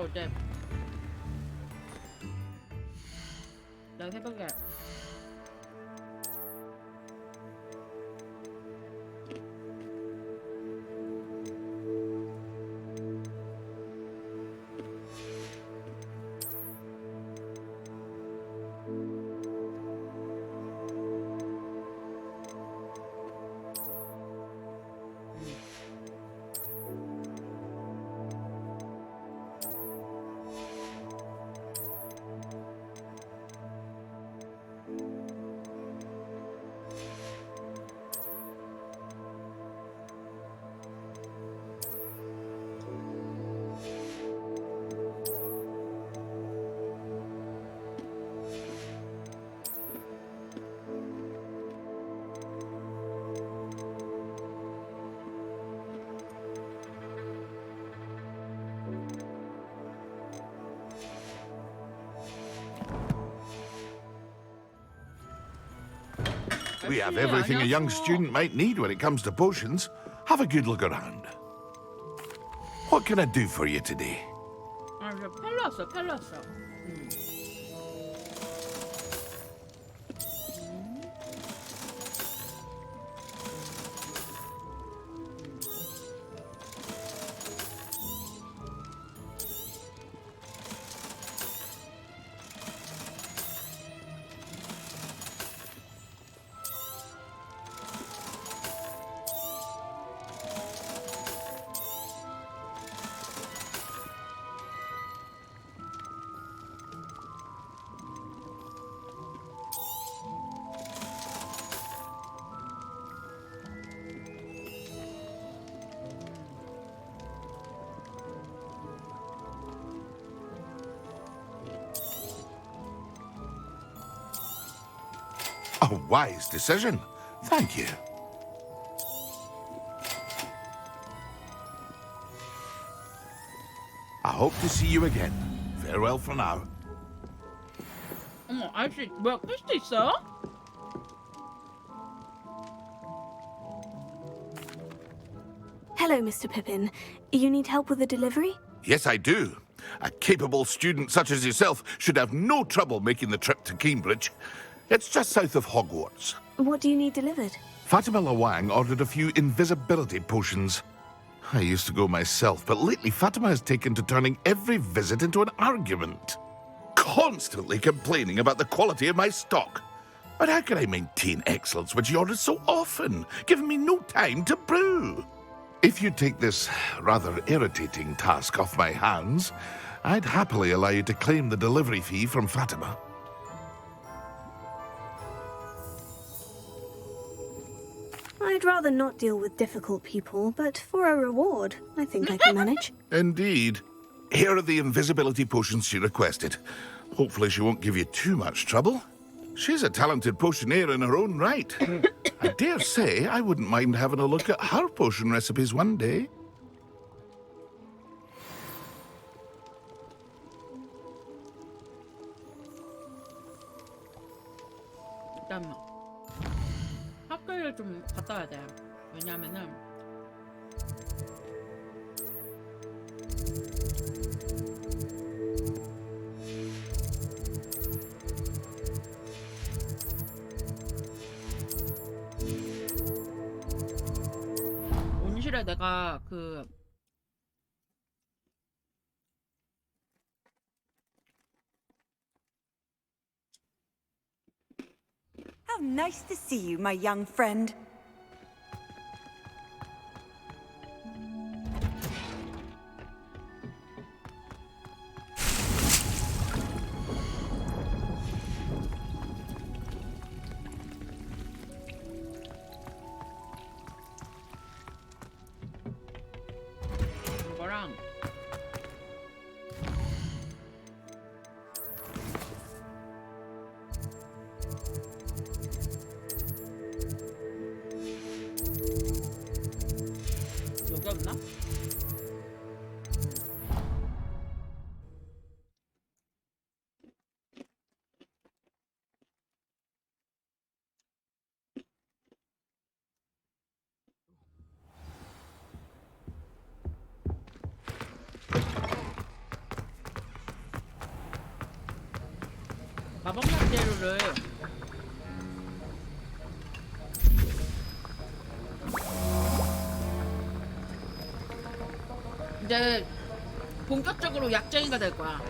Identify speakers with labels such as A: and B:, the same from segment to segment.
A: 이제 나 새벽에
B: We have everything a young student might need when it comes to potions. Have a good look around. What can I do for you today?
A: 아, 저 펠로 왔어.
B: A wise decision. Thank you. I hope to see you again. Farewell for now.
A: 어머, 아저씨 뭐야? 퀘스트 있어요?
C: Hello, Mr. Pippin. You need help with a delivery?
B: Yes, I do. A capable student such as yourself should have no trouble making the trip to Cambridge. It's just south of Hogwarts.
C: What do you need delivered?
B: Fatima Lawang ordered a few invisibility potions. I used to go myself, but lately Fatima has taken to turning every visit into an argument. Constantly complaining about the quality of my stock. But how can I maintain excellence when she orders so often, giving me no time to brew? If you take this rather irritating task off my hands, I'd happily allow you to claim the delivery fee from Fatima.
C: I'd rather not deal with difficult people, but for a reward, I think I can manage.
B: Indeed. Here are the invisibility potions she requested. Hopefully she won't give you too much trouble. She's a talented potioneer in her own right. I dare say I wouldn't mind having a look at her potion recipes one day.
A: 잠깐만. 학교를 좀 갔다 와야 돼. 왜냐면은 온실에 내가 그
D: How nice to see you, my young friend.
A: 이거랑 여기 없나? 얘를 이제 본격적으로 약쟁이가 될 거야.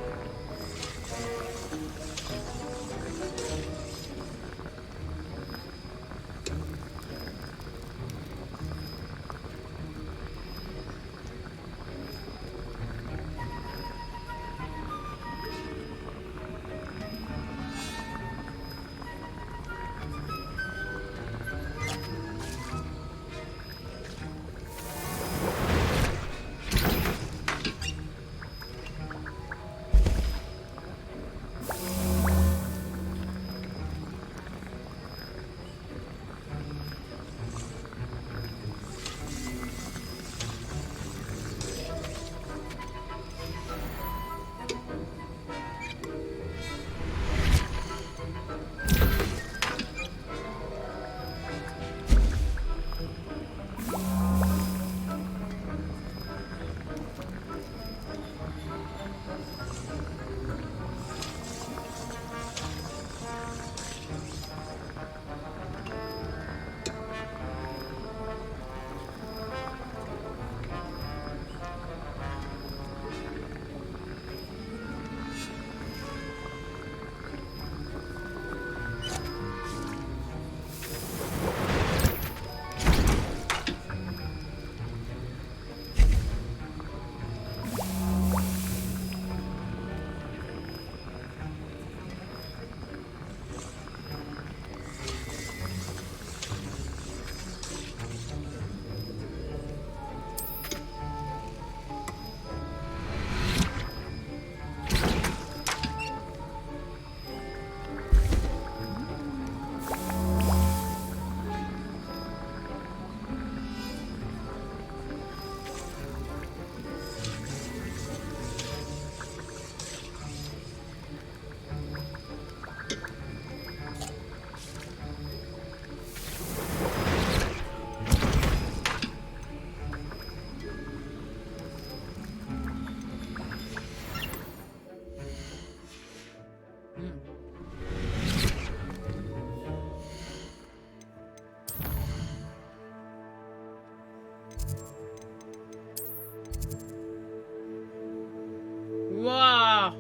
A: 우와.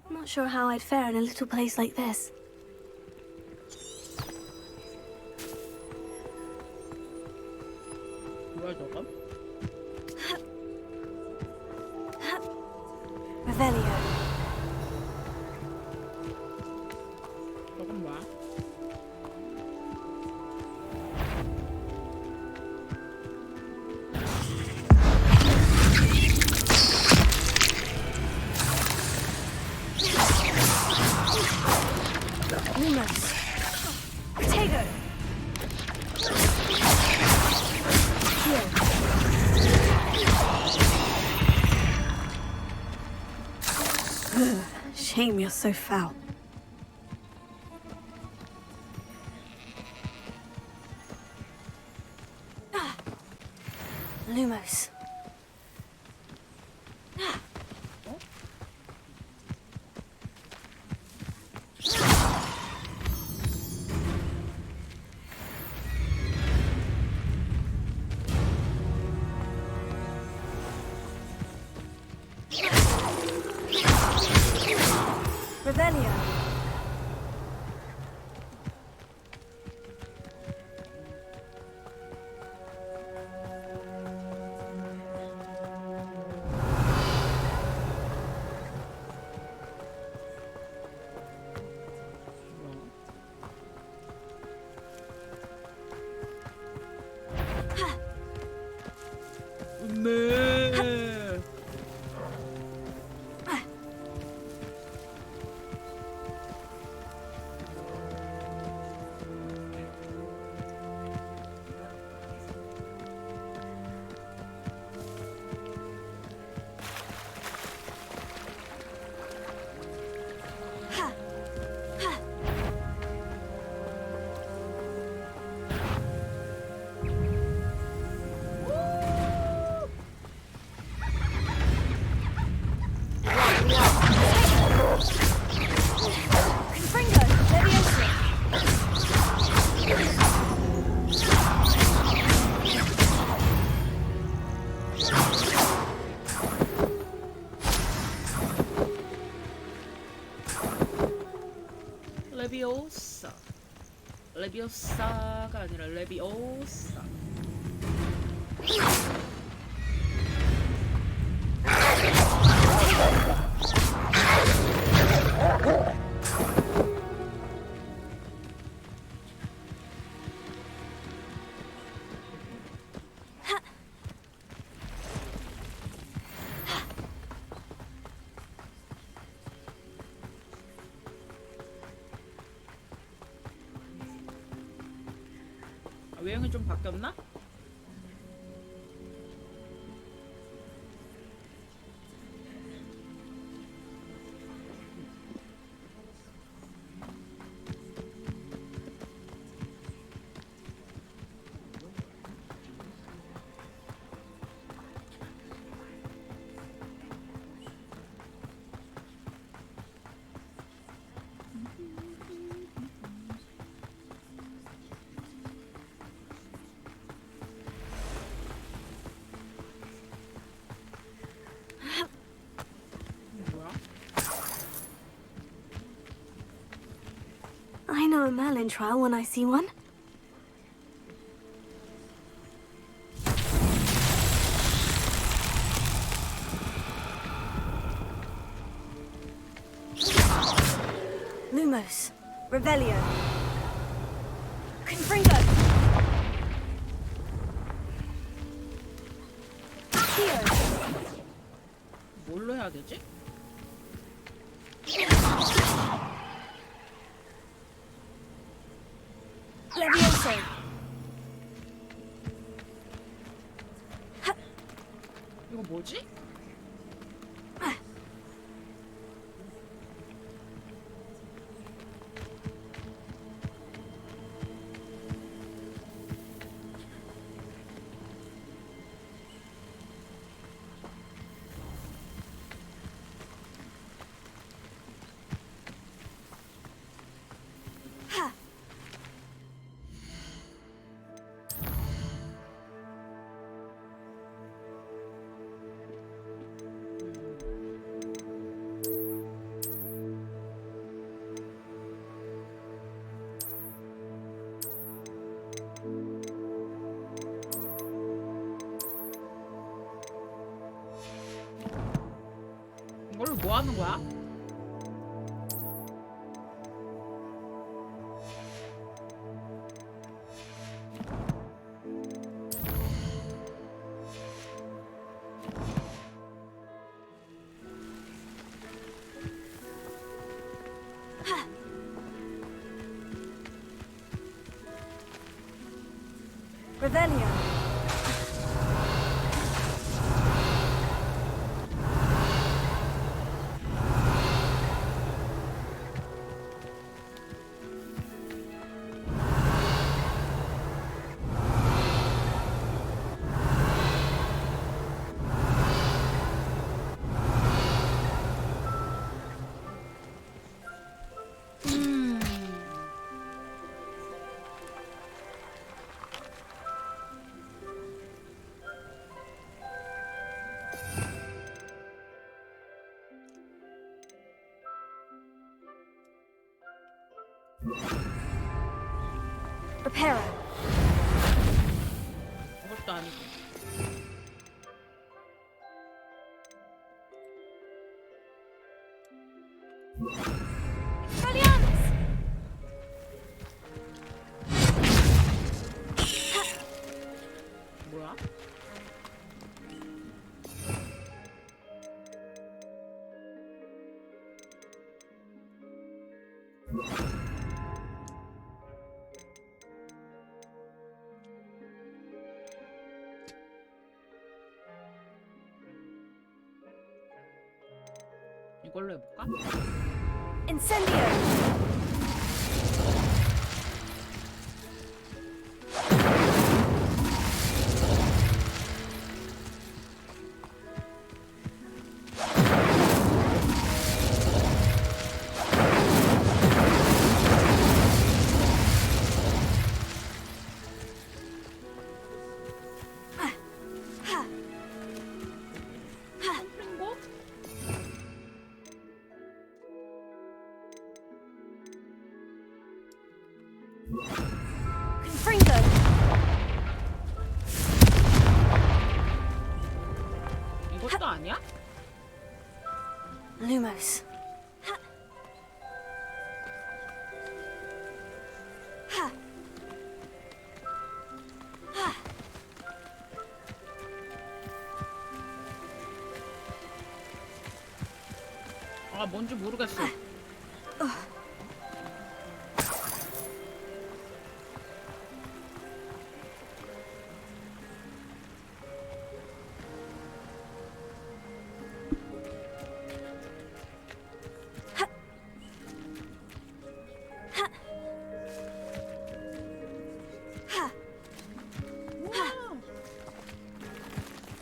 C: I'm not sure how I'd fare in a little place like this.
A: 뭐야 저거?
D: Revelio.
A: 저건 뭐야?
C: Lumos. Protego. Heal. Shame you're so foul. Lumos. Revelio.
A: 네. 레비오사. 레비오사가 아니라 레비오사. 외형이 좀 바뀌었나?
C: I know a Merlin trial when I see one. Lumos. Revelio. Confringo. Accio.
A: 뭘로 해야 되지?
C: Levioso.
A: 이거 뭐지? 이걸로 뭐 하는 거야?
C: Revelio. Reparo.
A: 그것도 아니고. 뭐야? 이걸로 해볼까?
C: Incendio.
A: 핑고?
C: Confringo!
A: 이것도 아니야?
C: Lumos.
A: 아, 뭔지 모르겠어.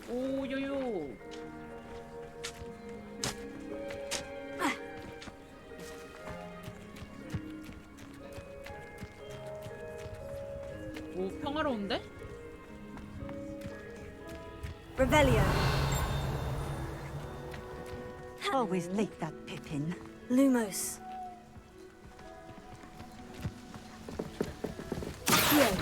A: 오, 요요. 오, 평화로운데?
D: Revelio. Always late, that Pippin.
C: Lumos. Here.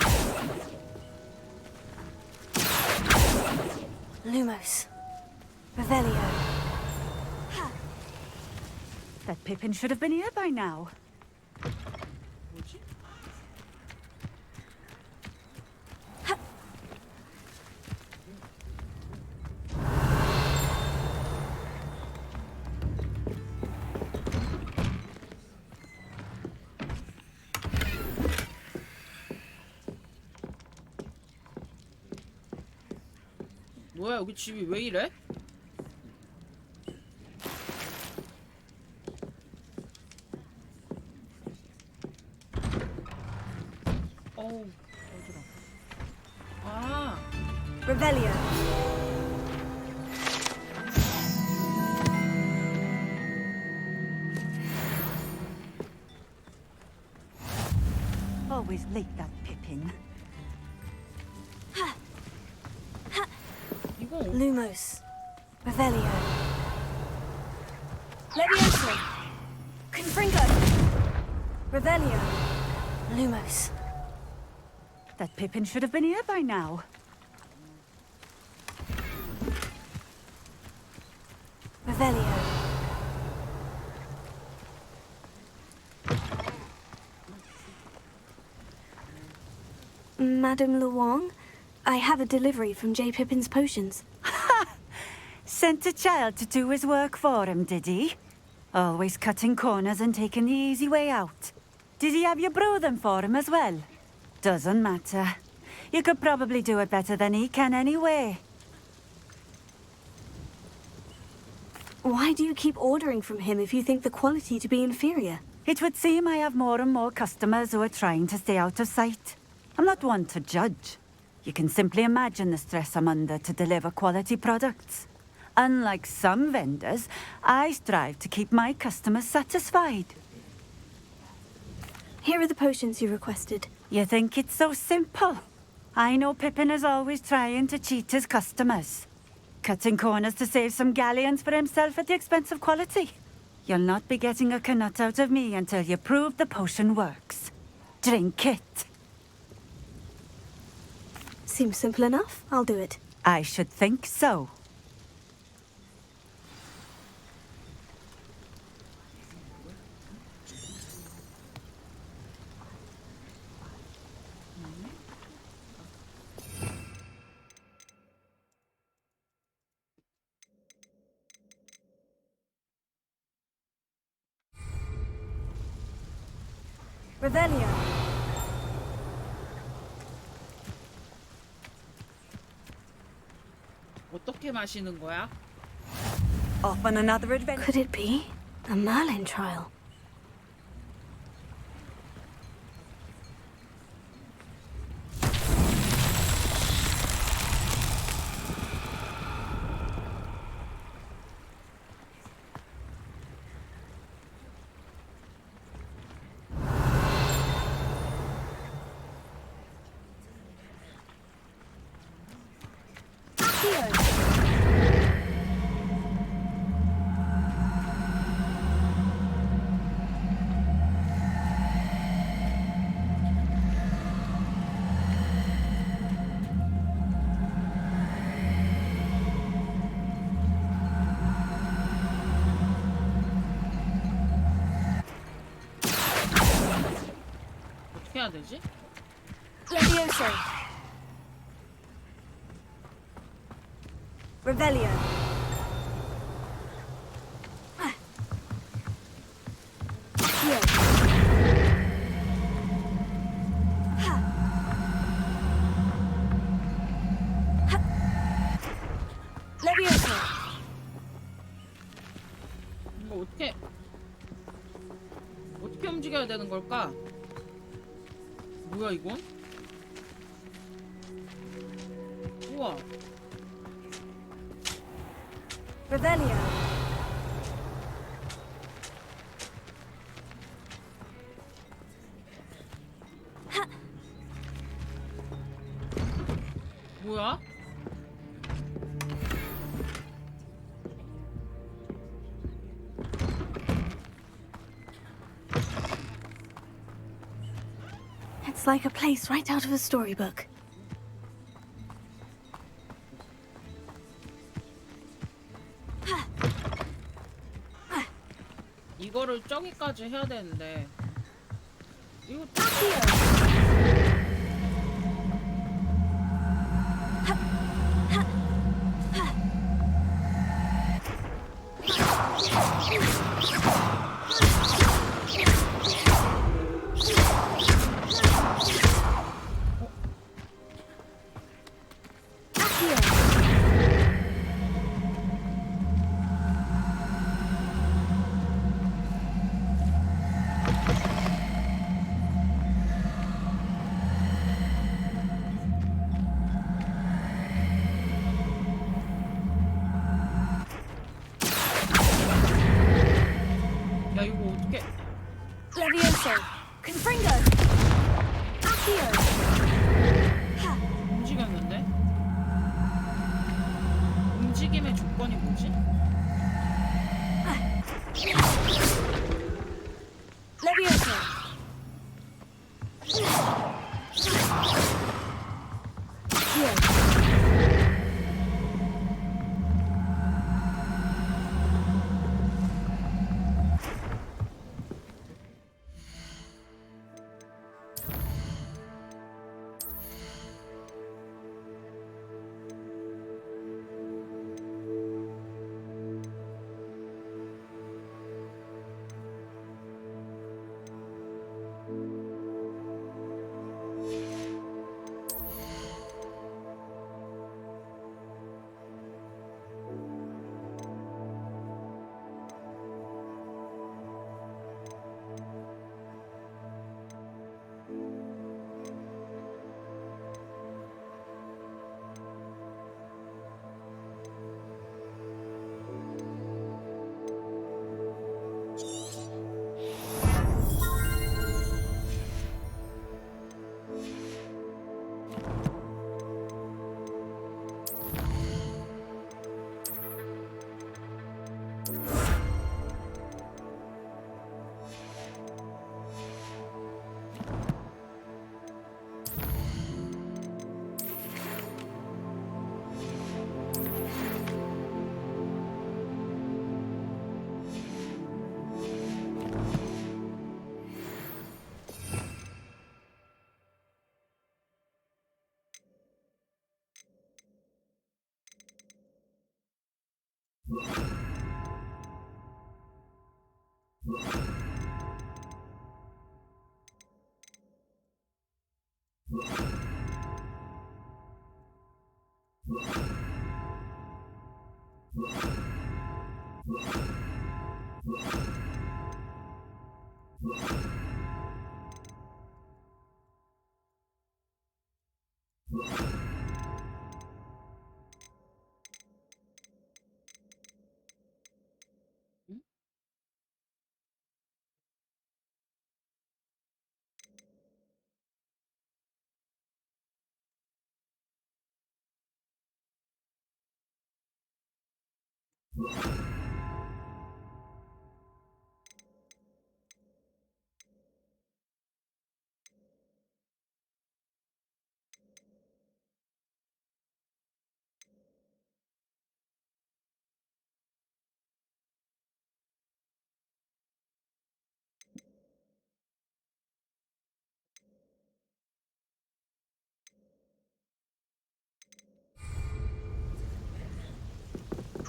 C: Lumos. Revelio.
D: That Pippin should have been here by now.
A: 뭐지? 뭐야, 여기 집이 왜 이래? 어우, 어지러. 아,
D: Revelio. Always late, that Pippin.
A: 이거
C: Lumos. Revelio. Levioso. Confringo. Revelio. Lumos.
D: That Pippin should have been here by now.
C: Revelio. Madame Luong, I have a delivery from J. Pippin's potions.
D: Sent a child to do his work for him, did he? Always cutting corners and taking the easy way out. Did he have you brew them for him as well? Doesn't matter. You could probably do it better than he can anyway.
C: Why do you keep ordering from him if you think the quality to be inferior?
D: It would seem I have more and more customers who are trying to stay out of sight. I'm not one to judge. You can simply imagine the stress I'm under to deliver quality products. Unlike some vendors, I strive to keep my customers satisfied.
C: Here are the potions you requested.
D: You think it's so simple? I know Pippin is always trying to cheat his customers. Cutting corners to save some galleons for himself at the expense of quality. You'll not be getting a canut out of me until you prove the potion works. Drink it.
C: Seems simple enough. I'll do it.
D: I should think so.
C: Revelio.
A: 어떻게 마시는 거야?
D: Off on another adventure.
C: Could it be a Merlin trial? Here.
A: 어떻게 해야 되지?
C: Levioso. Revelio. Accio. Ha. Ha. Levioso.
A: 이거 어떻게 움직여야 되는 걸까? 뭐야 이건? 우와.
C: Revelio.
A: 뭐야?
C: It's like a place right out of a storybook.
A: 이거를 저기까지 해야 되는데 이거 야 이거 어떻게
C: Levioso. Confringo. Accio. Ha.
A: 움직였는데? 움직임의 조건이 뭐지?
C: Levioso. Accio.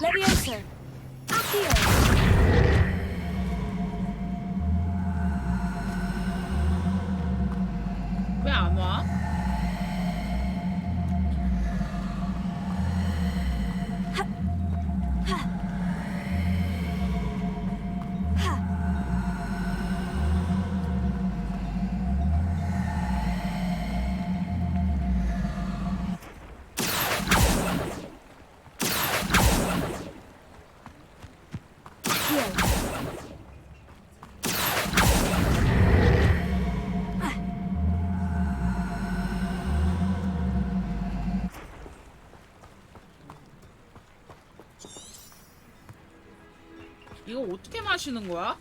C: Levioso. Accio.
A: 왜 안 와? 이거 어떻게 마시는 거야?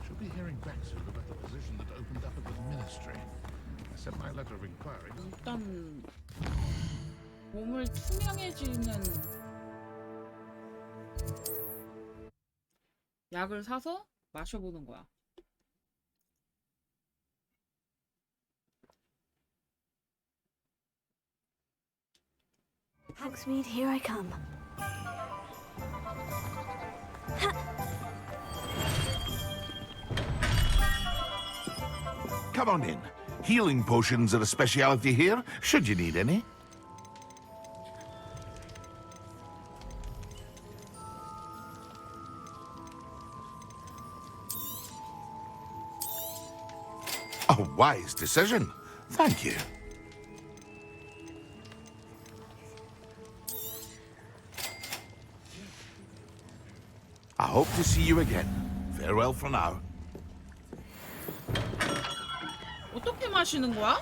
B: Should be hearing back soon about the position that opened up at the ministry. I sent my letter of inquiry.
A: 일단 몸을 투명해지는 약을 사서 마셔보는 거야.
C: Hogsmeade, here I come.
B: Come on in. Healing potions are a speciality here, should you need any. A wise decision. Thank you. I hope to see you again. Farewell for now.
A: 어떻게 마시는 거야?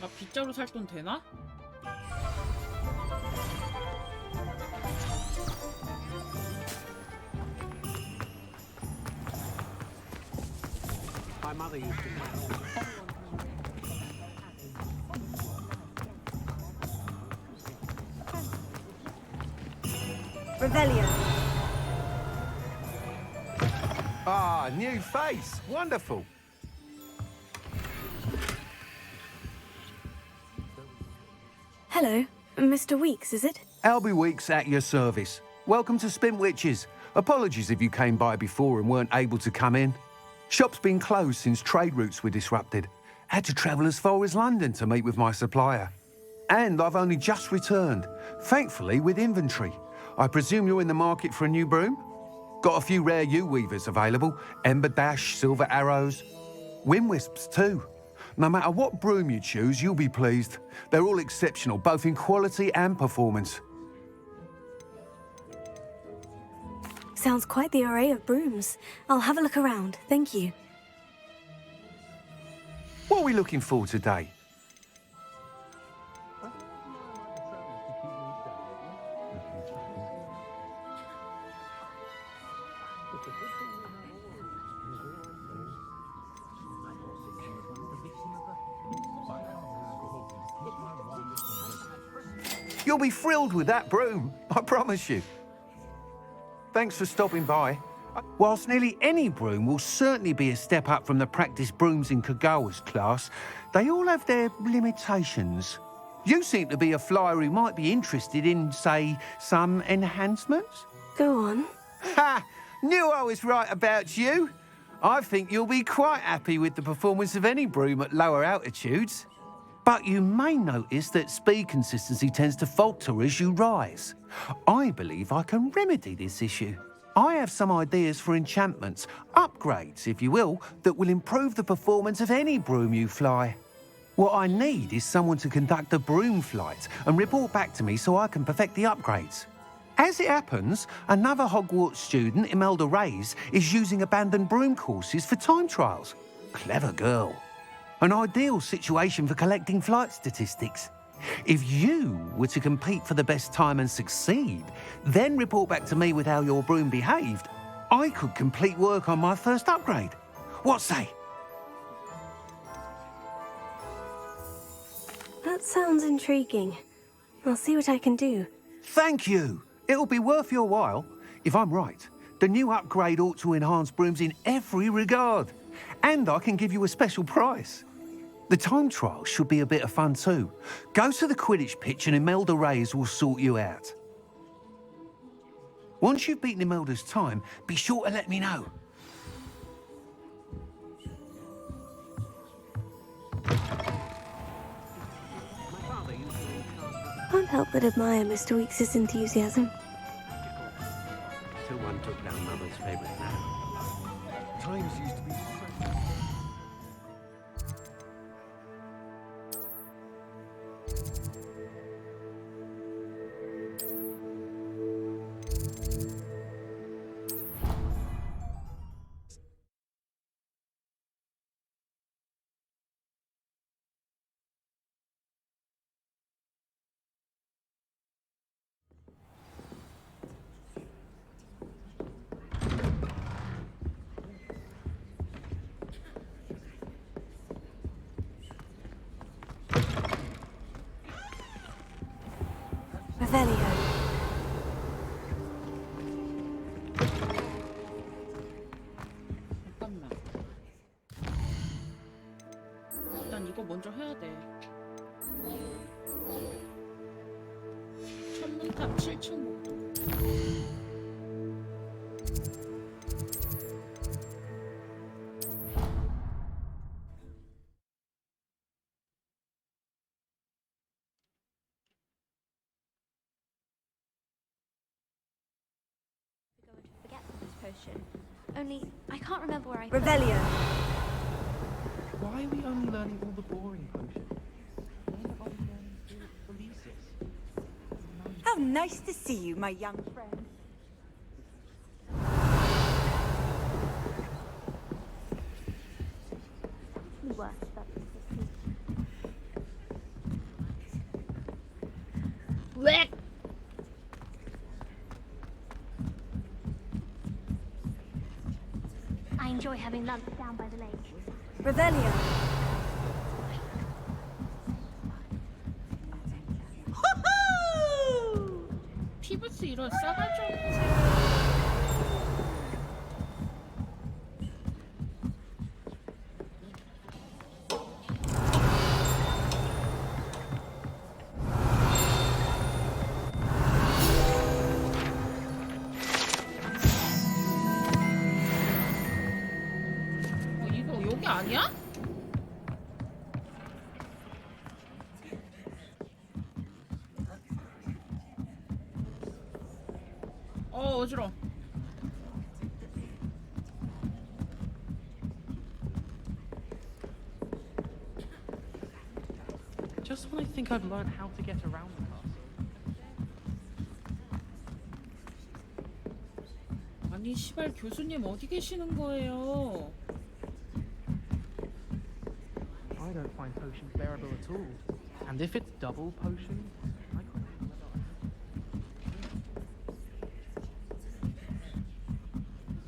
A: 나 빗자루 살 돈 되나?
E: My mother used to.
C: Revelio.
E: Ah, new face. Wonderful.
C: Hello, Mr. Weeks, is it?
E: Albie Weeks at your service. Welcome to Spintwitches. Apologies if you came by before and weren't able to come in. Shop's been closed since trade routes were disrupted. Had to travel as far as London to meet with my supplier. And I've only just returned, thankfully with inventory. I presume you're in the market for a new broom? Got a few rare yew-weavers available. Ember Dash, Silver Arrows. Wind Wisps too. No matter what broom you choose, you'll be pleased. They're all exceptional, both in quality and performance.
C: Sounds quite the array of brooms. I'll have a look around, thank you.
E: What are we looking for today? You'll be thrilled with that broom, I promise you. Thanks for stopping by. Whilst nearly any broom will certainly be a step up from the practice brooms in Kagawa's class, they all have their limitations. You seem to be a flyer who might be interested in, say, some enhancements?
C: Go on.
E: Ha! Knew I was right about you. I think you'll be quite happy with the performance of any broom at lower altitudes. But you may notice that speed consistency tends to falter as you rise. I believe I can remedy this issue. I have some ideas for enchantments, upgrades, if you will, that will improve the performance of any broom you fly. What I need is someone to conduct a broom flight and report back to me so I can perfect the upgrades. As it happens, another Hogwarts student, Imelda Reyes, is using abandoned broom courses for time trials. Clever girl. An ideal situation for collecting flight statistics. If you were to compete for the best time and succeed, then report back to me with how your broom behaved, I could complete work on my first upgrade. What say?
C: That sounds intriguing. I'll see what I can do.
E: Thank you. It'll be worth your while. If I'm right, the new upgrade ought to enhance brooms in every regard. And I can give you a special price. The time trial should be a bit of fun too. Go to the Quidditch pitch and Imelda Reyes will sort you out. Once you've beaten Imelda's time, be sure to let me know.
C: Can't help but admire Mr. Weekes' enthusiasm.
E: Till one took down Mother's favourite lamp. Times used to be so...
C: Revelio.
A: 잠깐만. 일단 이거 먼저 해야 돼. 천문탑 7층 복도.
F: Forgetfulness potion. Only, I can't remember where I...
C: Revelio.
G: Why are we only learning all the boring potions? Why not only learning Felicis?
D: How nice to see you, my young friend.
F: Worse, that's
A: Blech!
F: I enjoy having lunch down by the lake.
C: Revelio.
A: 피부스 이런 싸가지 없는 새끼. 이거 여기 아니야? 어지러워.
G: Just when I think I've learned how to get around the castle.
A: 아니 시발 교수님 어디 계시는 거예요?
G: I don't find potions bearable at all. And if it's double potion, I can't.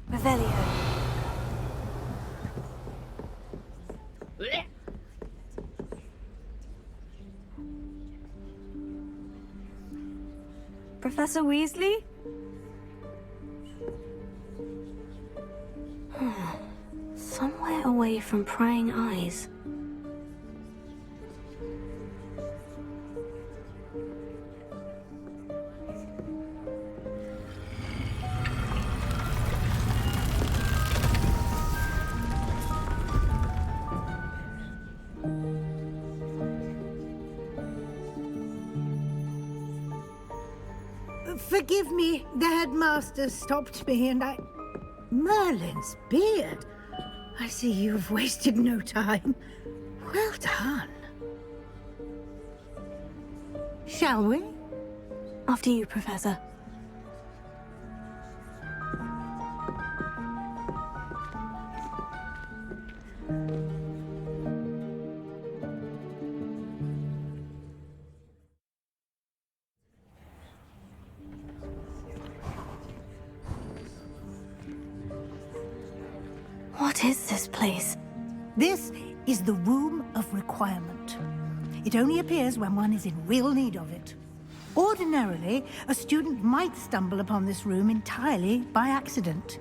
C: Revelio.
A: 으악!
C: Professor Weasley? Somewhere away from prying eyes.
H: Forgive me, the headmaster stopped me and I... Merlin's beard. I see you've wasted no time. Well done. Shall we?
C: After you, Professor. What is this place?
H: This is the Room of Requirement. It only appears when one is in real need of it. Ordinarily, a student might stumble upon this room entirely by accident.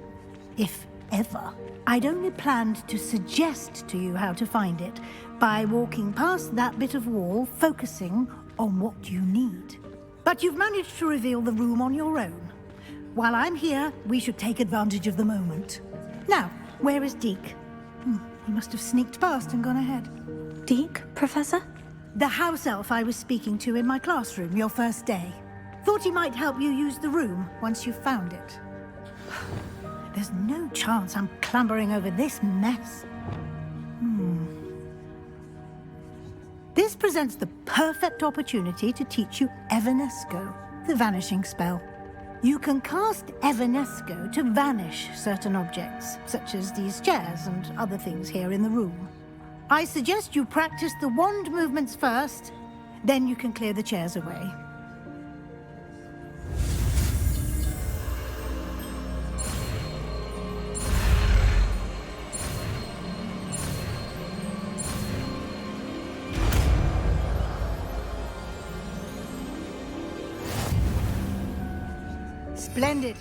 H: If ever. I'd only planned to suggest to you how to find it by walking past that bit of wall, focusing on what you need. But you've managed to reveal the room on your own. While I'm here, we should take advantage of the moment. Now, where is Deke? He must have sneaked past and gone ahead.
C: Deke, Professor?
H: The house elf I was speaking to in my classroom your first day. Thought he might help you use the room once you've found it. There's no chance I'm clambering over this mess. This presents the perfect opportunity to teach you Evanesco, the vanishing spell. You can cast Evanesco to vanish certain objects, such as these chairs and other things here in the room. I suggest you practice the wand movements first, then you can clear the chairs away. Splendid.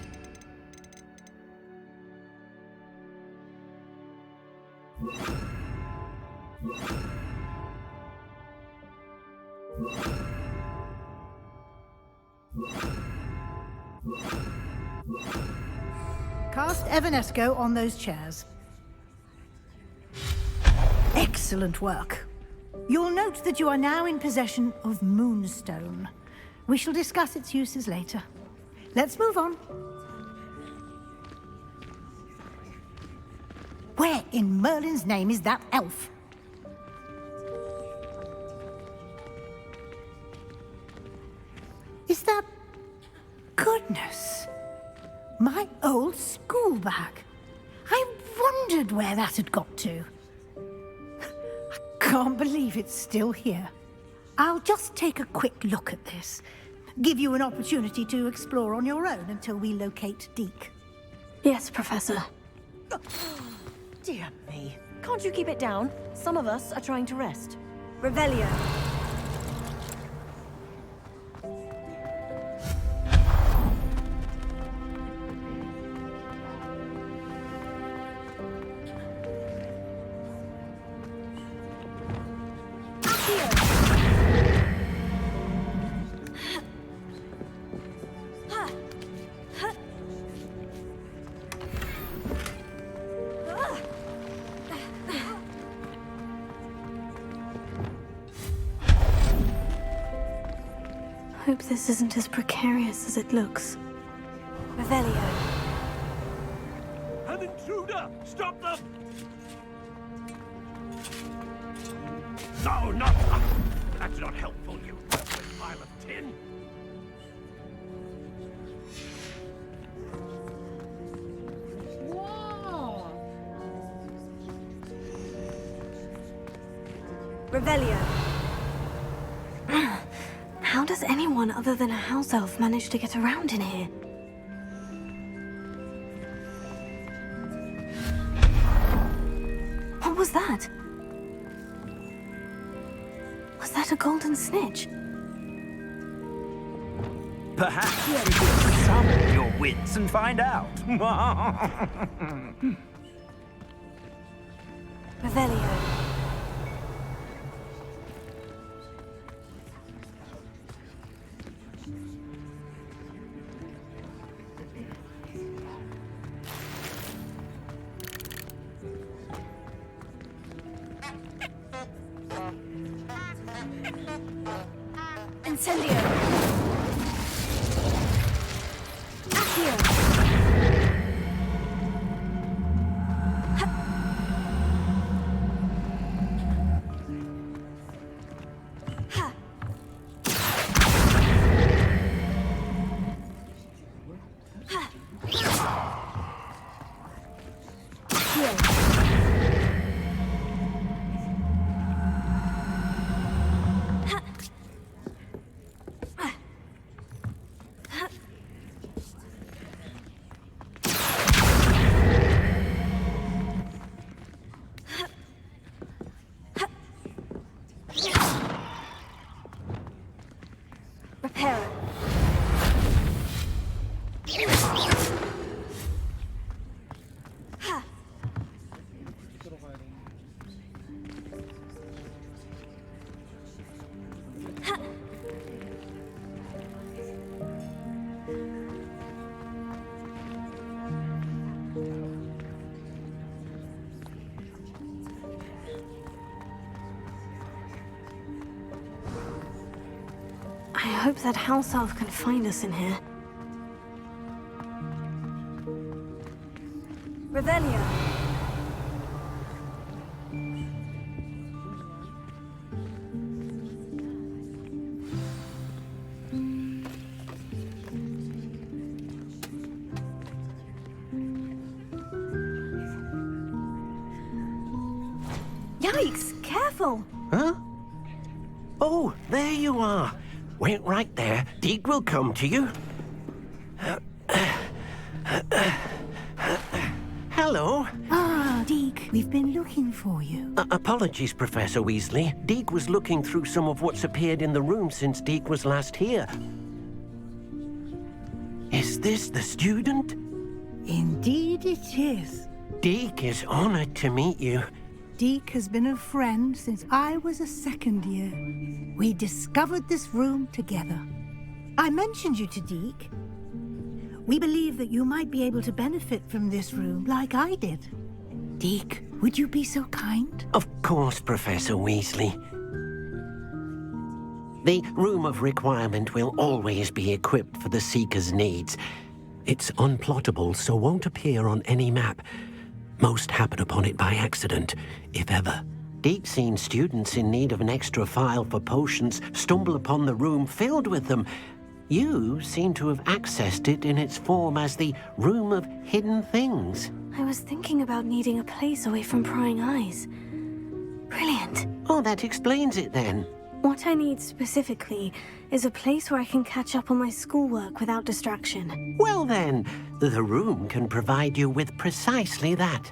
H: Cast Evanesco on those chairs. Excellent work. You'll note that you are now in possession of Moonstone. We shall discuss its uses later. Let's move on. Where in Merlin's name is that elf? Is that... Goodness. My old school bag. I wondered where that had got to. I can't believe it's still here. I'll just take a quick look at this. Give you an opportunity to explore on your own until we locate Deke.
C: Yes, Professor.
I: Dear me. Can't you keep it down? Some of us are trying to rest.
C: Revelio. Hope this isn't as precarious as it looks. Revelio.
J: An intruder! Stop them! No, not that! That's not helpful, you worthless pile of tin!
A: Whoa!
C: Revelio. How does anyone other than a house elf manage to get around in here? What was that? Was that a golden snitch?
K: Perhaps you could summon your wits and find out.
C: Revelio. Incendio. Accio. hope that house elf can find us in here. Revelia. Yikes! Careful!
K: Huh? Oh, there you are. Wait right there. Deke will come to you. Hello.
H: Ah, Deke, we've been looking for you.
K: Apologies, Professor Weasley. Deke was looking through some of what's appeared in the room since Deke was last here. Is this the student?
H: Indeed it is.
K: Deke is honored to meet you.
H: Deke has been a friend since I was a second year. We discovered this room together. I mentioned you to Deke. We believe that you might be able to benefit from this room like I did. Deke, would you be so kind?
K: Of course, Professor Weasley. The Room of Requirement will always be equipped for the Seeker's needs. It's unplottable, so won't appear on any map. Most happen upon it by accident, if ever. Deke's seen students in need of an extra file for potions stumble upon the room filled with them. You seem to have accessed it in its form as the Room of Hidden Things.
C: I was thinking about needing a place away from prying eyes. Brilliant.
K: Oh, that explains it then.
C: What I need specifically is a place where I can catch up on my schoolwork without distraction.
K: Well then, the room can provide you with precisely that.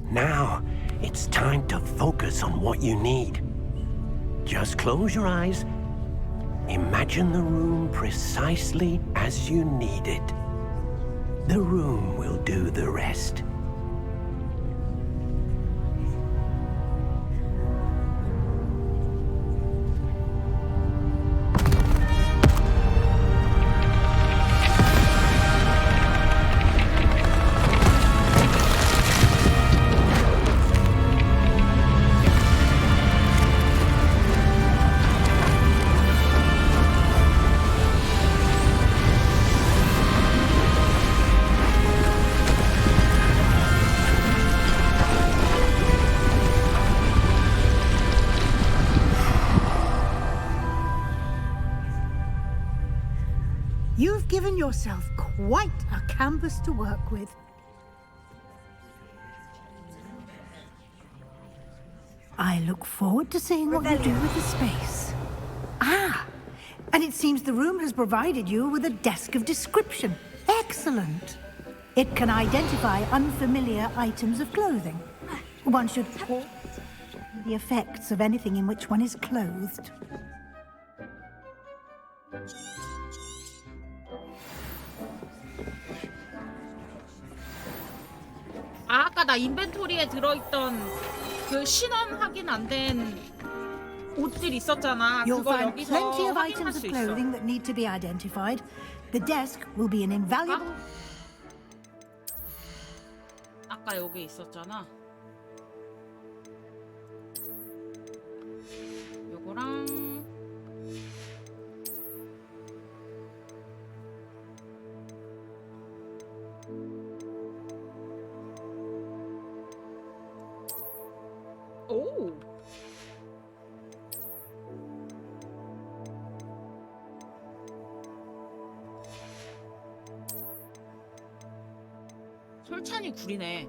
K: Now, it's time to focus on what you need. Just close your eyes. Imagine the room precisely as you need it. The room will do the rest.
H: You've given yourself quite a canvas to work with. I look forward to seeing what you do with the space. Ah, and it seems the room has provided you with a desk of description. Excellent. It can identify unfamiliar items of clothing. One should pause the effects of anything in which one is clothed.
A: 아, 아까 나 인벤토리에 들어있던 그 신원 확인 안 된 옷들 있었잖아.
H: You'll
A: 그거
H: find
A: 여기서
H: plenty of
A: 확인할
H: items
A: 수
H: of
A: 있어.
H: clothing that need to be identified. The desk will be an invaluable...
A: 아까 여기 있었잖아. 요거랑 오. 솔찬이 구리네.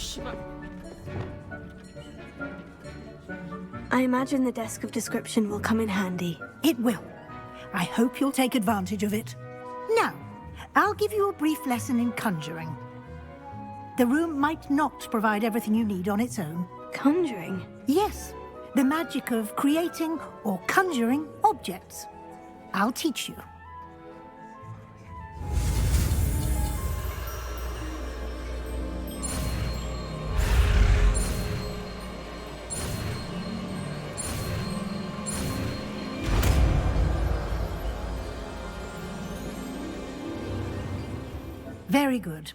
A: 씨발.
C: I imagine the desk of description will come in handy.
H: It will. I hope you'll take advantage of it. Now, I'll give you a brief lesson in conjuring. The room might not provide everything you need on its own.
C: Conjuring?
H: Yes, the magic of creating or conjuring objects. I'll teach you. Very good.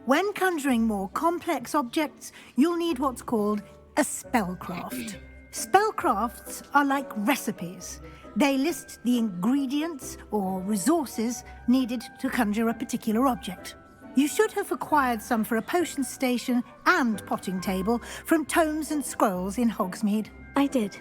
H: When conjuring more complex objects, you'll need what's called a spellcraft. Spellcrafts are like recipes. They list the ingredients or resources needed to conjure a particular object. You should have acquired some for a potion station and potting table from tomes and scrolls in Hogsmeade.
C: I did.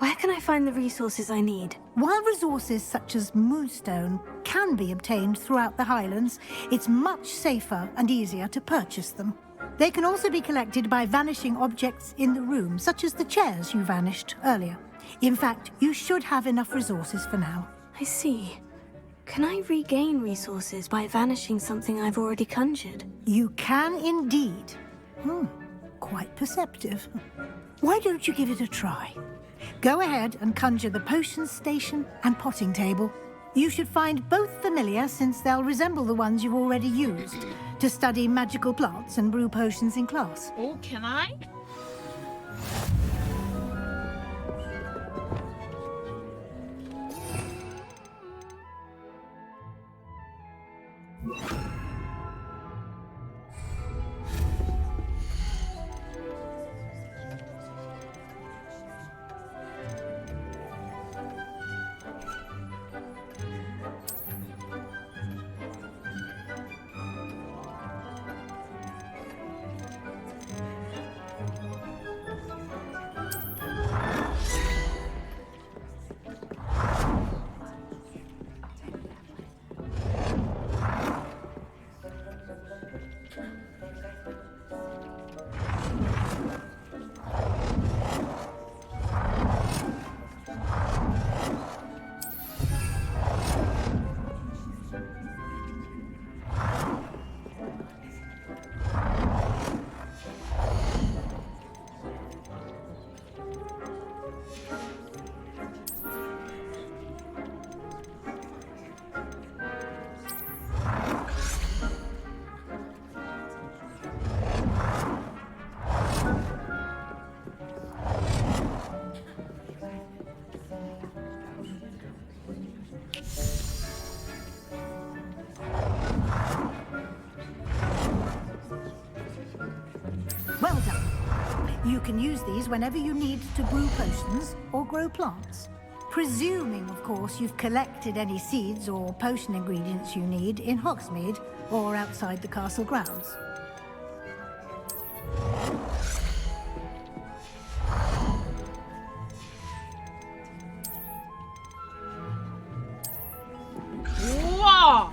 C: Where can I find the resources I need?
H: While resources such as moonstone can be obtained throughout the Highlands, it's much safer and easier to purchase them. They can also be collected by vanishing objects in the room, such as the chairs you vanished earlier. In fact, you should have enough resources for now.
C: I see. Can I regain resources by vanishing something I've already conjured?
H: You can indeed. Quite perceptive. Why don't you give it a try? Go ahead and conjure the potion station and potting table. You should find both familiar, since they'll resemble the ones you've already used to study magical plants and brew potions in class.
A: Oh, can I?
H: Well done. You can use these whenever you need to brew potions or grow plants. Presuming, of course, you've collected any seeds or potion ingredients you need in Hogsmeade or outside the castle grounds.
A: 우와!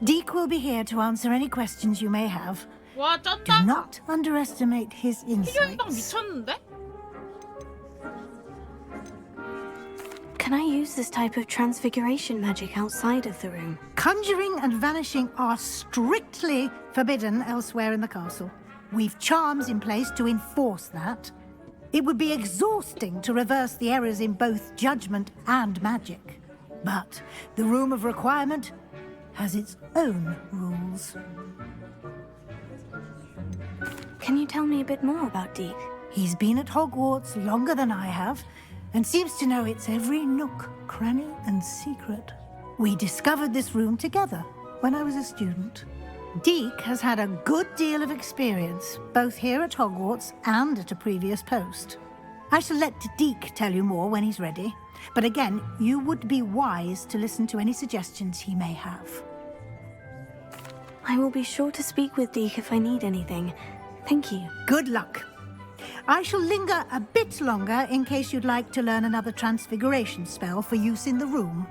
H: Deke will be here to answer any questions you may have.
A: 와
H: Do
A: 쩐다.
H: not underestimate his
A: 필요인방
H: insights.
A: 미쳤는데?
C: Can I use this type of transfiguration magic outside of the room?
H: Conjuring and vanishing are strictly forbidden elsewhere in the castle. We've charms in place to enforce that. It would be exhausting to reverse the errors in both judgment and magic. But the Room of Requirement has its own rules.
C: Can you tell me a bit more about Deke?
H: He's been at Hogwarts longer than I have, and seems to know its every nook, cranny, and secret. We discovered this room together when I was a student. Deke has had a good deal of experience, both here at Hogwarts and at a previous post. I shall let Deke tell you more when he's ready, but again, you would be wise to listen to any suggestions he may have.
C: I will be sure to speak with Deke if I need anything. Thank you.
H: Good luck. I shall linger a bit longer in case you'd like to learn another transfiguration spell for use in the room.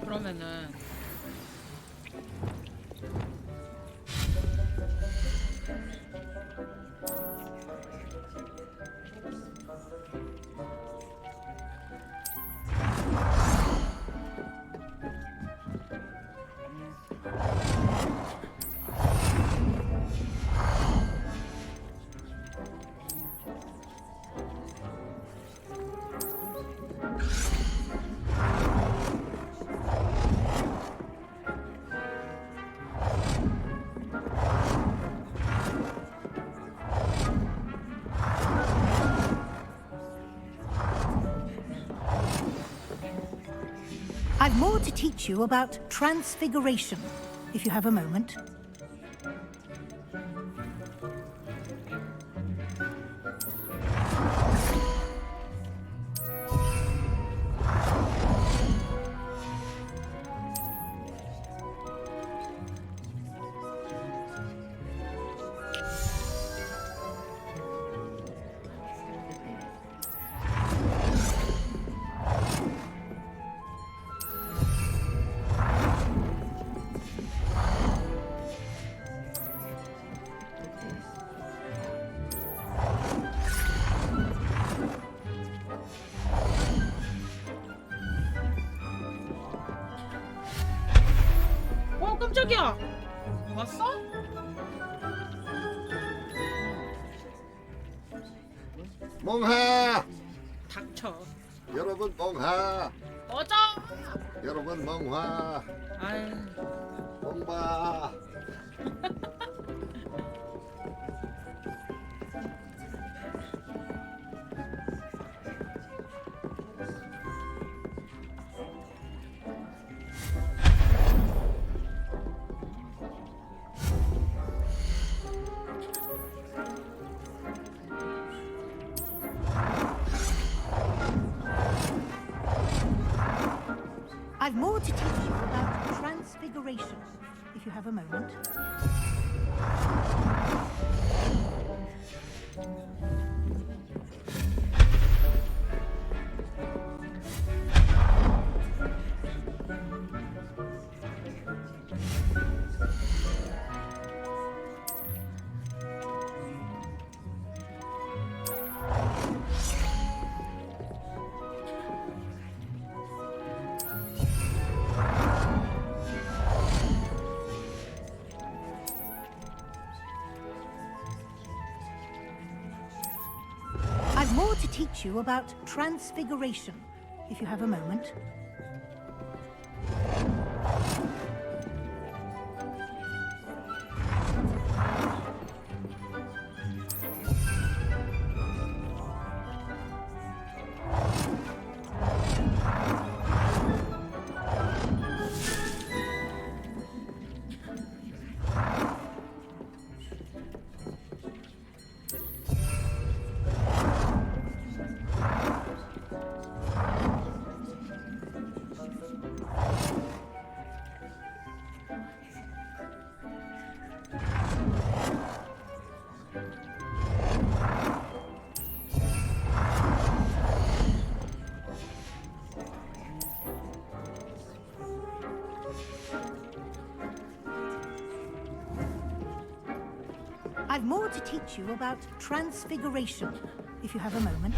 A: 그러면은
H: I've more to teach you about transfiguration, if you have a moment.
A: 깜짝이야. 왔어?
L: 몽하!
A: 닥쳐.
L: 여러분 몽하!
A: 꺼져.
L: 여러분 몽하!
A: 아유.
L: 몽바!
H: I've more to teach you about transfiguration, if you have a moment. I've more to teach you about transfiguration, if you have a moment. I've more to teach you about transfiguration, if you have a moment.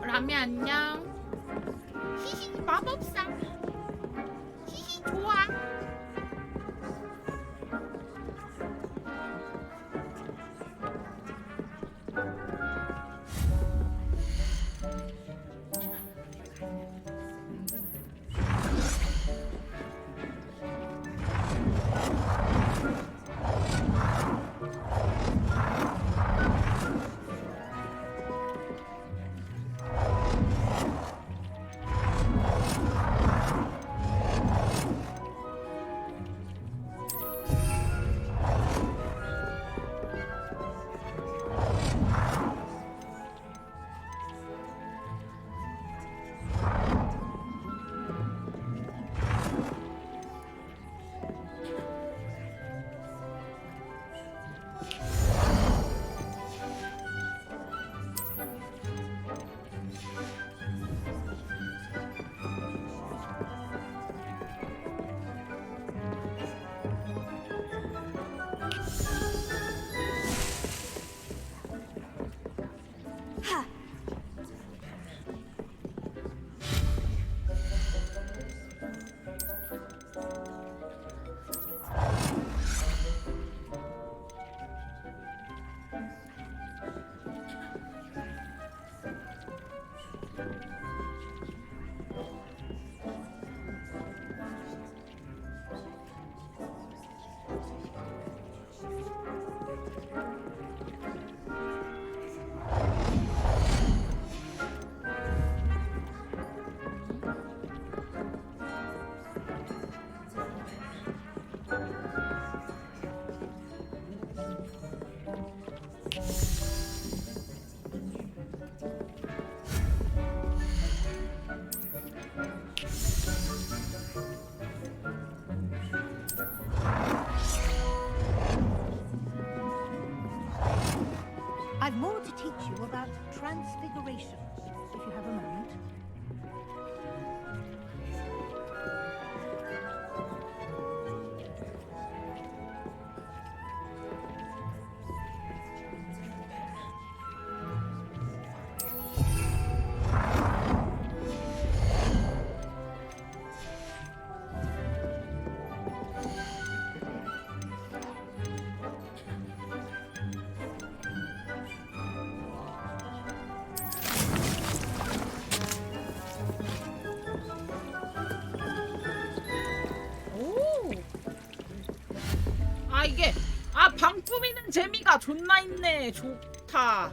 A: 라미 안녕. 히히 마법사. 히히 좋아.
H: I've more to teach you about transfiguration, if you have a moment.
A: 이게 방 꾸미는 재미가 존나 있네. 좋다.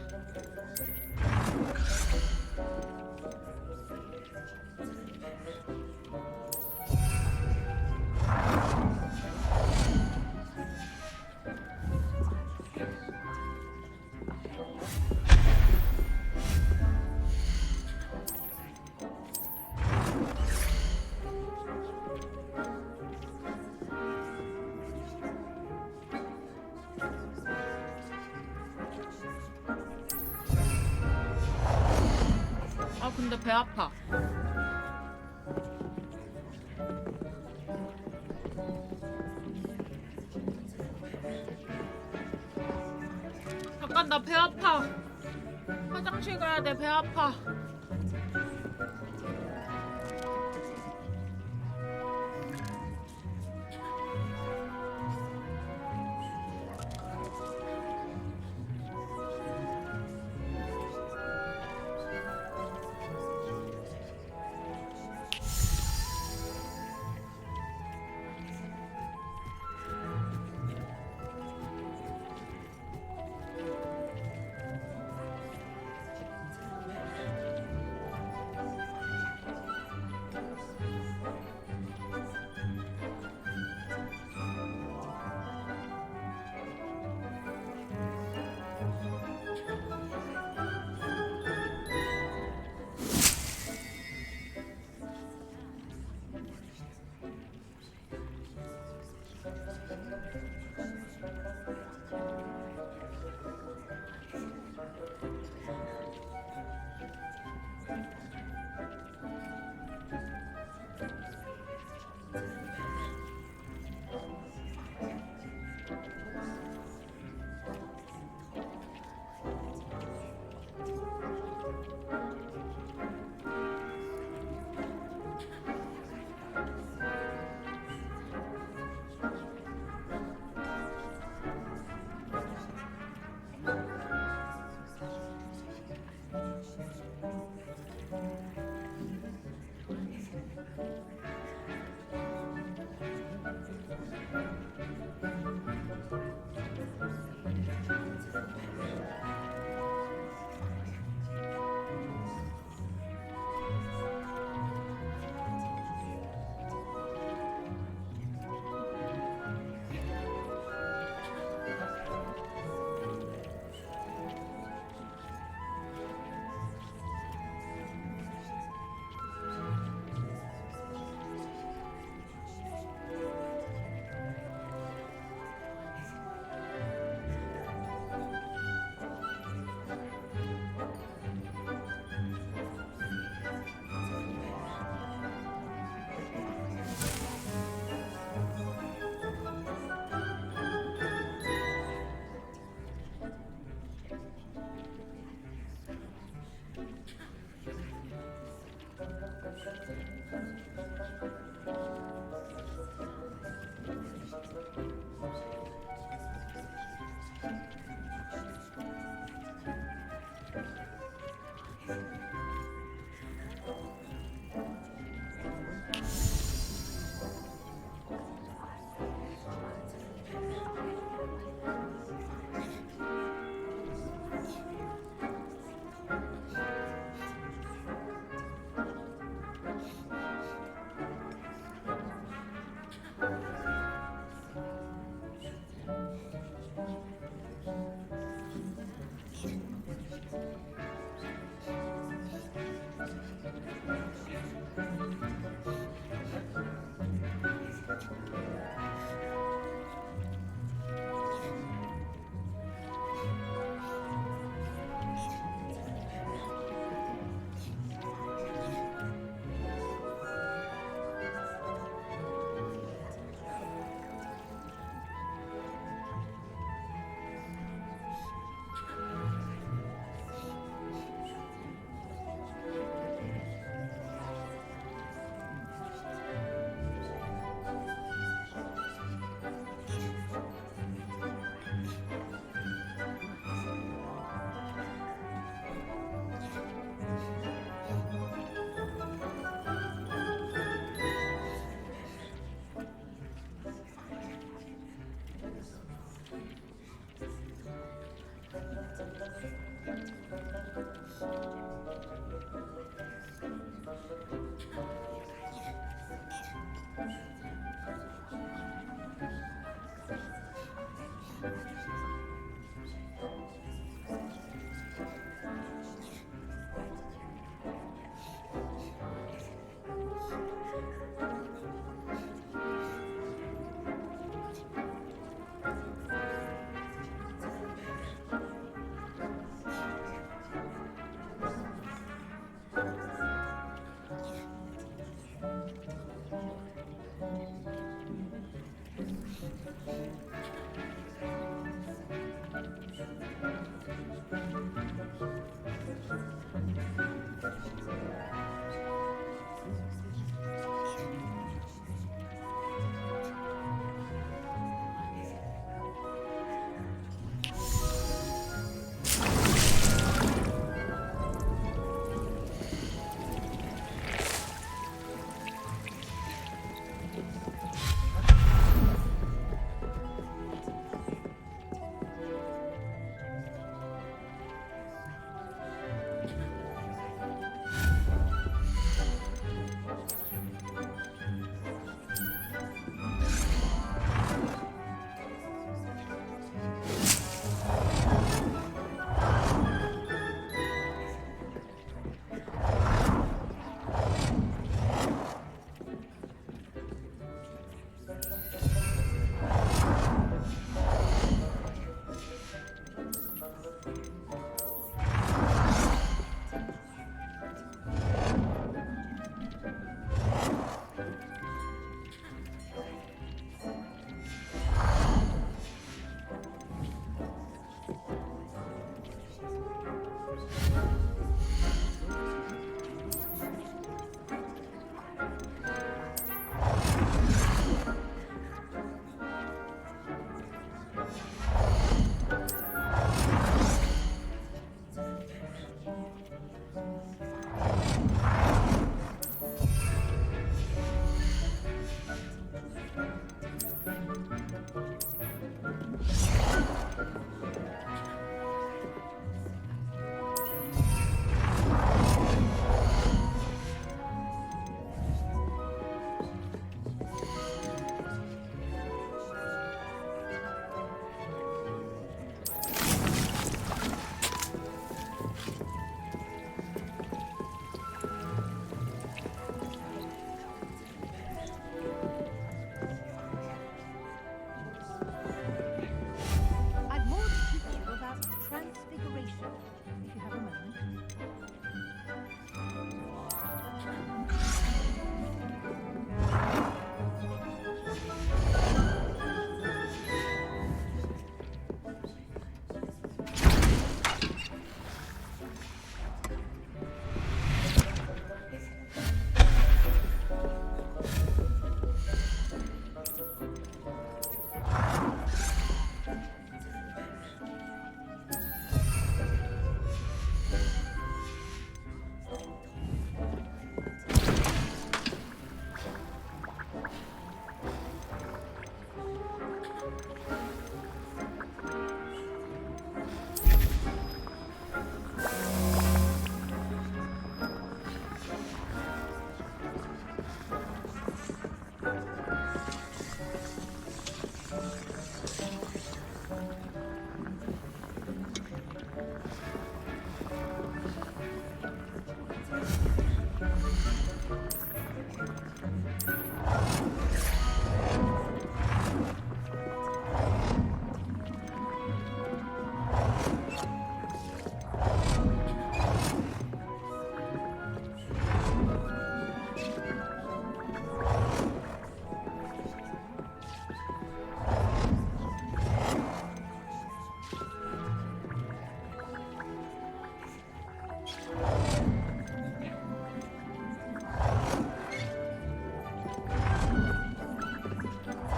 A: 근데 배 아파. 잠깐 나 배 아파. 화장실 가야 돼. 배 아파.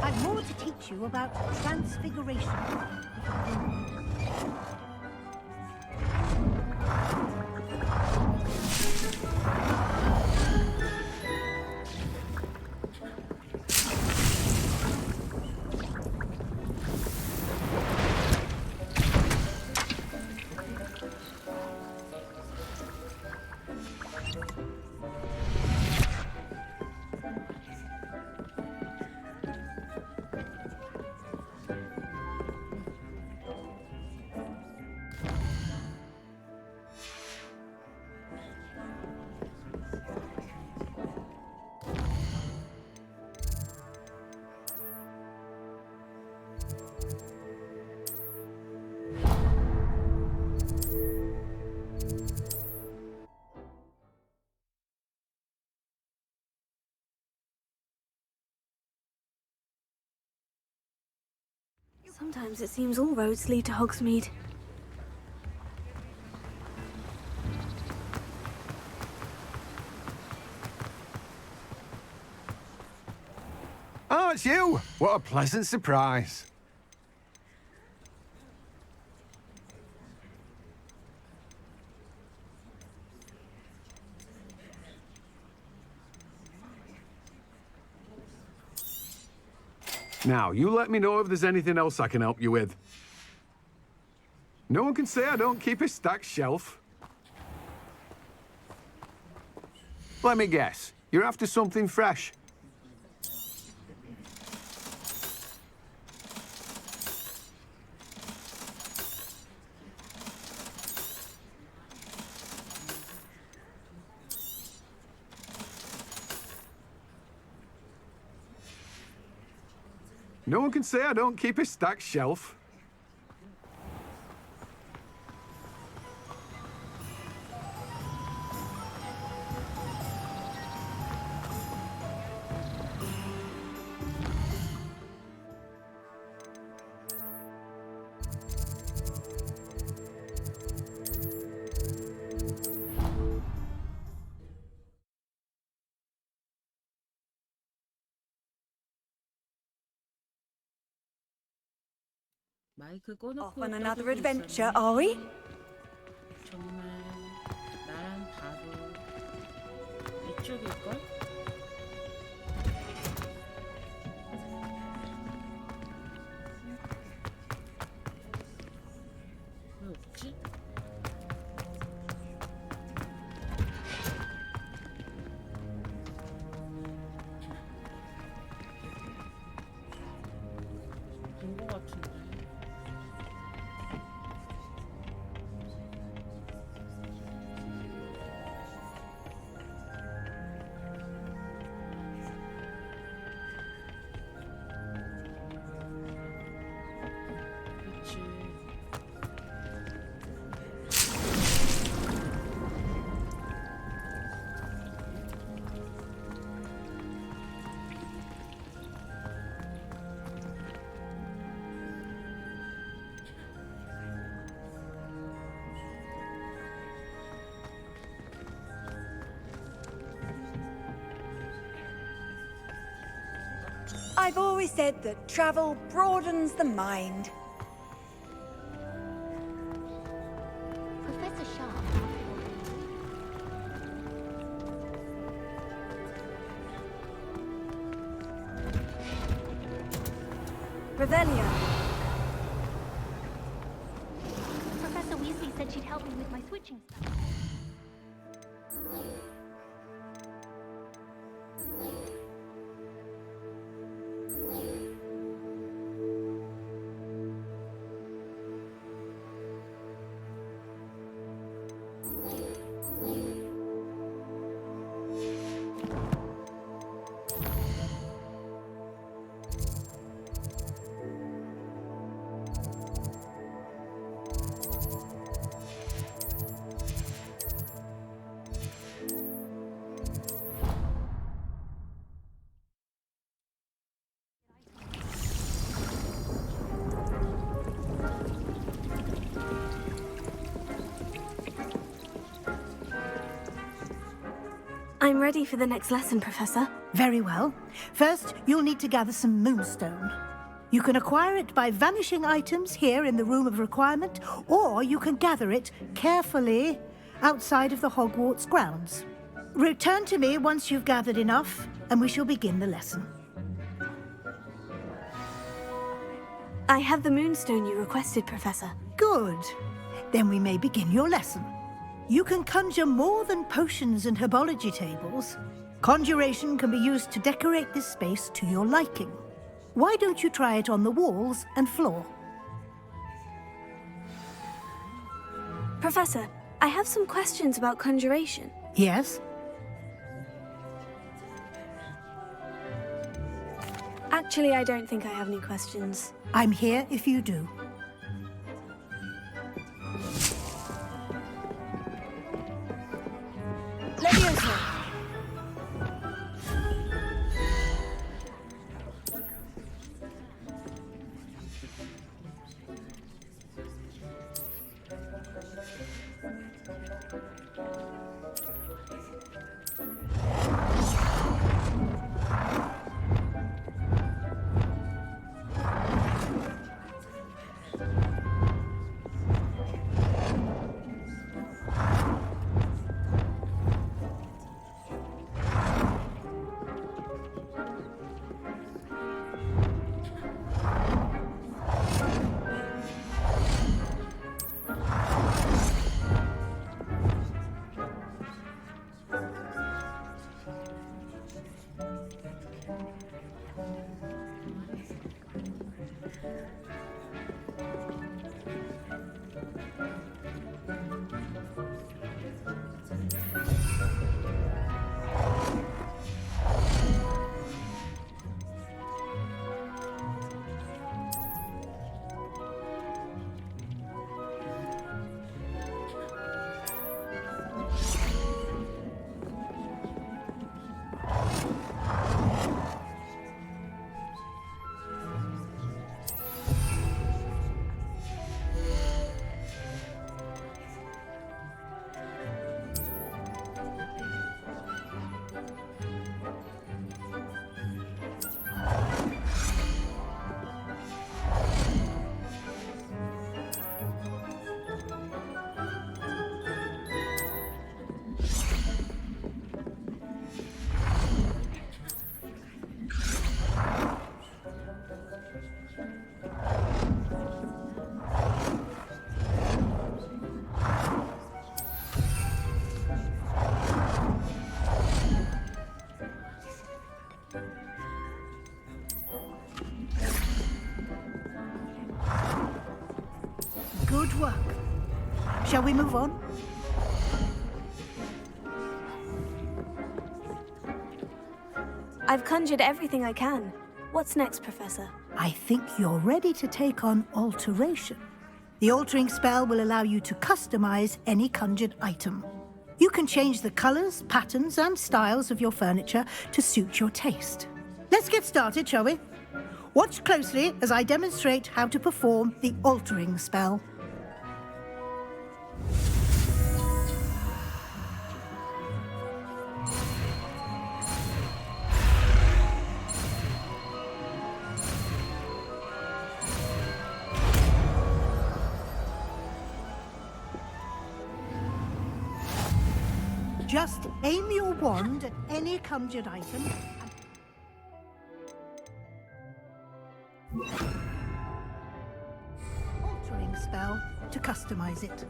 H: I've more to teach you about transfiguration.
C: Sometimes it seems all roads lead to Hogsmeade.
E: Oh, it's you! What a pleasant surprise. Now, you let me know if there's anything else I can help you with. No one can say I don't keep a stacked shelf. Let me guess. You're after something fresh. No one can say I don't keep a stacked shelf.
A: 마이크 꺼놓고
I: Off on another
A: 떠들고
I: adventure,
A: 있었네.
I: are we?
A: 정말 나랑 바로 이쪽일걸? 왜 없지? 본 거 같은데. 그치.
I: I've always said that travel broadens the mind.
F: Professor Sharp.
I: Revelio.
F: Professor Weasley said she'd help me with my switching stuff.
C: I'm ready for the next lesson, Professor.
H: Very well. First, you'll need to gather some moonstone. You can acquire it by vanishing items here in the Room of Requirement, or you can gather it carefully outside of the Hogwarts grounds. Return to me once you've gathered enough, and we shall begin the lesson.
C: I have the moonstone you requested, Professor.
H: Good. Then we may begin your lesson. You can conjure more than potions and herbology tables. Conjuration can be used to decorate this space to your liking. Why don't you try it on the walls and floor?
C: Professor, I have some questions about conjuration.
H: Yes?
C: Actually, I don't think I have any questions.
H: I'm here if you do.
C: Leviosa!
H: Good work. Shall we move on?
C: I've conjured everything I can. What's next, Professor?
H: I think you're ready to take on alteration. The altering spell will allow you to customize any conjured item. You can change the colors, patterns, and styles of your furniture to suit your taste. Let's get started, shall we? Watch closely as I demonstrate how to perform the altering spell. Just aim your wand at any conjured item. Altering spell to customize it.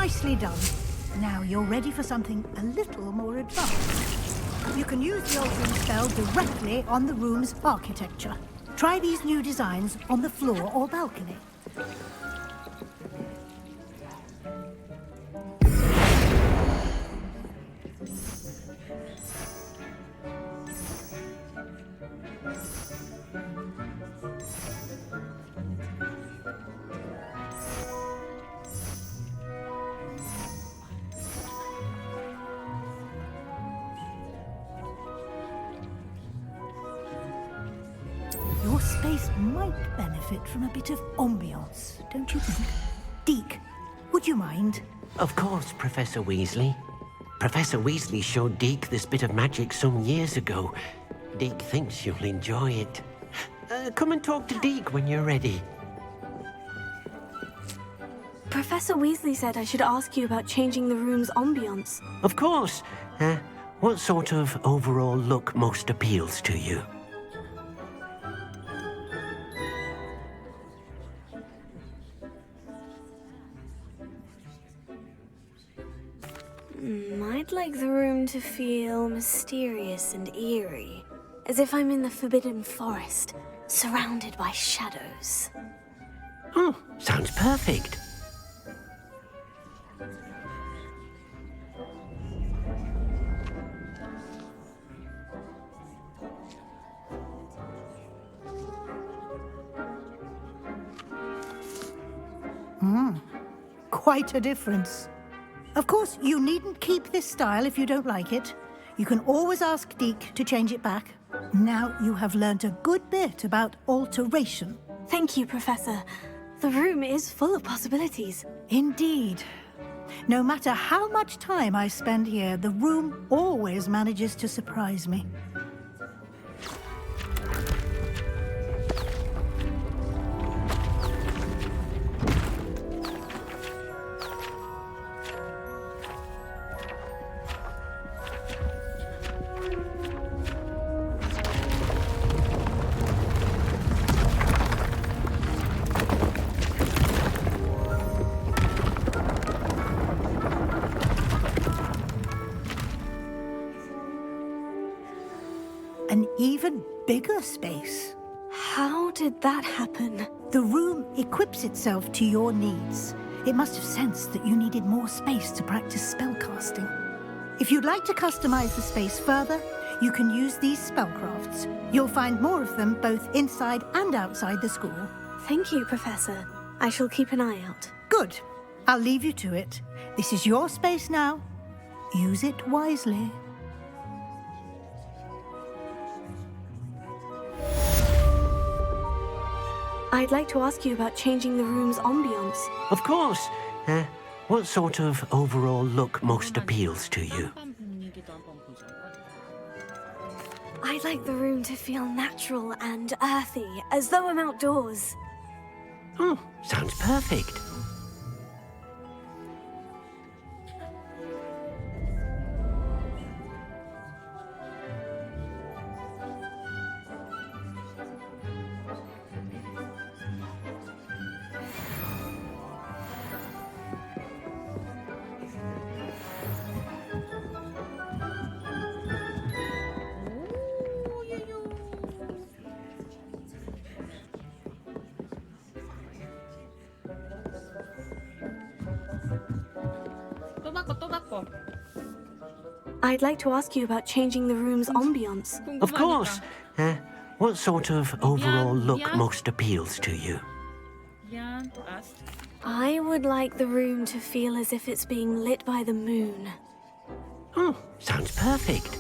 H: Nicely done. Now you're ready for something a little more advanced. You can use the altering spell directly on the room's architecture. Try these new designs on the floor or balcony. Your space might benefit from a bit of ambiance, don't you think? Deke, would you mind?
K: Of course, Professor Weasley. Professor Weasley showed Deke this bit of magic some years ago. Deke thinks you'll enjoy it. Come and talk to Deke when you're ready.
C: Professor Weasley said I should ask you about changing the room's ambiance.
K: Of course. What sort of overall look most appeals to you?
C: I'd like the room to feel mysterious and eerie, as if I'm in the Forbidden Forest, surrounded by shadows.
K: Oh, sounds perfect.
H: Quite a difference. Of course, you needn't keep this style if you don't like it. You can always ask Deke to change it back. Now you have learnt a good bit about alteration.
C: Thank you, Professor. The room is full of possibilities.
H: Indeed. No matter how much time I spend here, the room always manages to surprise me. An even bigger space.
C: How did that happen?
H: The room equips itself to your needs. It must have sensed that you needed more space to practice spellcasting. If you'd like to customize the space further, you can use these spellcrafts. You'll find more of them both inside and outside the school.
C: Thank you, Professor. I shall keep an eye out.
H: Good. I'll leave you to it. This is your space now. Use it wisely.
C: I'd like to ask you about changing the room's ambiance.
K: Of course. What sort of overall look most appeals to you?
C: I'd like the room to feel natural and earthy, as though I'm outdoors.
K: Oh, sounds perfect.
A: 또 바꿔.
C: I'd like to ask you about changing the room's ambiance.
K: Of course. What sort of overall look most appeals to you?
A: 미안, last.
C: I would like the room to feel as if it's being lit by the moon.
K: Oh, sounds perfect.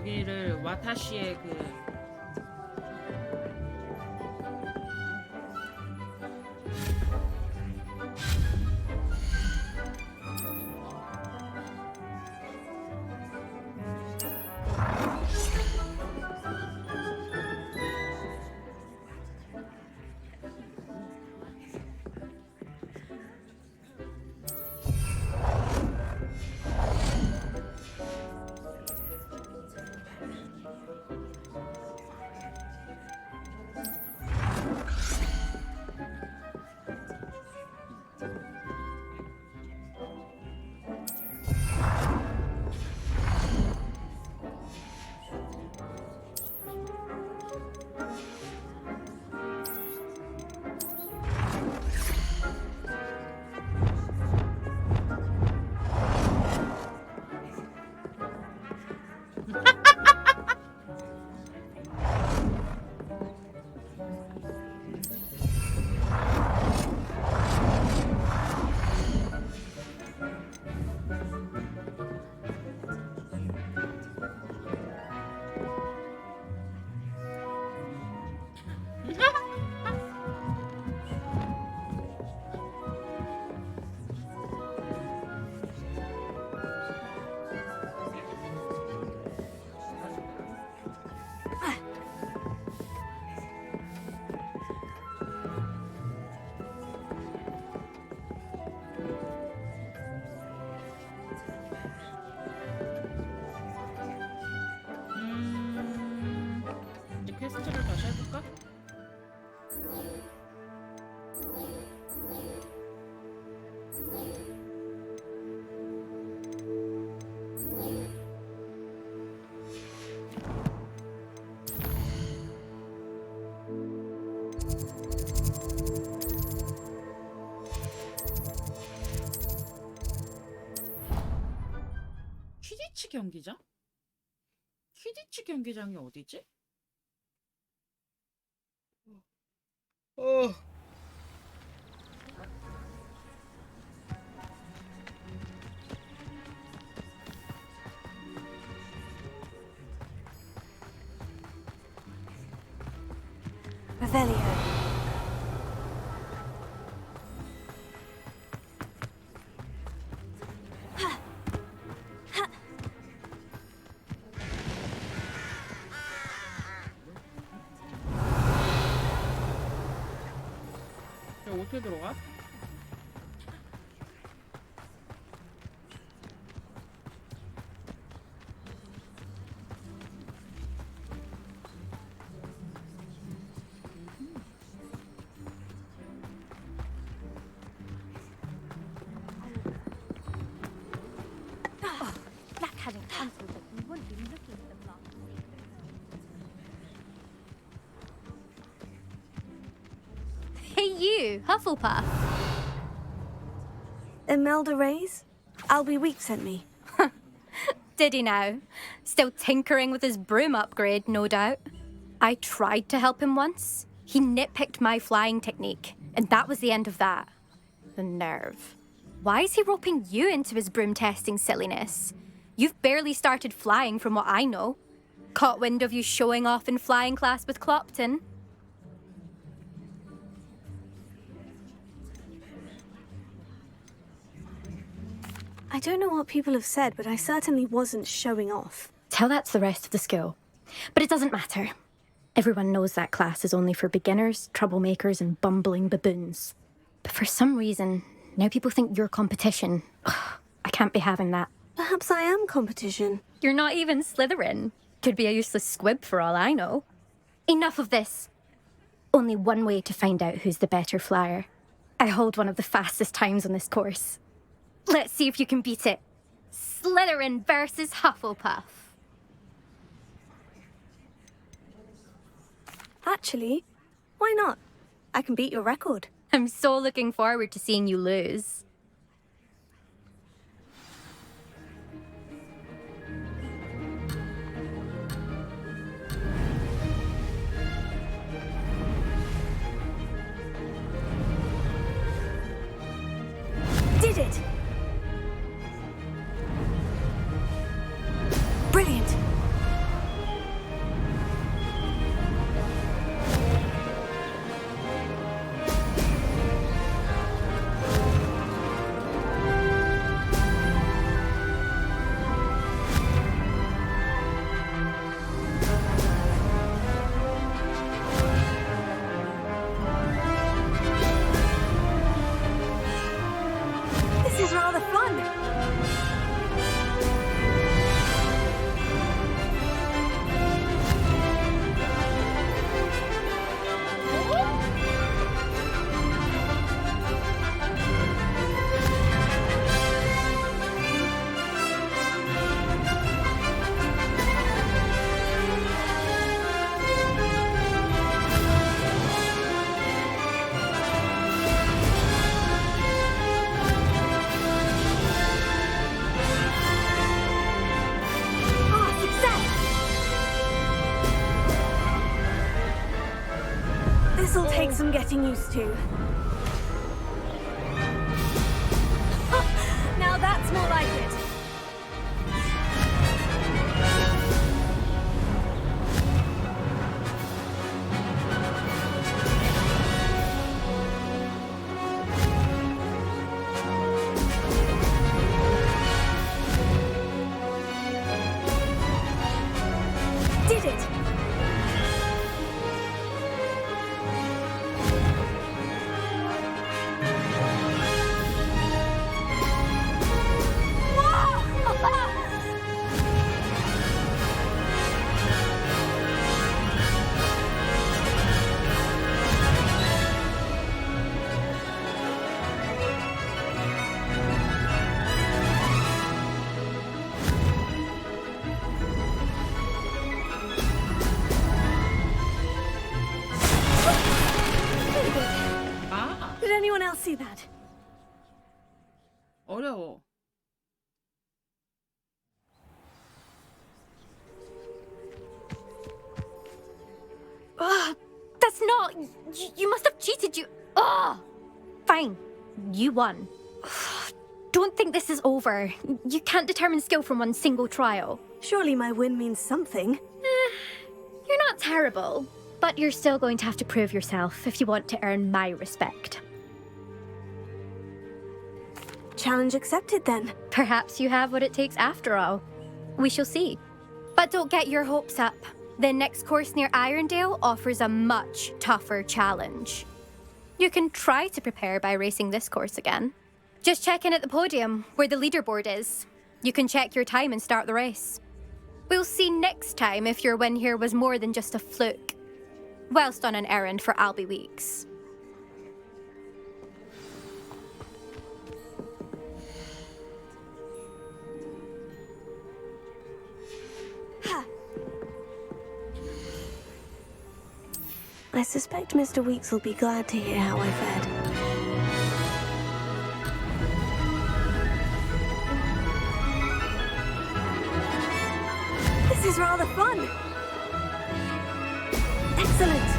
A: 여기를 와타시의 그 이제 퀘스트를 다시 해볼까? 퀴디치 경기장? 퀴디치 경기장이 어디지?
C: Revelio.
A: 여기 어떻게 들어가?
F: Black hadn't cancelled it. We wouldn't be looking at them last week. Hey you, Hufflepuff.
C: Imelda Reyes? Albie Week sent me.
F: Did he now? Still tinkering with his broom upgrade, no doubt. I tried to help him once. He nitpicked my flying technique, and that was the end of that. The nerve. Why is he roping you into his broom testing silliness? You've barely started flying from what I know. Caught wind of you showing off in flying class with Clopton.
C: I don't know what people have said, but I certainly wasn't showing off.
F: Tell that to the rest of the school. But it doesn't matter. Everyone knows that class is only for beginners, troublemakers, and bumbling baboons. But for some reason, now people think you're competition. Ugh, I can't be having that.
C: Perhaps I am competition.
F: You're not even Slytherin. Could be a useless squib for all I know. Enough of this. Only one way to find out who's the better flyer. I hold one of the fastest times on this course. Let's see if you can beat it. Slytherin versus Hufflepuff.
C: Actually, why not? I can beat your record.
F: I'm so looking forward to seeing you lose.
C: Did it! Brilliant! take some getting used to. Now that's more like it. Did it!
A: 아,
C: Did anyone else see that?
A: 어려워.
F: That's not. You must have cheated. Fine. You won. Don't think this is over. You can't determine skill from one single trial.
C: Surely my win means something.
F: You're not terrible, but you're still going to have to prove yourself if you want to earn my respect.
C: Challenge accepted then.
F: Perhaps you have what it takes after all. We shall see. But don't get your hopes up. The next course near Irondale offers a much tougher challenge. You can try to prepare by racing this course again. Just check in at the podium, where the leaderboard is. You can check your time and start the race. We'll see next time if your win here was more than just a fluke. Whilst on an errand for Albie Weeks.
C: I suspect Mr. Weeks will be glad to hear how I fared. This is rather fun. Excellent.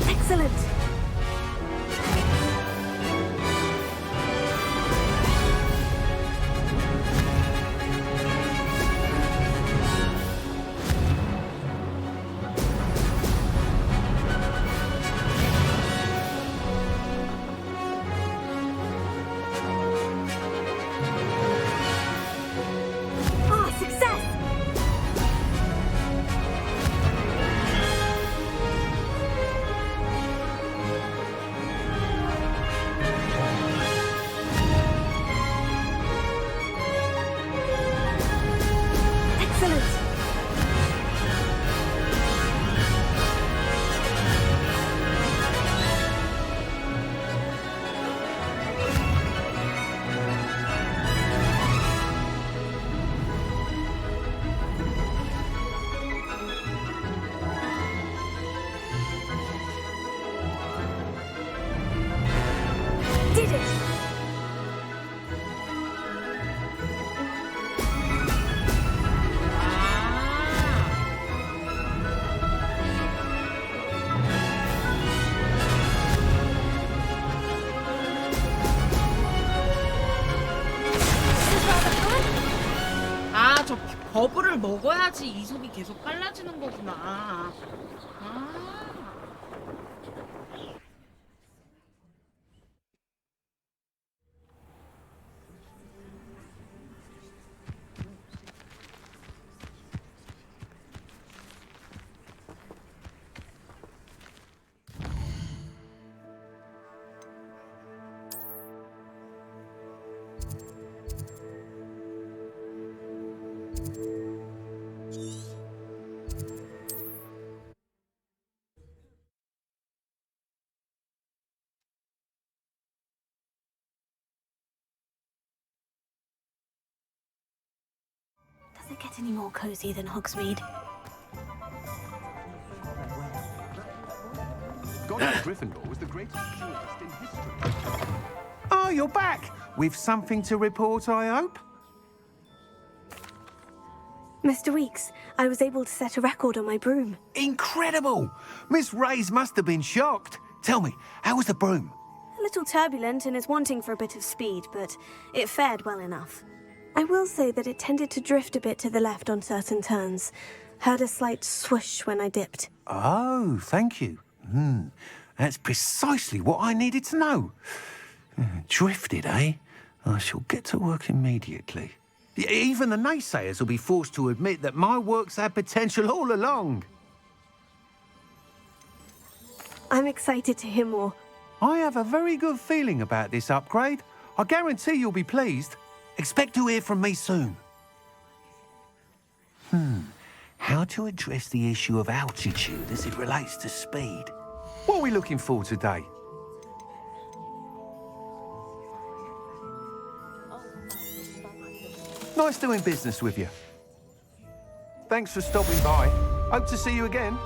C: Excellent. Ah, success! Excellent. Did it!
A: 아, 저 버블을 먹어야지 이속이 계속 빨라지는 거구나. 아.
C: get any more cozy than Hogsmeade.
E: Godric Gryffindor was the greatest duelist in history. Oh, you're back! With something to report, I hope?
C: Mr. Weeks, I was able to set a record on my broom.
E: Incredible! Miss Reyes must have been shocked. Tell me, how was the broom?
C: A little turbulent and is wanting for a bit of speed, but it fared well enough. I will say that it tended to drift a bit to the left on certain turns. Heard a slight swoosh when I dipped.
E: Oh, thank you. That's precisely what I needed to know. Drifted, eh? I shall get to work immediately. Even the naysayers will be forced to admit that my work's had potential all along.
C: I'm excited to hear more.
E: I have a very good feeling about this upgrade. I guarantee you'll be pleased. Expect to hear from me soon. How to address the issue of altitude as it relates to speed? What are we looking for today? Nice doing business with you. Thanks for stopping by. Hope to see you again.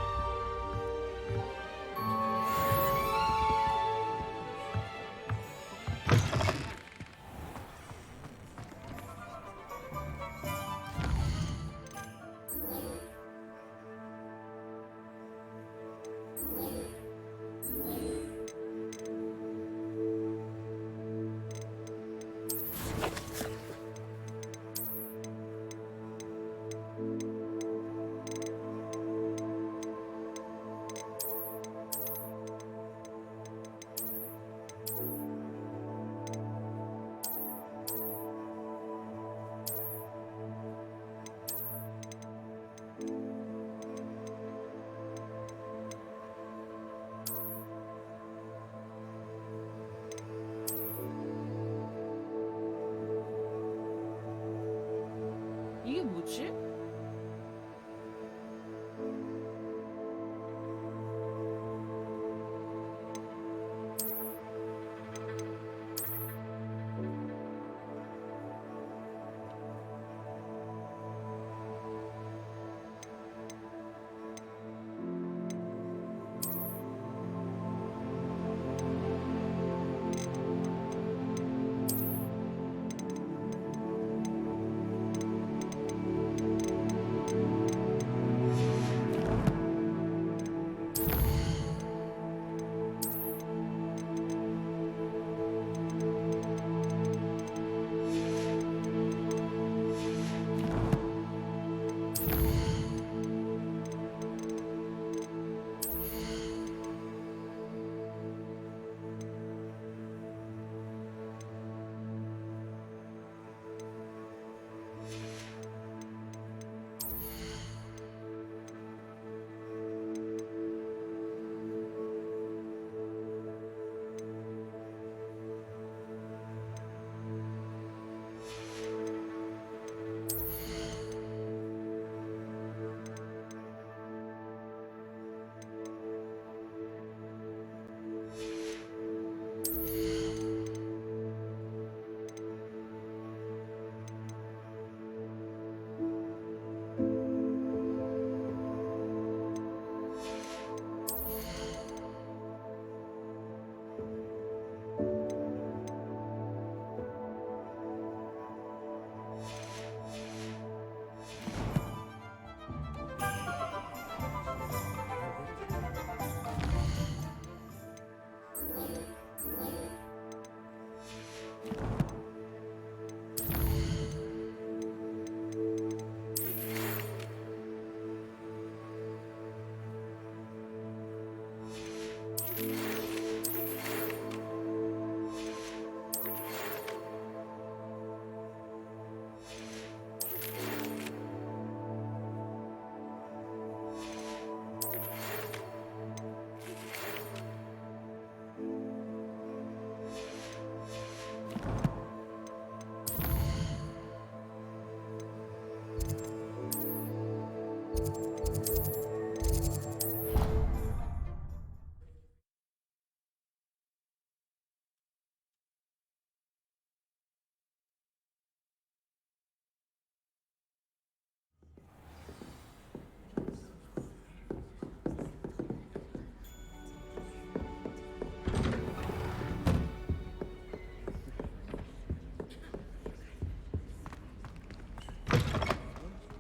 A: 이게 뭐지?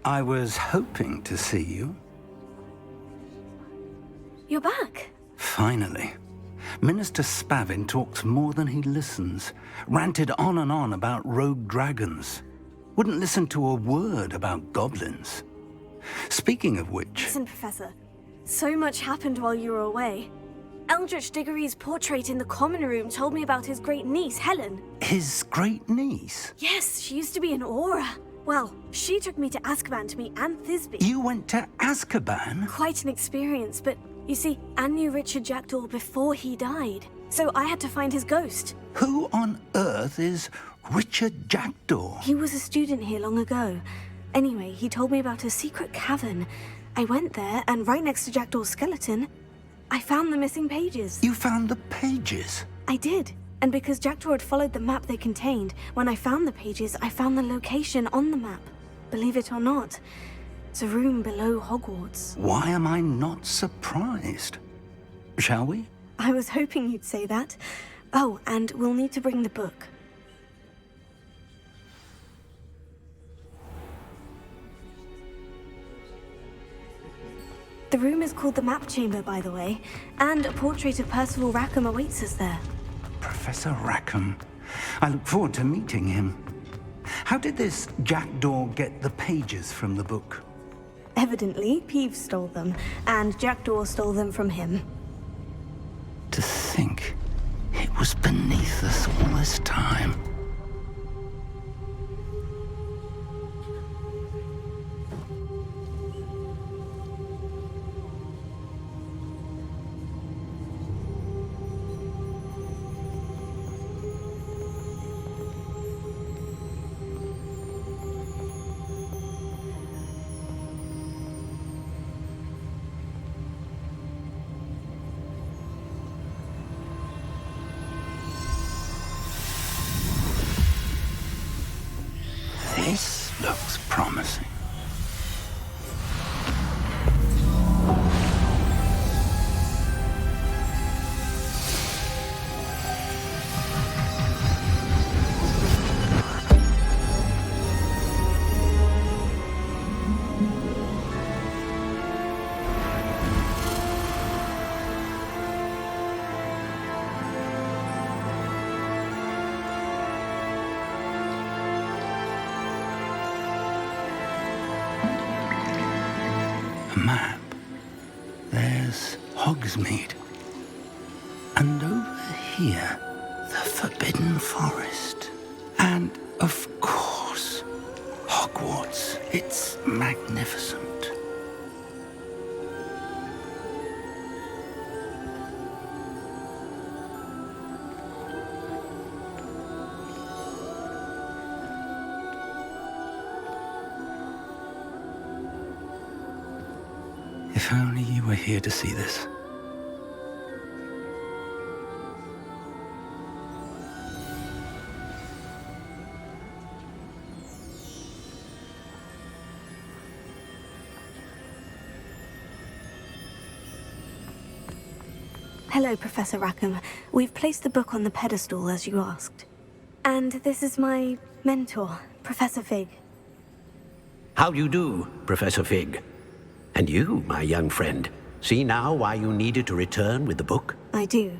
M: I was hoping to see you.
C: You're back.
M: Finally. Minister Spavin talks more than he listens. Ranted on and on about rogue dragons. Wouldn't listen to a word about goblins. Speaking of which...
C: Listen, Professor. So much happened while you were away. Eldritch Diggory's portrait in the common room told me about his great niece, Helen.
M: His great niece?
C: Yes, she used to be an Aura. Well, she took me to Azkaban to meet Anne Thisbe.
M: You went to Azkaban?
C: Quite an experience, but you see, Anne knew Richard Jackdaw before he died. So I had to find his ghost.
M: Who on earth is Richard Jackdaw?
C: He was a student here long ago. Anyway, he told me about a secret cavern. I went there, and right next to Jackdaw's skeleton, I found the missing pages.
M: You found the pages?
C: I did. And because Jackdaw had followed the map they contained, when I found the pages, I found the location on the map. Believe it or not, it's a room below Hogwarts.
M: Why am I not surprised? Shall we?
C: I was hoping you'd say that. Oh, and we'll need to bring the book. The room is called the Map Chamber, by the way, and a portrait of Percival Rackham awaits us there.
M: Professor Rackham. I look forward to meeting him. How did this Jackdaw get the pages from the book?
C: Evidently, Peeves stole them, and Jackdaw stole them from him.
M: To think it was beneath us all this time. This looks promising. Map. There's Hogsmeade. And over here, the Forbidden Forest. And, of course, Hogwarts. It's magnificent. If only you were here to see this.
C: Hello, Professor Rackham. We've placed the book on the pedestal, as you asked. And this is my mentor, Professor Fig.
K: How do you do, Professor Fig? And you, my young friend, see now why you needed to return with the book?
C: I do.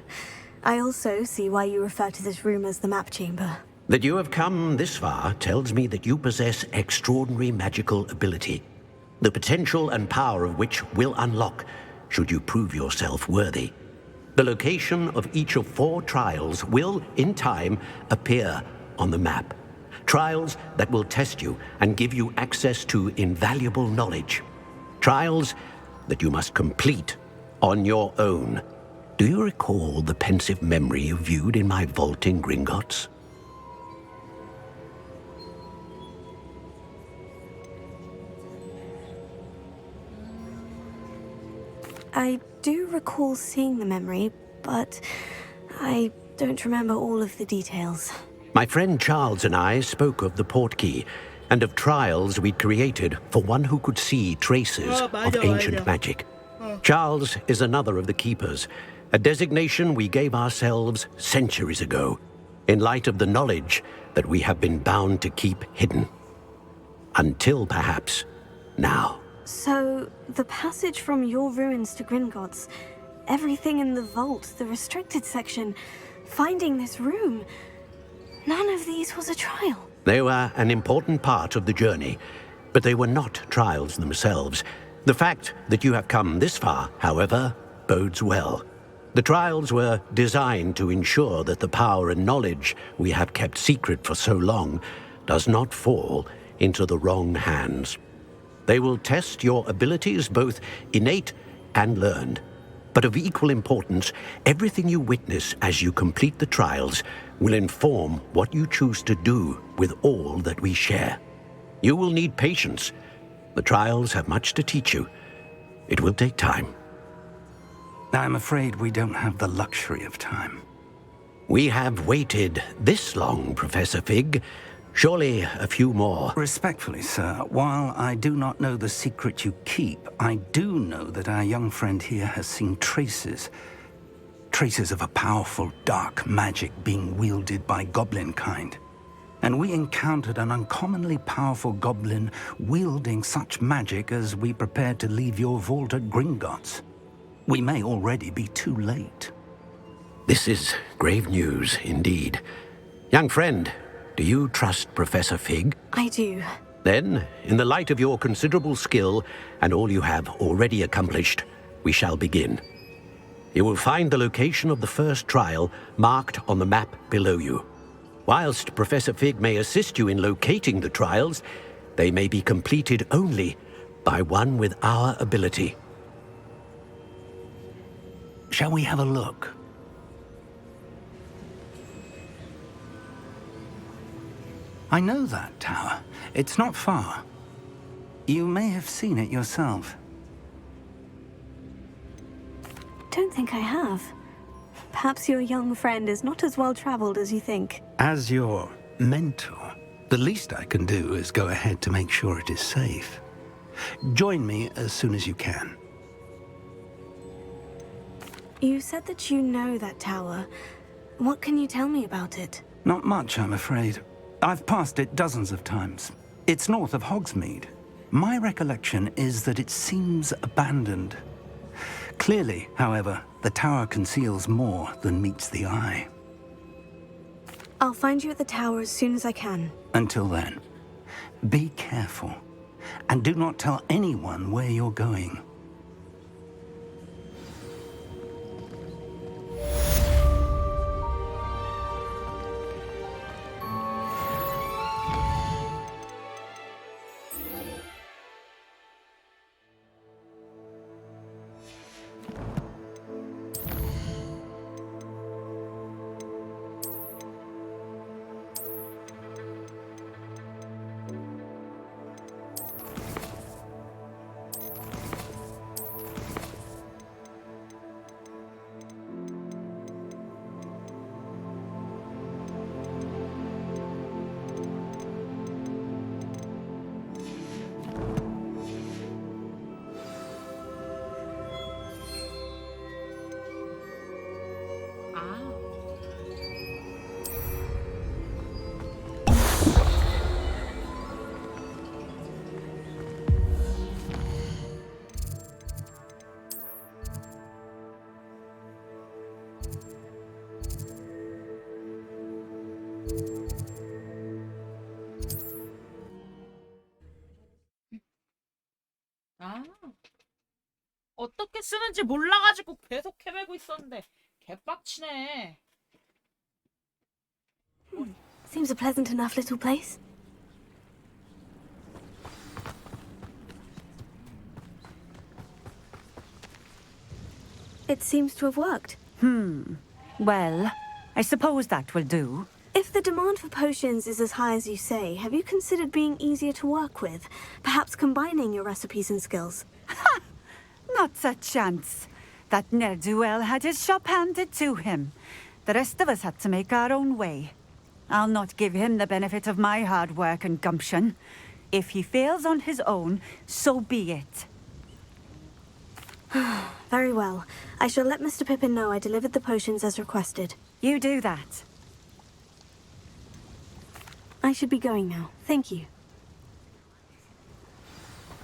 C: I also see why you refer to this room as the Map Chamber.
K: That you have come this far tells me that you possess extraordinary magical ability, the potential and power of which will unlock should you prove yourself worthy. The location of each of 4 trials will, in time, appear on the map. Trials that will test you and give you access to invaluable knowledge. Trials that you must complete on your own. Do you recall the pensive memory you viewed in my vault in Gringotts?
C: I do recall seeing the memory, but I don't remember all of the details.
K: My friend Charles and I spoke of the portkey and of trials we'd created for one who could see traces of ancient magic. Charles is another of the keepers, a designation we gave ourselves centuries ago, in light of the knowledge that we have been bound to keep hidden. Until, perhaps, now.
C: So, the passage from your ruins to Gringotts, everything in the vault, the restricted section, finding this room, none of these was a trial.
K: They were an important part of the journey, but they were not trials themselves. The fact that you have come this far, however, bodes well. The trials were designed to ensure that the power and knowledge we have kept secret for so long does not fall into the wrong hands. They will test your abilities, both innate and learned. But of equal importance, everything you witness as you complete the trials will inform what you choose to do with all that we share. You will need patience. The trials have much to teach you. It will take time.
M: I'm afraid we don't have the luxury of time.
K: We have waited this long, Professor Fig. Surely a few more.
M: Respectfully, sir, while I do not know the secret you keep, I do know that our young friend here has seen traces of a powerful dark magic being wielded by goblin kind. And we encountered an uncommonly powerful goblin wielding such magic as we prepared to leave your vault at Gringotts. We may already be too late.
K: This is grave news indeed. Young friend, do you trust Professor Fig?
C: I do.
K: Then, in the light of your considerable skill and all you have already accomplished, we shall begin. You will find the location of the first trial marked on the map below you. Whilst Professor Fig may assist you in locating the trials, they may be completed only by one with our ability.
M: Shall we have a look? I know that tower. It's not far. You may have seen it yourself.
C: Don't think I have. Perhaps your young friend is not as well-traveled as you think.
M: As your mentor, the least I can do is go ahead to make sure it is safe. Join me as soon as you can.
C: You said that you know that tower. What can you tell me about it?
M: Not much, I'm afraid. I've passed it dozens of times. It's north of Hogsmeade. My recollection is that it seems abandoned. Clearly, however, the tower conceals more than meets the eye.
C: I'll find you at the tower as soon as I can.
M: Until then, be careful, and do not tell anyone where you're going.
A: 어떻게 쓰는지 몰라가지고 계속 헤매고 있었는데 개빡치네.
C: Seems a pleasant enough little place. It seems to have worked.
D: Well, I suppose that will do.
C: If the demand for potions is as high as you say, have you considered being easier to work with? Perhaps combining your recipes and skills?
D: Not a chance. That ne'er-do-well had his shop handed to him. The rest of us had to make our own way. I'll not give him the benefit of my hard work and gumption. If he fails on his own, so be it.
C: Very well. I shall let Mr. Pippin know I delivered the potions as requested.
D: You do that.
C: I should be going now. Thank you.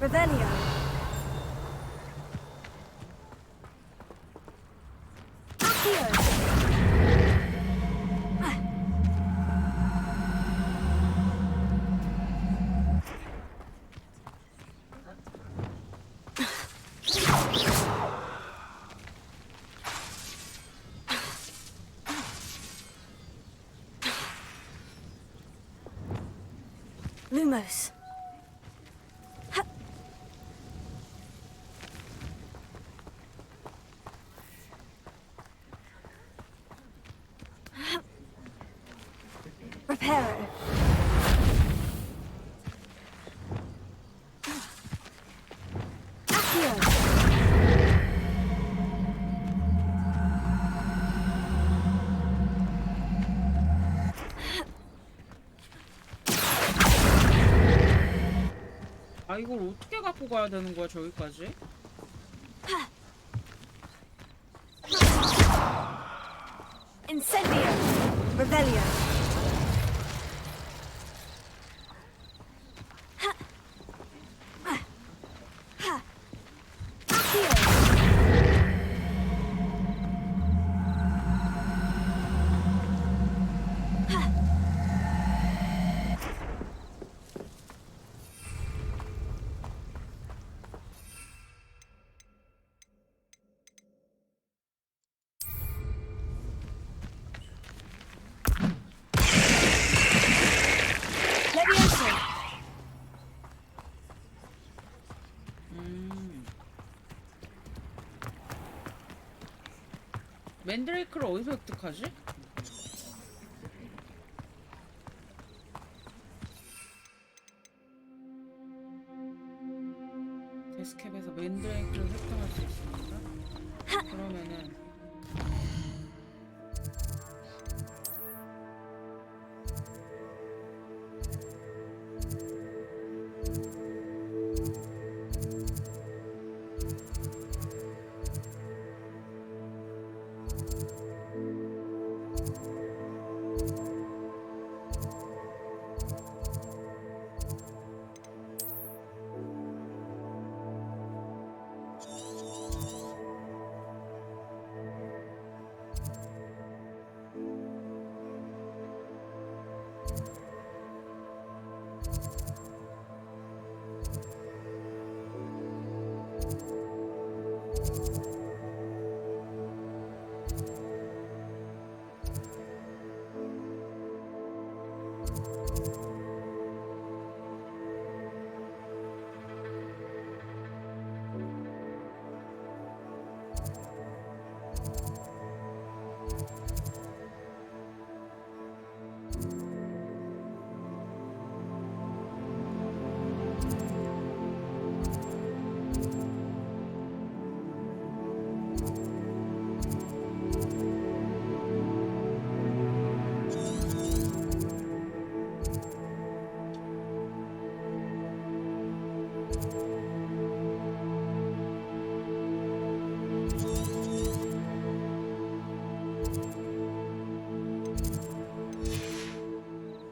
C: Revelio. Accio. Lumos. Reparo. Accio.
A: 아 이걸 어떻게 갖고 가야 되는 거야 저기까지?
C: Incendio. Revelio.
A: 맨드레이크를 어디서 획득하지? 데스캡에서 맨드레이크를 획득할 수 있습니다. 그러면은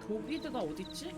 A: 도비드가 어딨지?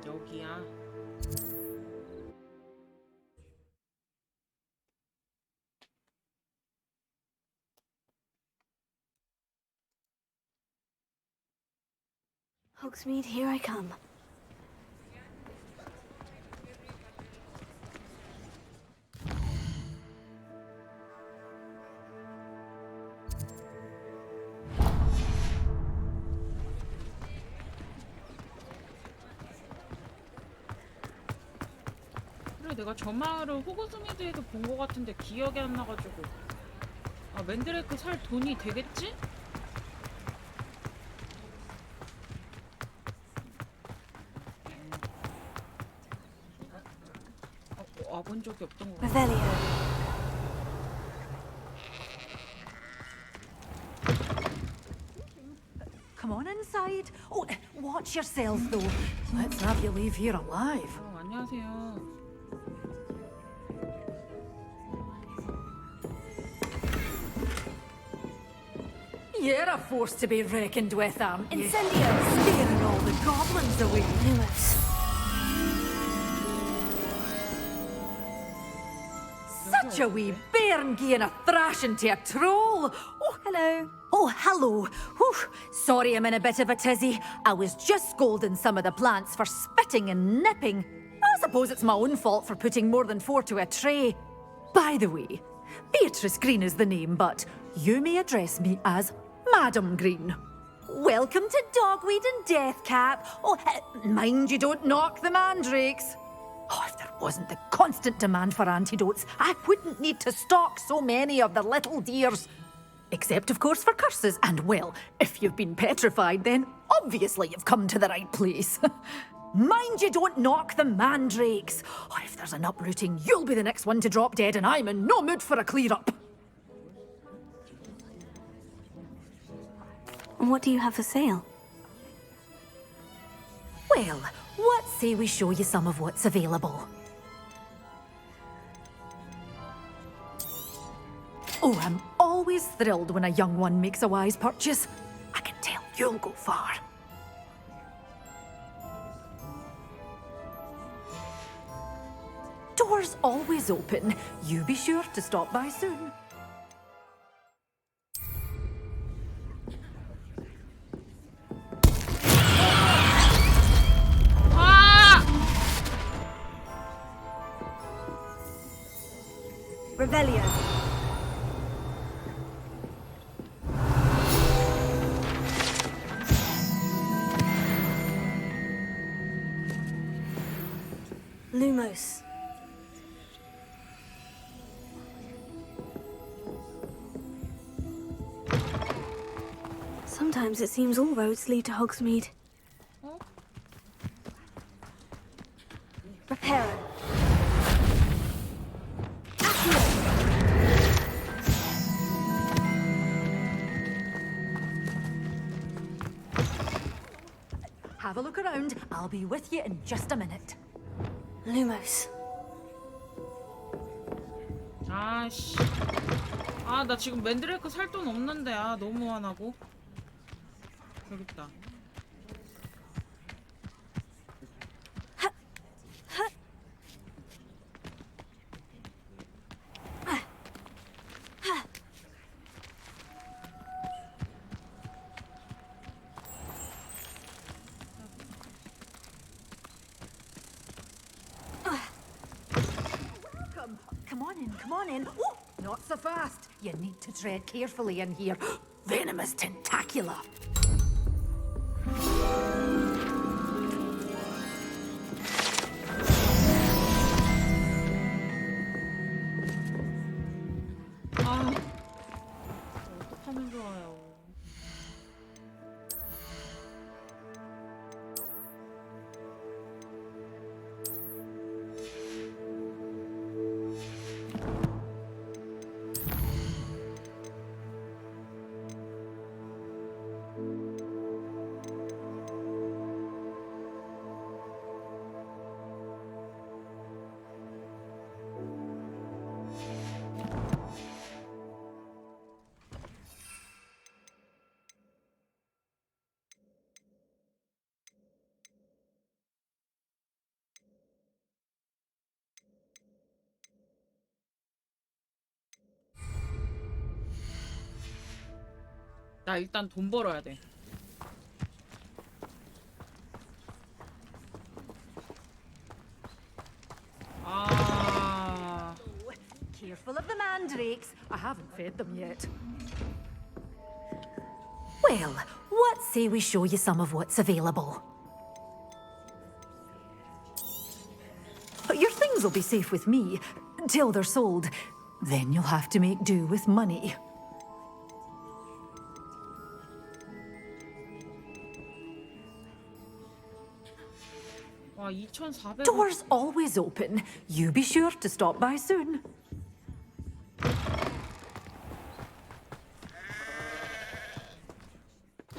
A: 여기야.
C: Hogsmeade, here I come.
A: 그래 내가 저 마을을 호그스미드에서 본 것 같은데 기억이 안 나가지고. 아, 맨드레이크 살 돈이 되겠지? 와본 적이 없던 거 같아.
C: Revelio.
N: Come on inside. Oh, watch yourself, though. Let's have you leave here alive.
A: 안녕하세요.
N: You're a force to be reckoned with, aren't you?
C: Incendio!
N: Scaring all the goblins away.
C: Lumos.
N: Such a wee bairn giving a thrashing to a troll. Oh,
C: Hello.
N: oh, hello. Whew. Sorry I'm in a bit of a tizzy. I was just scolding some of the plants for spitting and nipping. I suppose it's my own fault for putting more than 4 to a tray. By the way, Beatrice Green is the name, but you may address me as Madam Green. Welcome to Dogweed and Deathcap. Oh, mind you don't knock the mandrakes. Oh, if there wasn't the constant demand for antidotes, I wouldn't need to stock so many of the little dears. Except, of course, for curses. And, well, if you've been petrified, then obviously you've come to the right place. Mind you don't knock the mandrakes. Oh, if there's an uprooting, you'll be the next one to drop dead, and I'm in no mood for a clear-up.
C: What do you have for sale?
N: Well, what say we show you some of what's available? Oh, I'm always thrilled when a young one makes a wise purchase. I can tell you'll go far. Doors always open. You be sure to stop by soon.
C: Revelio. Lumos. Sometimes it seems all roads lead to Hogsmeade. Reparo.
N: Have a look around. I'll be with you in just a minute.
C: Lumos.
A: 아씨. 아, 나 지금 맨드레이크 살 돈 없는데. 아, 너무 화나고. 여기 있다.
N: Come on in. Oh, not so fast. You need to tread carefully in here. Venomous tentacula.
A: 아, 어떡하면 좋아요. 나 일단 돈 벌어야 돼. 아.
N: Careful of the mandrakes. I haven't fed them yet. Well, what say we show you some of what's available? Your things will be safe with me, till they're sold. Then you'll have to make do with money.
A: 2,400.
N: Doors always open. You be sure to stop by soon.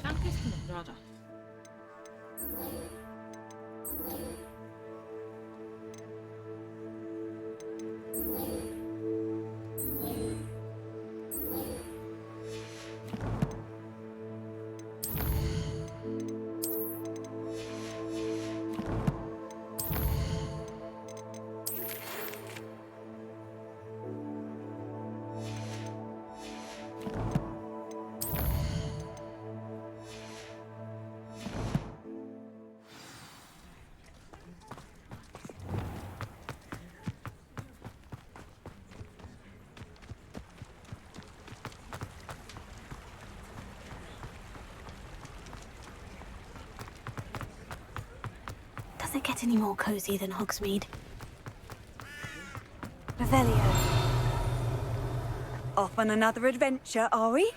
A: 짱캐스트 먼저 하자.
C: Does it get any more cozy than Hogsmeade? Revelio.
O: Off on another adventure, are we?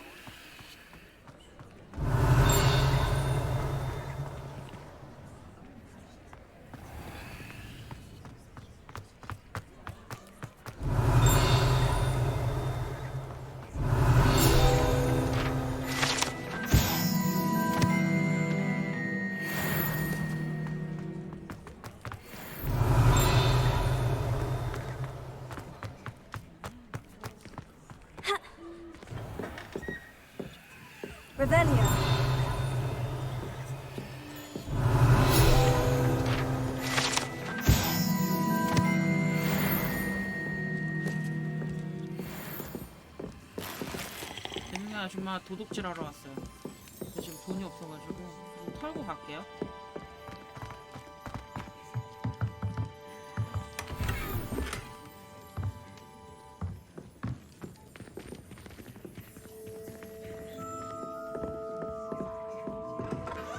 O: Revelio.
A: 맹아 아줌마 도둑질하러 왔어요. 근데 지금 돈이 없어가지고 좀 털고 갈게요.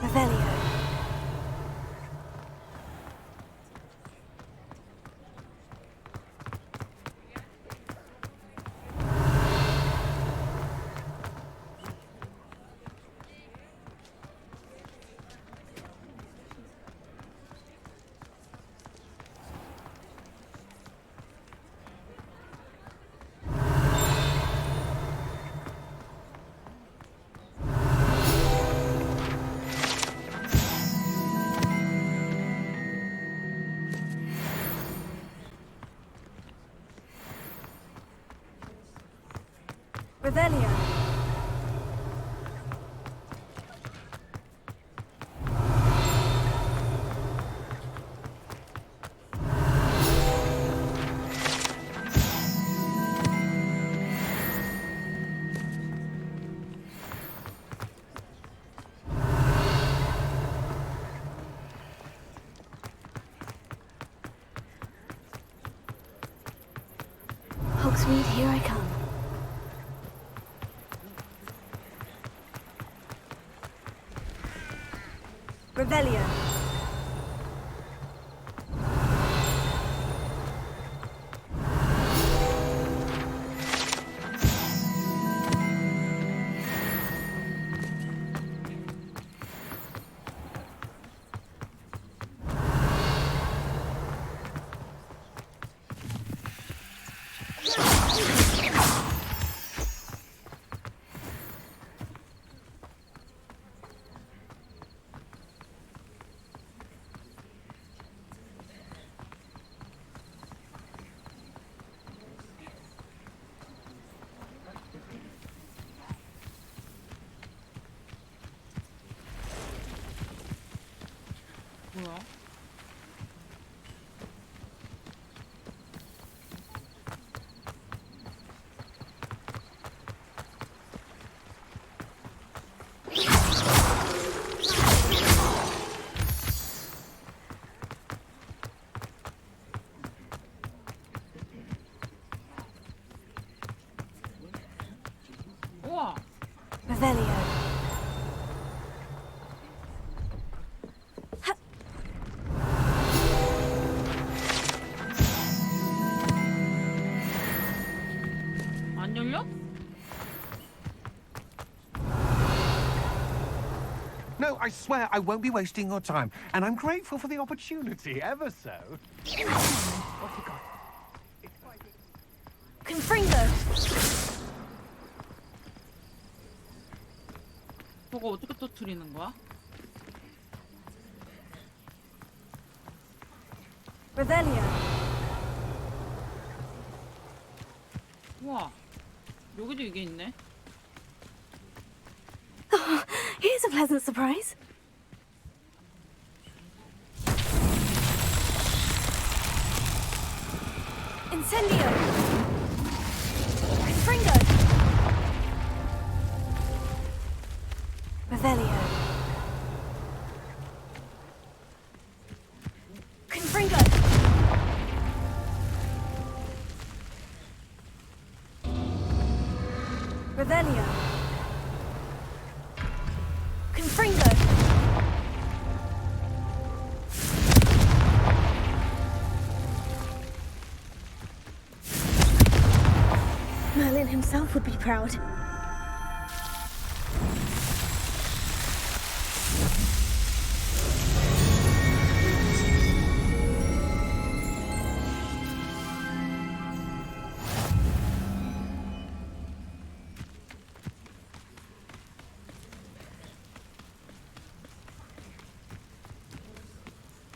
C: Revelio. Revelio. Hogsmeade, here I come. Revelio.
A: 뭐야? 우와!
C: Revelio.
A: 안 열려?
E: No no, I swear I won't be wasting your time, and I'm grateful for the opportunity, ever so.
O: Confringo!
A: 저거 어떻게 터뜨리는 거야?
O: Revelio.
A: 우와, 여기도 이게 있네.
C: Oh, here's a pleasant surprise.
O: Incendio! Confringo! Revelio. Confringo! Revelio. Confringo.
C: Merlin himself would be proud.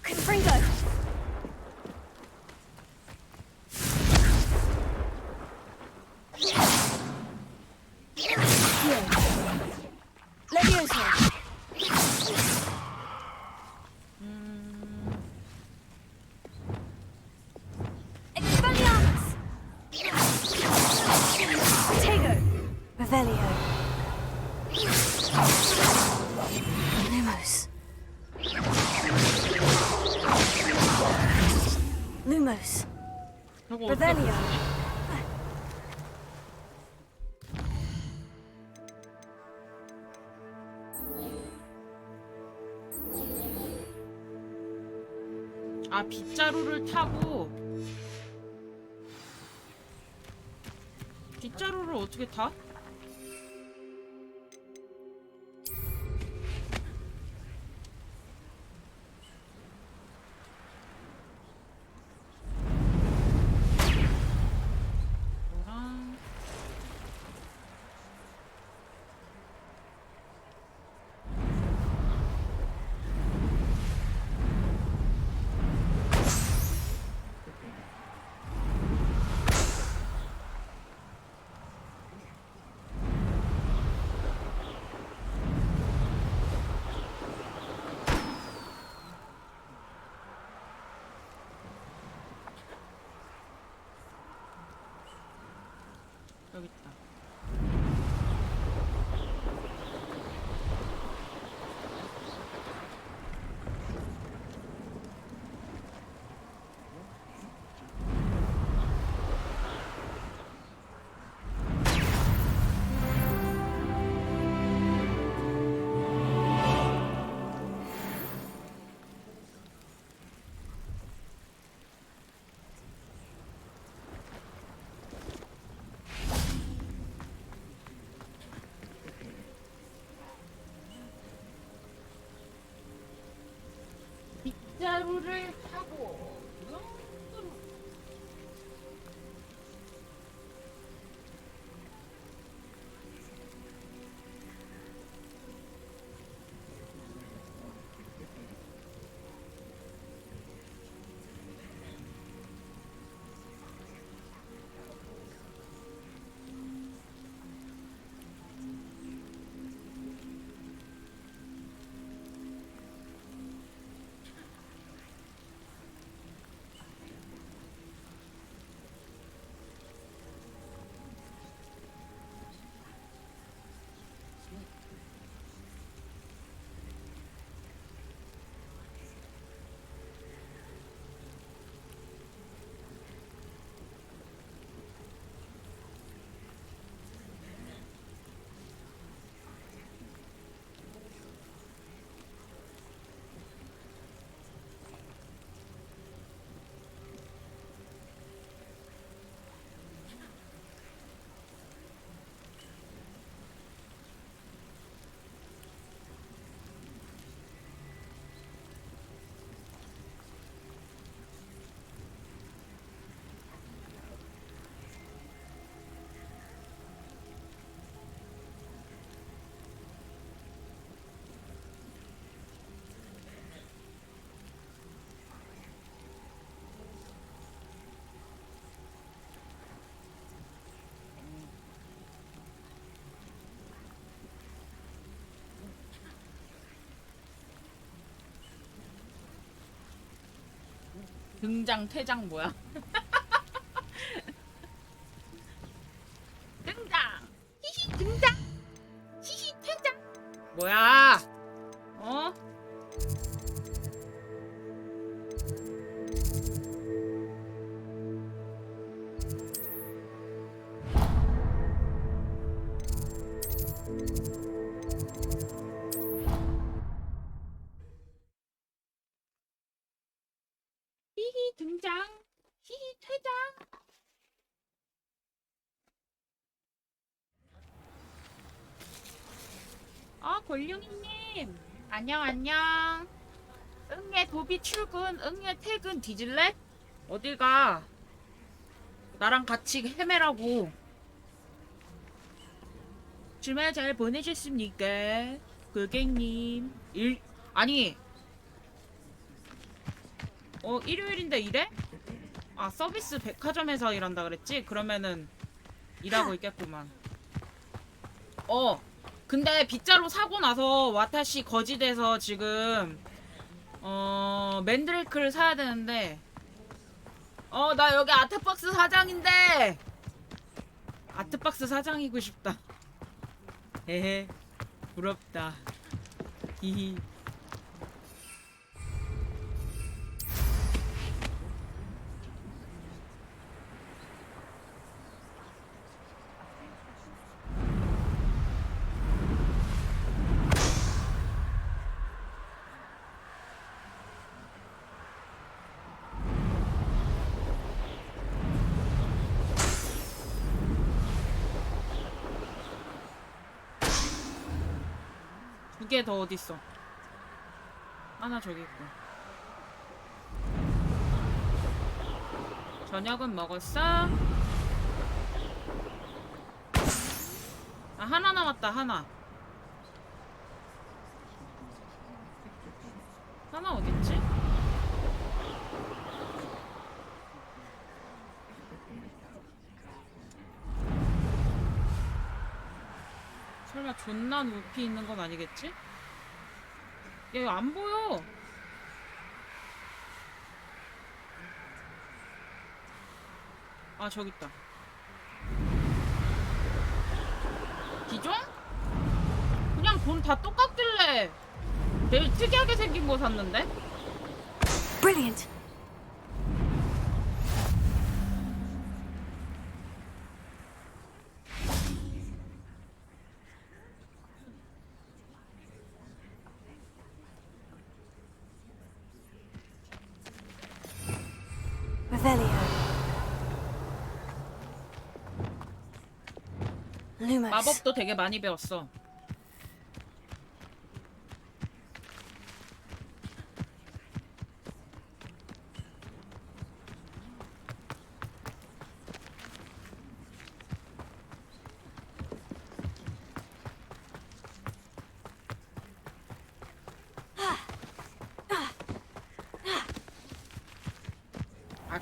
O: Confringo. Levioso. Expelliarmus. Tego. Revelio.
C: Lumos.
O: Lumos.
A: 저거 어떻게
O: Revelio.
A: 아, 빗자루를 타고 빗자루를 어떻게 타? 이거랑 여기 있다. 빗자루를 타고 등장 퇴장 뭐야? 등장. 히히 등장. 히히 퇴장. 뭐야? 어? 히히 등장. 히히 퇴장. 골룡이님. 안녕 안녕. 응애 도비 출근. 응애 퇴근. 뒤질래? 어딜 가? 나랑 같이 헤매라고. 주말 잘 보내셨습니까? 고객님. 아니 일요일인데 일해? 아 서비스 백화점에서 일한다 그랬지? 그러면은 일하고 있겠구만. 근데 빗자루 사고 나서 와타시 거지돼서 지금 맨드레이크를 사야 되는데 나 여기 아트박스 사장인데 아트박스 사장이고 싶다. 에헤 부럽다. 히히. 두 개 더 어딨어? 하나 저기 있고. 저녁은 먹었어? 하나 남았다. 하나 어딨지? 설마 존나 높이 있는 건 아니겠지? 야 이거 안 보여. 아 저기 있다. 기종? 그냥 돈 다 똑같길래 제일 특이하게 생긴 거 샀는데?
C: Brilliant.
A: 마법도 되게 많이 배웠어.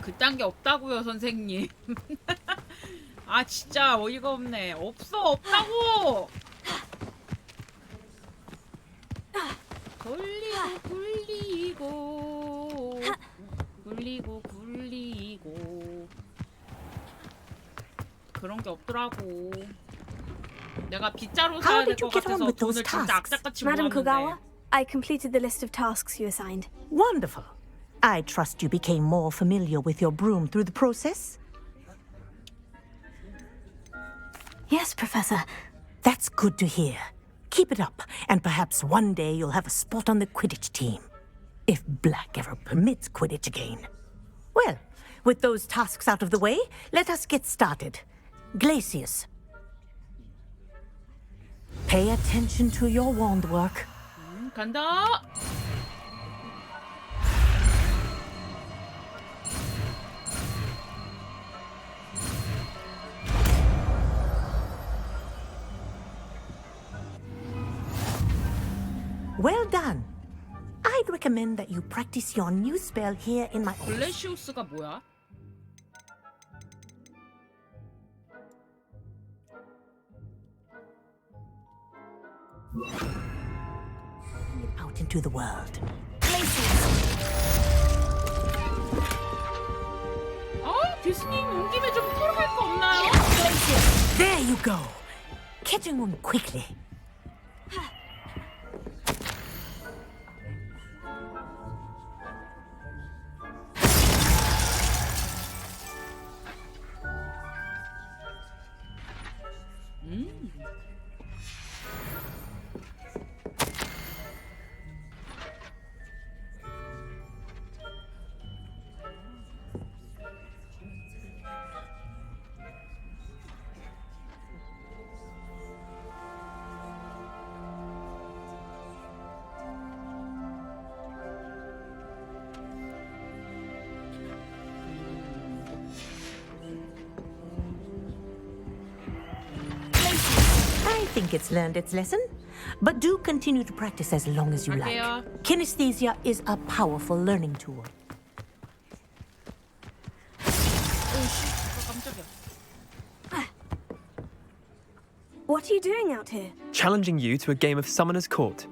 A: 그딴 게 없다고요 선생님. 아 진짜 어이가 없네. 없다고. 굴리고 그런 게 없더라고. 내가 빗자루 사야 될 것 같아서 돈을 진짜 악착같이
C: Madam
A: 모았는데.
C: Kogawa, I completed the list of tasks you assigned.
P: Wonderful. I trust you became more familiar with your broom through the process?
C: Yes, Professor.
P: That's good to hear. Keep it up, and perhaps one day you'll have a spot on the Quidditch team. If Black ever permits Quidditch again. Well, with those tasks out of the way, let us get started. Glacius. Pay attention to your wand work.
A: 간다.
P: Well done. I'd recommend that you practice your new spell here in my office.
A: 글래시우스가 뭐야?
P: Out into the world.
A: 교수님 온 김에 좀 털어갈 거 없나요?
P: There you go. Catching one quickly. I think it's learned its lesson. But do continue to practice as long as you like.
A: 갈게요.
P: Kinesthesia is a powerful learning tool.
A: 깜짝이야.
C: What are you doing out here?
Q: Challenging you to a game of Summoner's Court.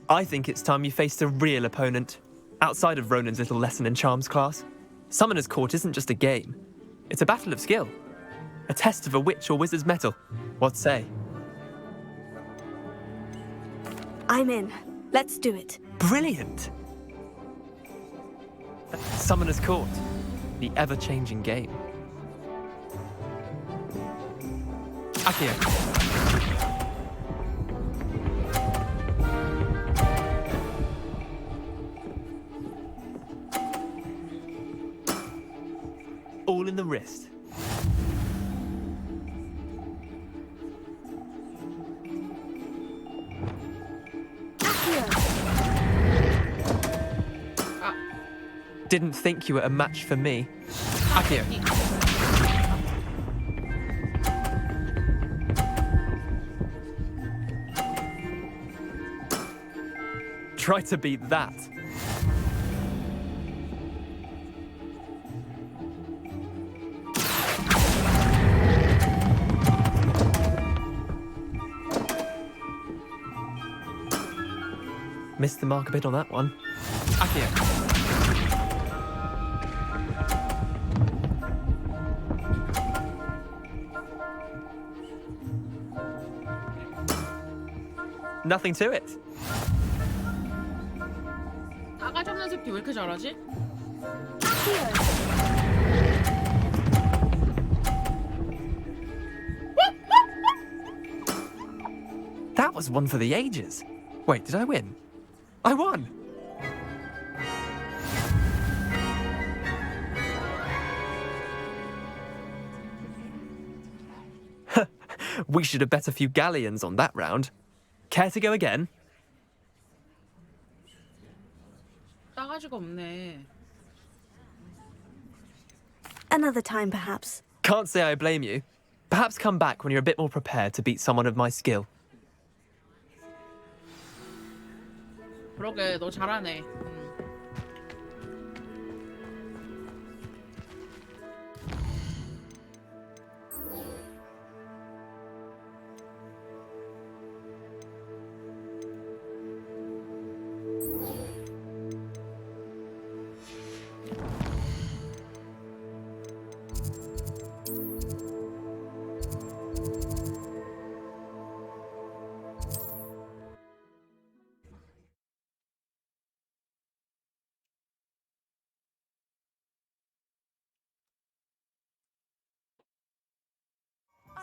Q: I think it's time you faced a real opponent, outside of Ronan's little lesson in charms class. Summoner's Court isn't just a game. It's a battle of skill. A test of a witch or wizard's mettle. What say?
C: I'm in. Let's do it.
Q: Brilliant! Summoner's Court. The ever-changing game. Akio. All in the wrist. Didn't think you were a match for me. Akio. Try to beat that. Missed the mark a bit on that one. Akio. Nothing to it.
A: 나가지 없는 새끼 왜 이렇게 잘하지?
Q: That was one for the ages. Wait, did I win? I won! We should have bet a few galleons on that round. Care to go again?
A: 싸가지가 없네.
C: Another time, perhaps.
Q: Can't say I blame you. Perhaps come back when you're a bit more prepared to beat someone of my skill.
A: 그러게, 너 잘하네.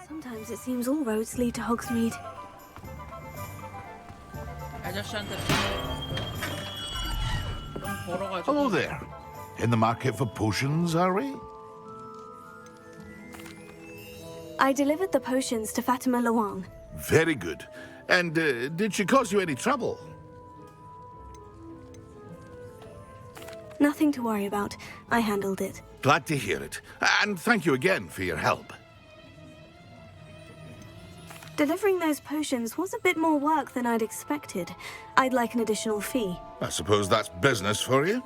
C: Sometimes it seems all roads lead to Hogsmeade.
A: 아저씨한테 좀 벌어가지고.
B: Hello there. In the market for potions, are we?
C: I delivered the potions to Fatima Lawang.
B: Very good. And did she cause you any trouble?
C: Nothing to worry about. I handled it.
B: Glad to hear it. And thank you again for your help.
C: Delivering those potions was a bit more work than I'd expected. I'd like an additional fee.
B: I suppose that's business for you.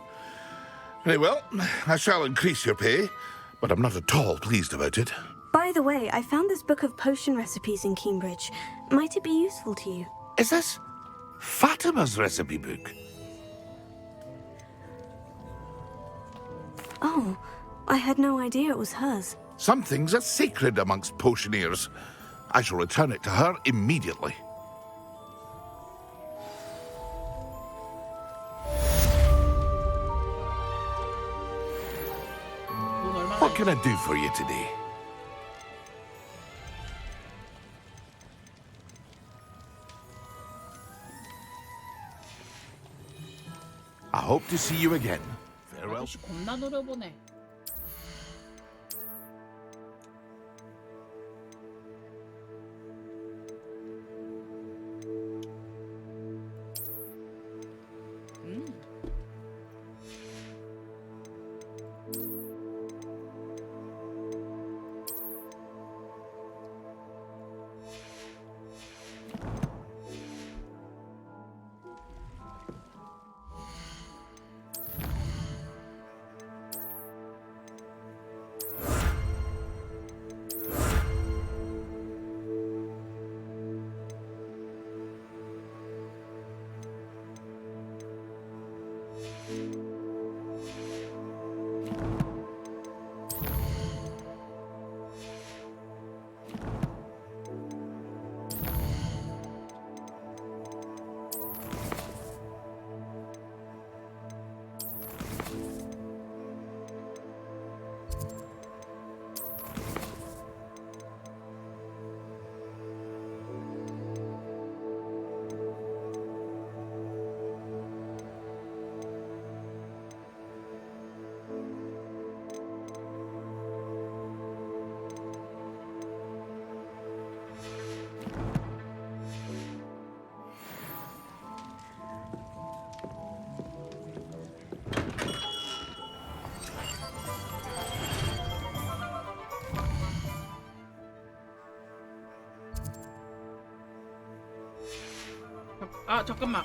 B: Very well, I shall increase your pay, but I'm not at all pleased about it.
C: By the way, I found this book of potion recipes in Cambridge. Might it be useful to you?
B: Is this Fatima's recipe book?
C: Oh, I had no idea it was hers.
B: Some things are sacred amongst potioneers. I shall return it to her immediately. What can I do for you today? I hope to see you again. Farewell.
A: 아저씨 겁나 노려보네. 아 잠깐만.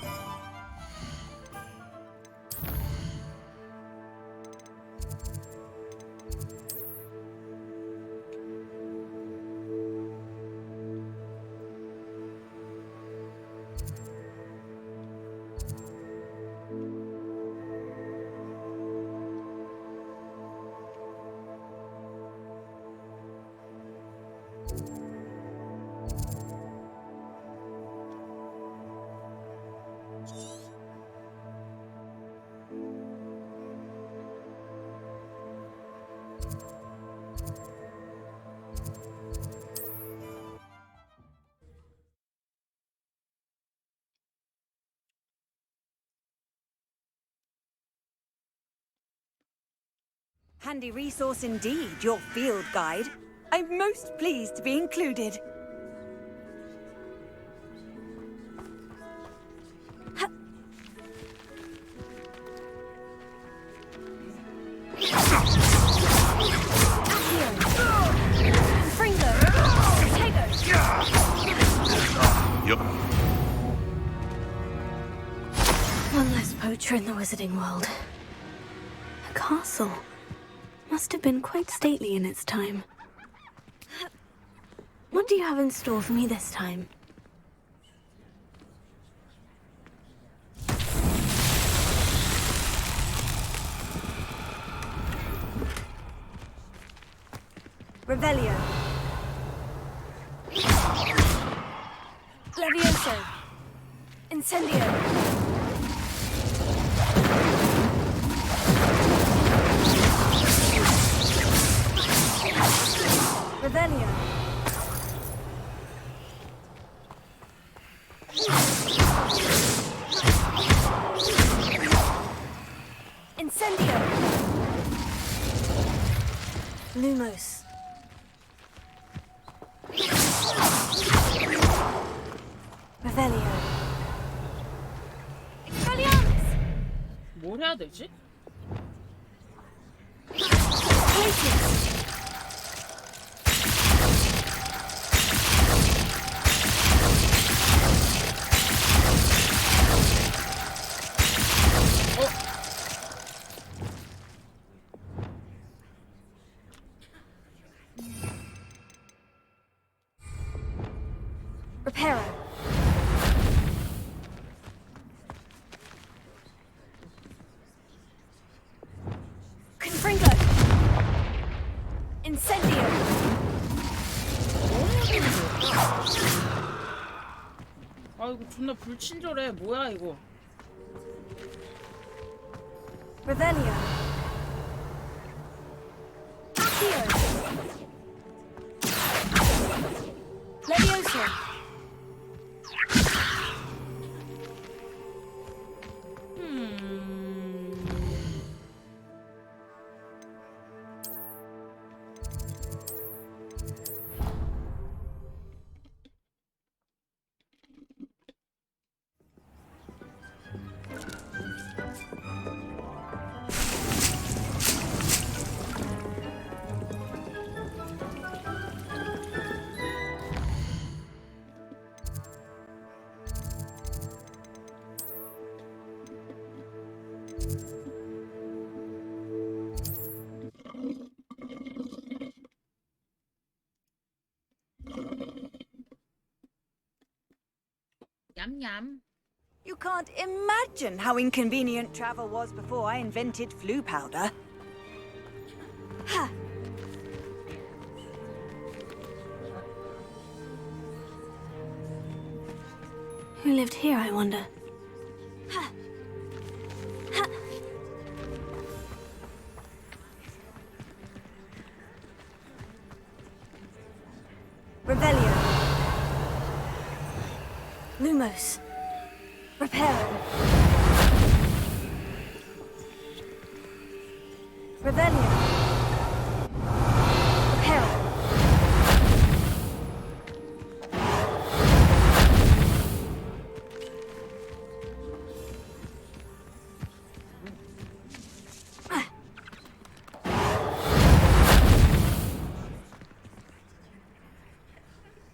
R: Handy resource indeed, your field guide. I'm most pleased to be included.
B: Yup.
C: One less poacher in the wizarding world. A castle. Must have been quite stately in its time. What do you have in store for me this time?
R: Revelio.
O: Levioso. Incendio.
R: Revelio.
O: Incendio.
C: Lumos. Revelio.
O: Expelliarmus.
A: 뭘 해야 되지?
O: Places.
C: Reparo.
O: Confringo. Incendio.
A: 아 이거 존나 불친절해. 뭐야 이거?
O: Revelio. Accio. Levioso.
A: 얌얌.
R: You can't imagine how inconvenient travel was before I invented flu powder. Ha!
C: Who lived here, I wonder?
O: Ha. Ha.
R: Revelio.
C: Lumos.
R: Reparo. Revelio. Reparo.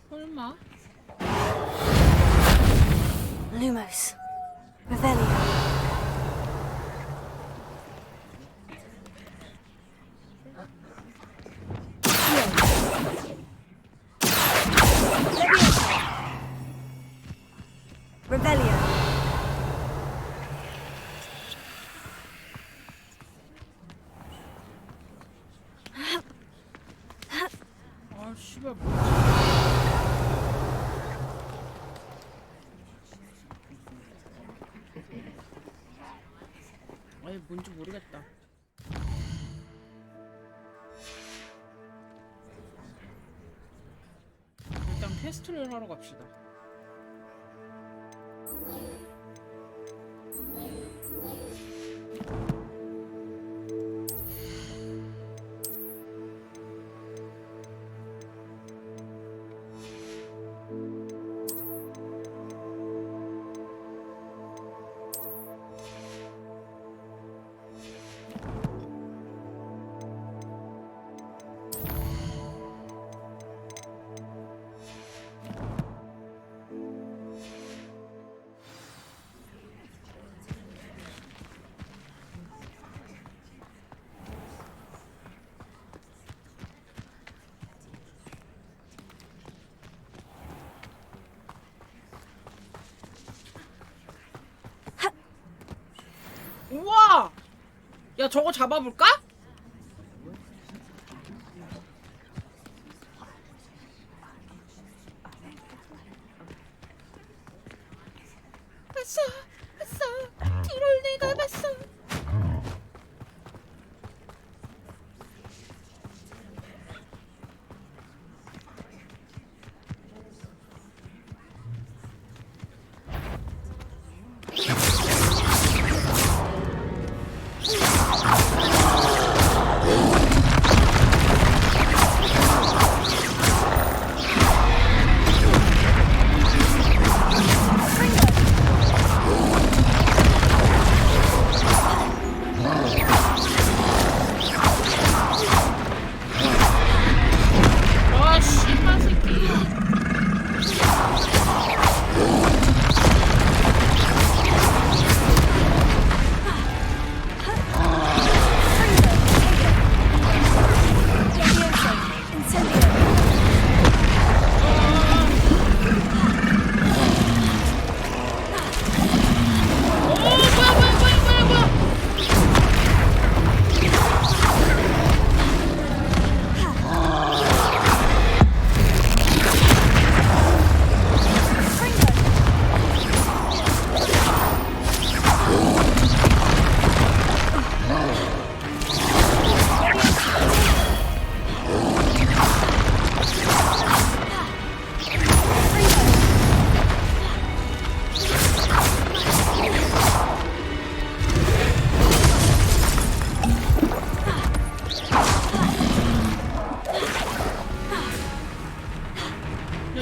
A: 설마?
C: Lumos. Revelio.
R: Revelio.
A: 아 씨발 뭐지? 아니 뭔지 모르겠다. 일단 퀘스트를 하러 갑시다. 우와! 야 저거 잡아볼까? 봤어 봤어 트롤 내가 봤어.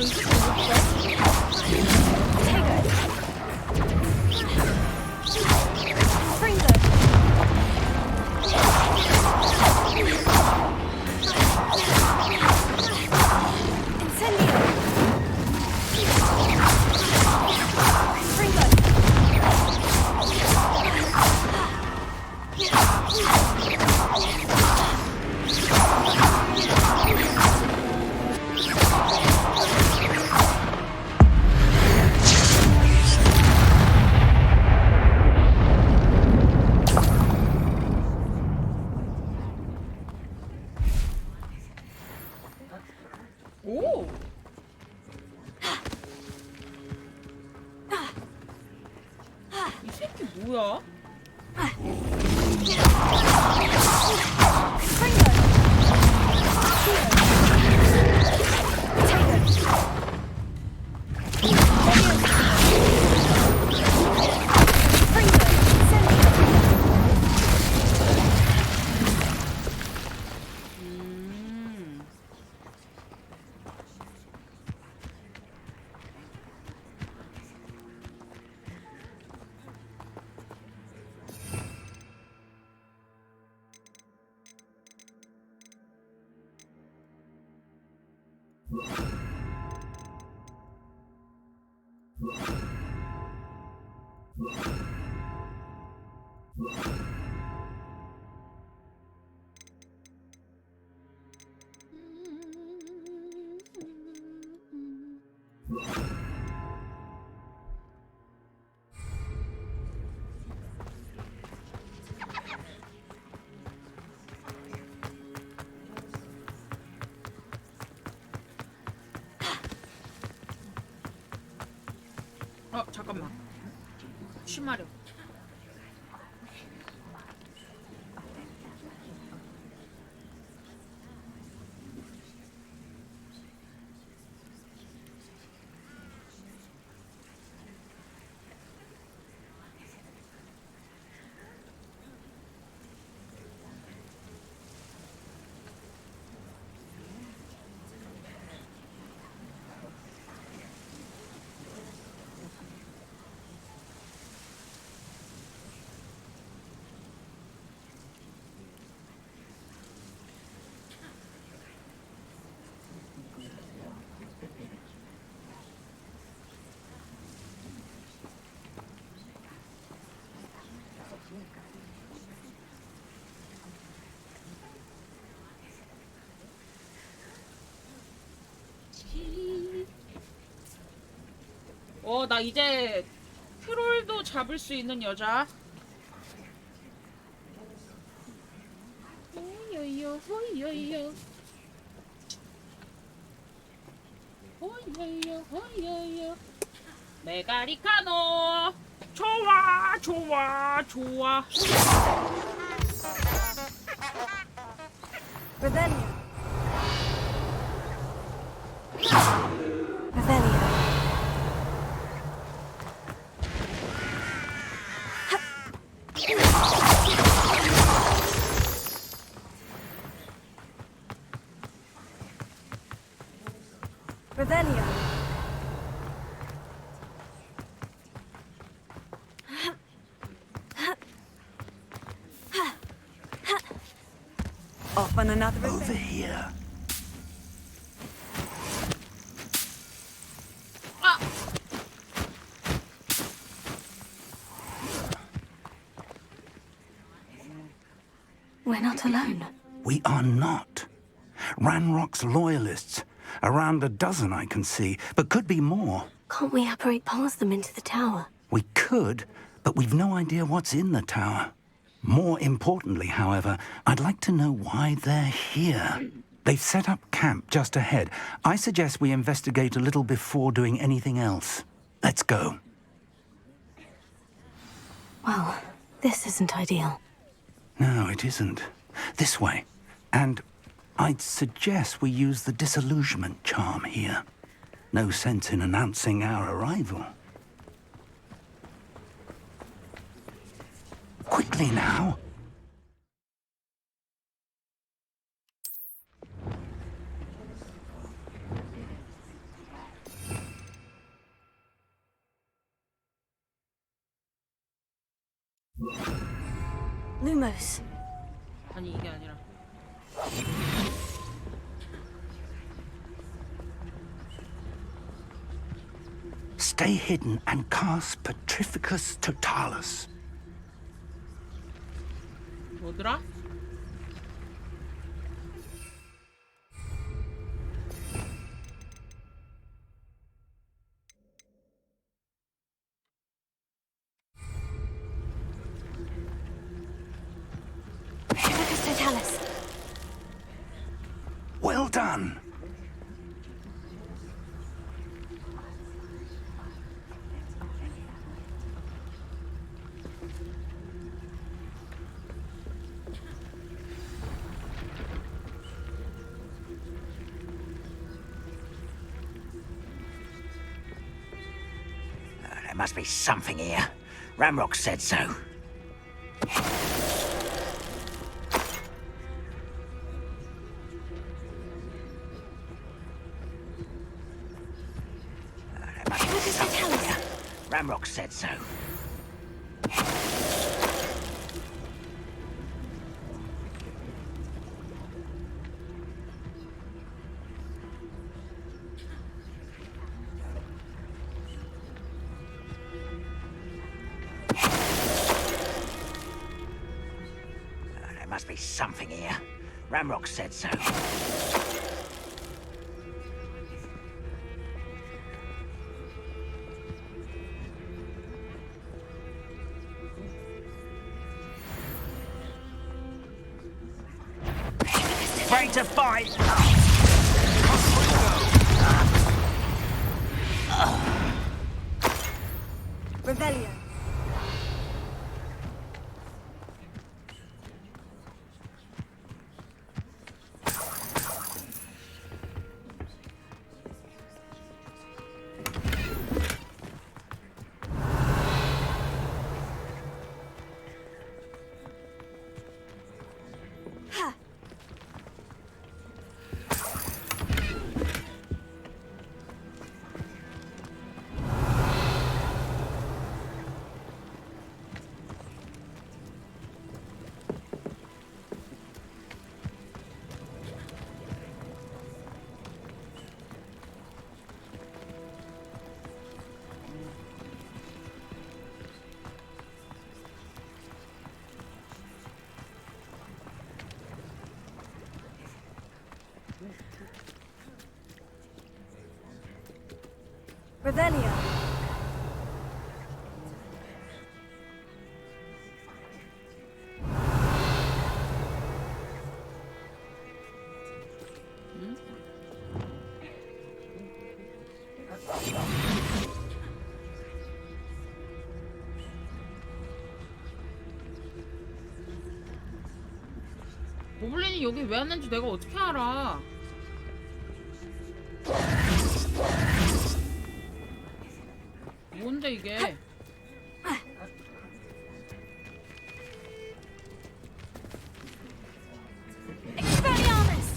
A: 이 새끼 오! 이 새끼 뭐야? 잠깐만. 쉬마려. 나 이제 트롤도 잡을 수 있는 여자. 호여여 호여여 호여여 호여여 메가리카노. 좋아 좋아 좋아.
C: Revelio. Revelio. Revelio.
R: Off on another
M: Over here.
C: We're not alone.
M: We are not. Ranrock's loyalists. Around a dozen I can see, but could be more.
C: Can't we apparate past them into the tower?
M: We could, but we've no idea what's in the tower. More importantly, however, I'd like to know why they're here. They've set up camp just ahead. I suggest we investigate a little before doing anything else. Let's go.
C: Well, this isn't ideal.
M: No, it isn't. This way. And I'd suggest we use the disillusionment charm here. No sense in announcing our arrival. Quickly now.
C: Lumos.
A: 아니 이게 아니라.
M: Stay hidden and cast Petrificus Totalus.
A: 뭐더라?
C: Petrificus Totalus.
M: Well done.
J: There must be something here. Ramrock said so. There must be something here. Ramrock said so. There must be something here. Ramrock said so. Afraid to fight!
C: Rebellion. Ha! Revelio.
A: 고블린이 여기 왜 왔는지 내가 어떻게 알아? 뭔데 이게?
C: Expelliarmus!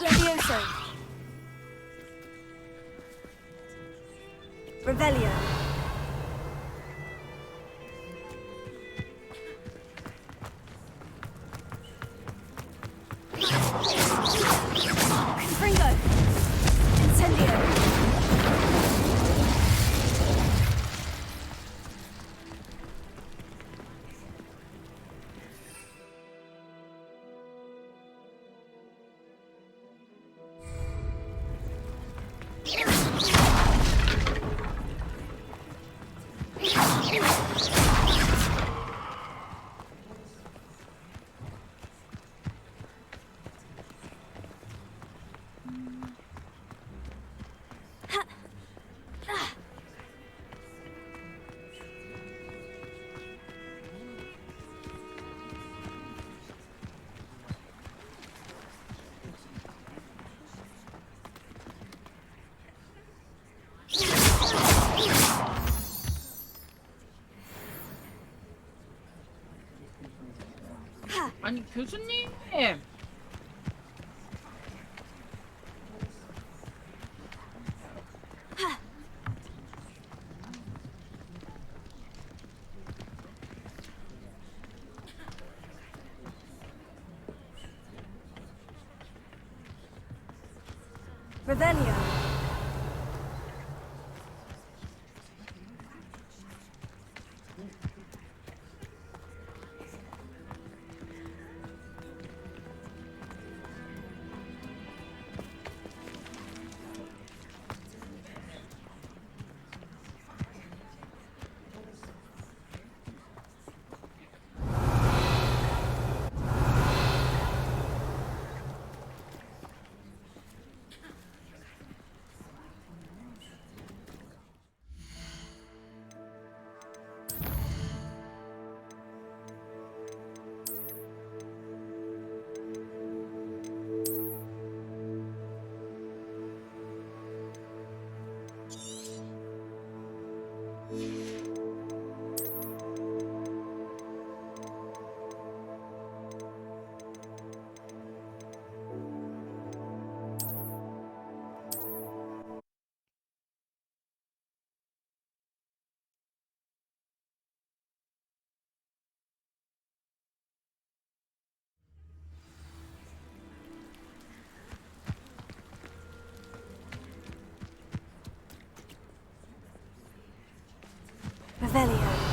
C: Levioso. Revelio. Confringo. Incendio.
A: 아니 교수님.
C: Revelio. Revelio.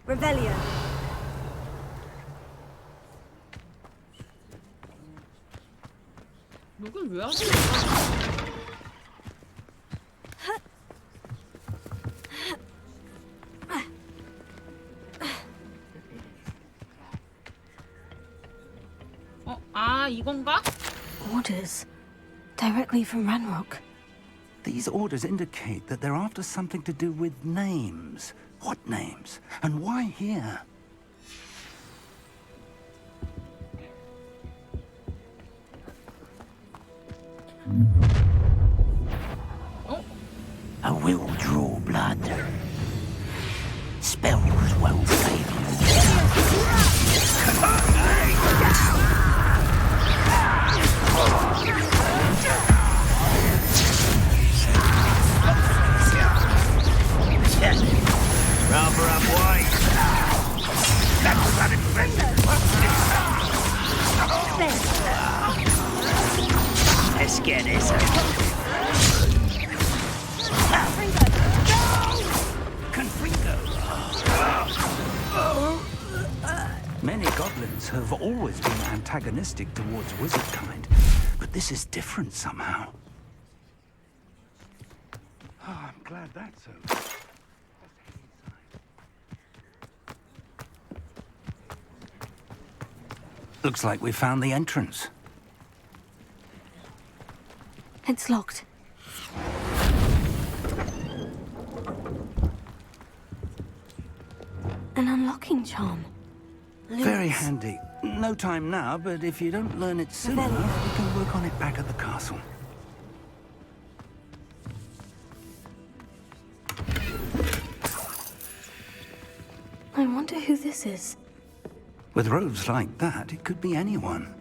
C: Revelio.
A: 여길 왜 하지? 이건가?
C: Orders. Directly from Ranrock.
M: These orders indicate that they're after something to do with names. What names? And why here?
J: I will draw blood. Spells won't save you.
S: Rather up wide. That's not impressive. Let's get this over.
M: Many goblins have always been antagonistic towards wizard kind, but this is different somehow. Oh, I'm glad that's over. Looks like we found the entrance.
C: It's locked. An unlocking charm.
M: Very handy. No time now, but if you don't learn it soon enough, we can work on it back at the castle.
C: I wonder who this is.
M: With robes like that, it could be anyone.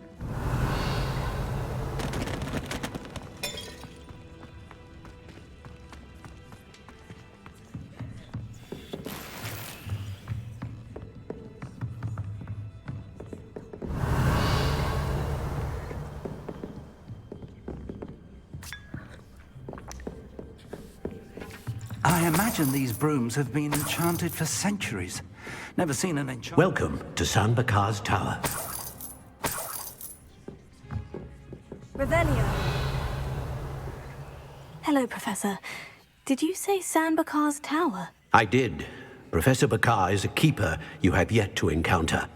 M: I imagine these brooms have been enchanted for centuries. Never seen an enchantment.
K: Welcome to San Bakar's Tower.
C: Revelio. Hello, Professor. Did you say San Bakar's Tower?
K: I did. Professor Bakar is a keeper you have yet to encounter.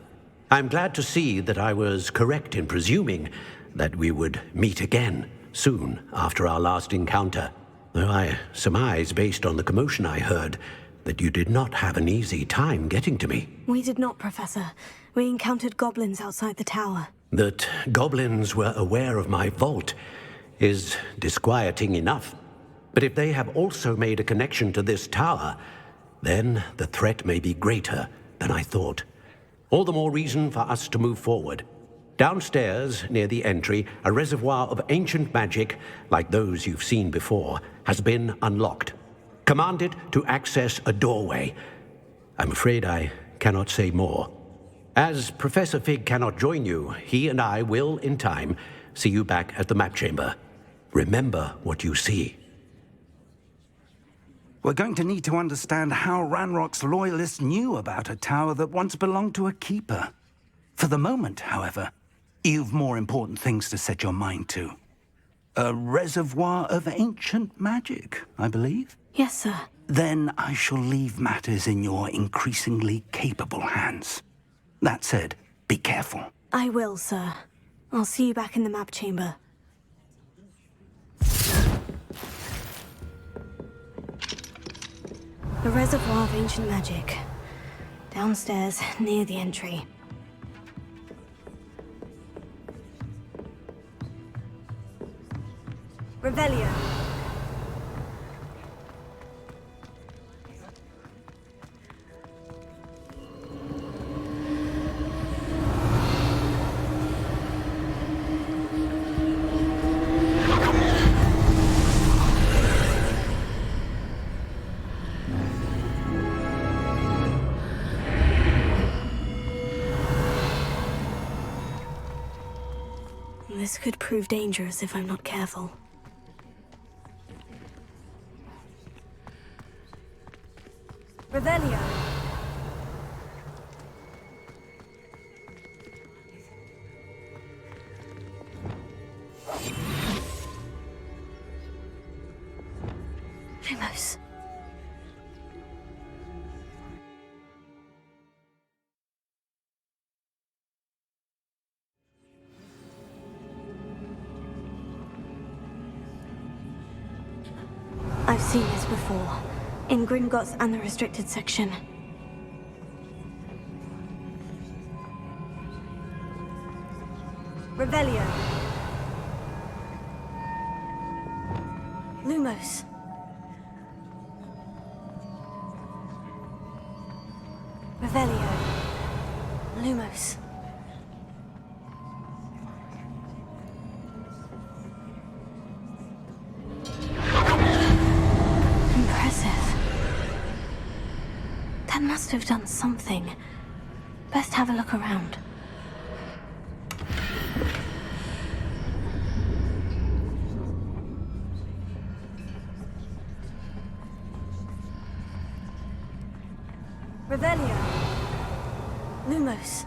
K: I'm glad to see that I was correct in presuming that we would meet again soon after our last encounter. Though I surmise, based on the commotion I heard, that you did not have an easy time getting to me.
C: We did not, Professor. We encountered goblins outside the tower.
K: That goblins were aware of my vault is disquieting enough. But if they have also made a connection to this tower, then the threat may be greater than I thought. All the more reason for us to move forward. Downstairs, near the entry, a reservoir of ancient magic, like those you've seen before, has been unlocked. Command it to access a doorway. I'm afraid I cannot say more. As Professor Fig cannot join you, he and I will, in time, see you back at the map chamber. Remember what you see.
M: We're going to need to understand how Ranrock's loyalists knew about a tower that once belonged to a keeper. For the moment, however, you've more important things to set your mind to. A reservoir of ancient magic, I believe?
C: Yes, sir.
M: Then I shall leave matters in your increasingly capable hands. That said, be careful.
C: I will, sir. I'll see you back in the map chamber. The reservoir of ancient magic. Downstairs, near the entry. Revelio. This could prove dangerous if I'm not careful. Revelio. Lumos. I've seen this before. In Gringotts and the restricted section. Revelio. Lumos. Revelio. Lumos. That must have done something. Best have a look around. Revelio. Lumos.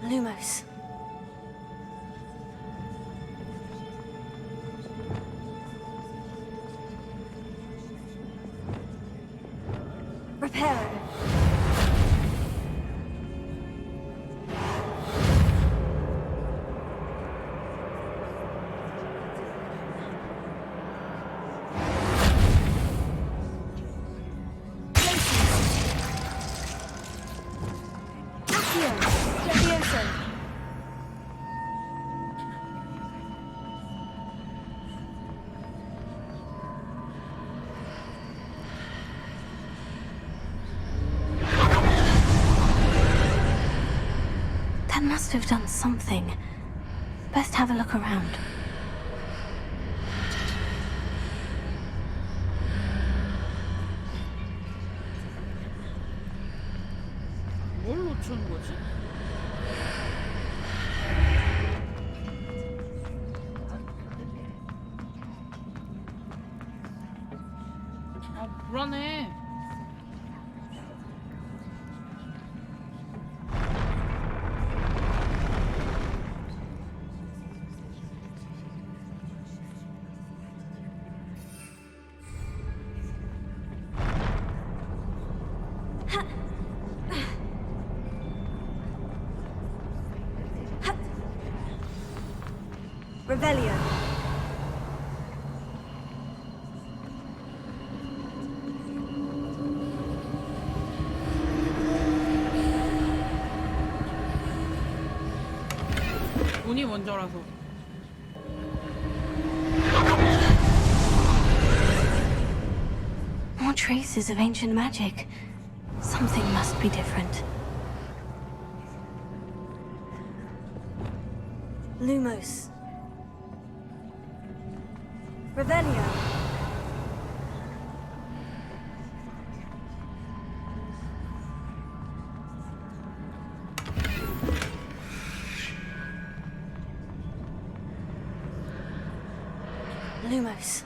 C: Lumos. Reparo. That must have done something. Best have a look around.
A: 뭘 놓치는 거지? 아, 불안해.
C: Revelio.
A: 운이 먼저라서.
C: More traces of ancient magic. Something must be different. Lumos. Revelio. Lumos.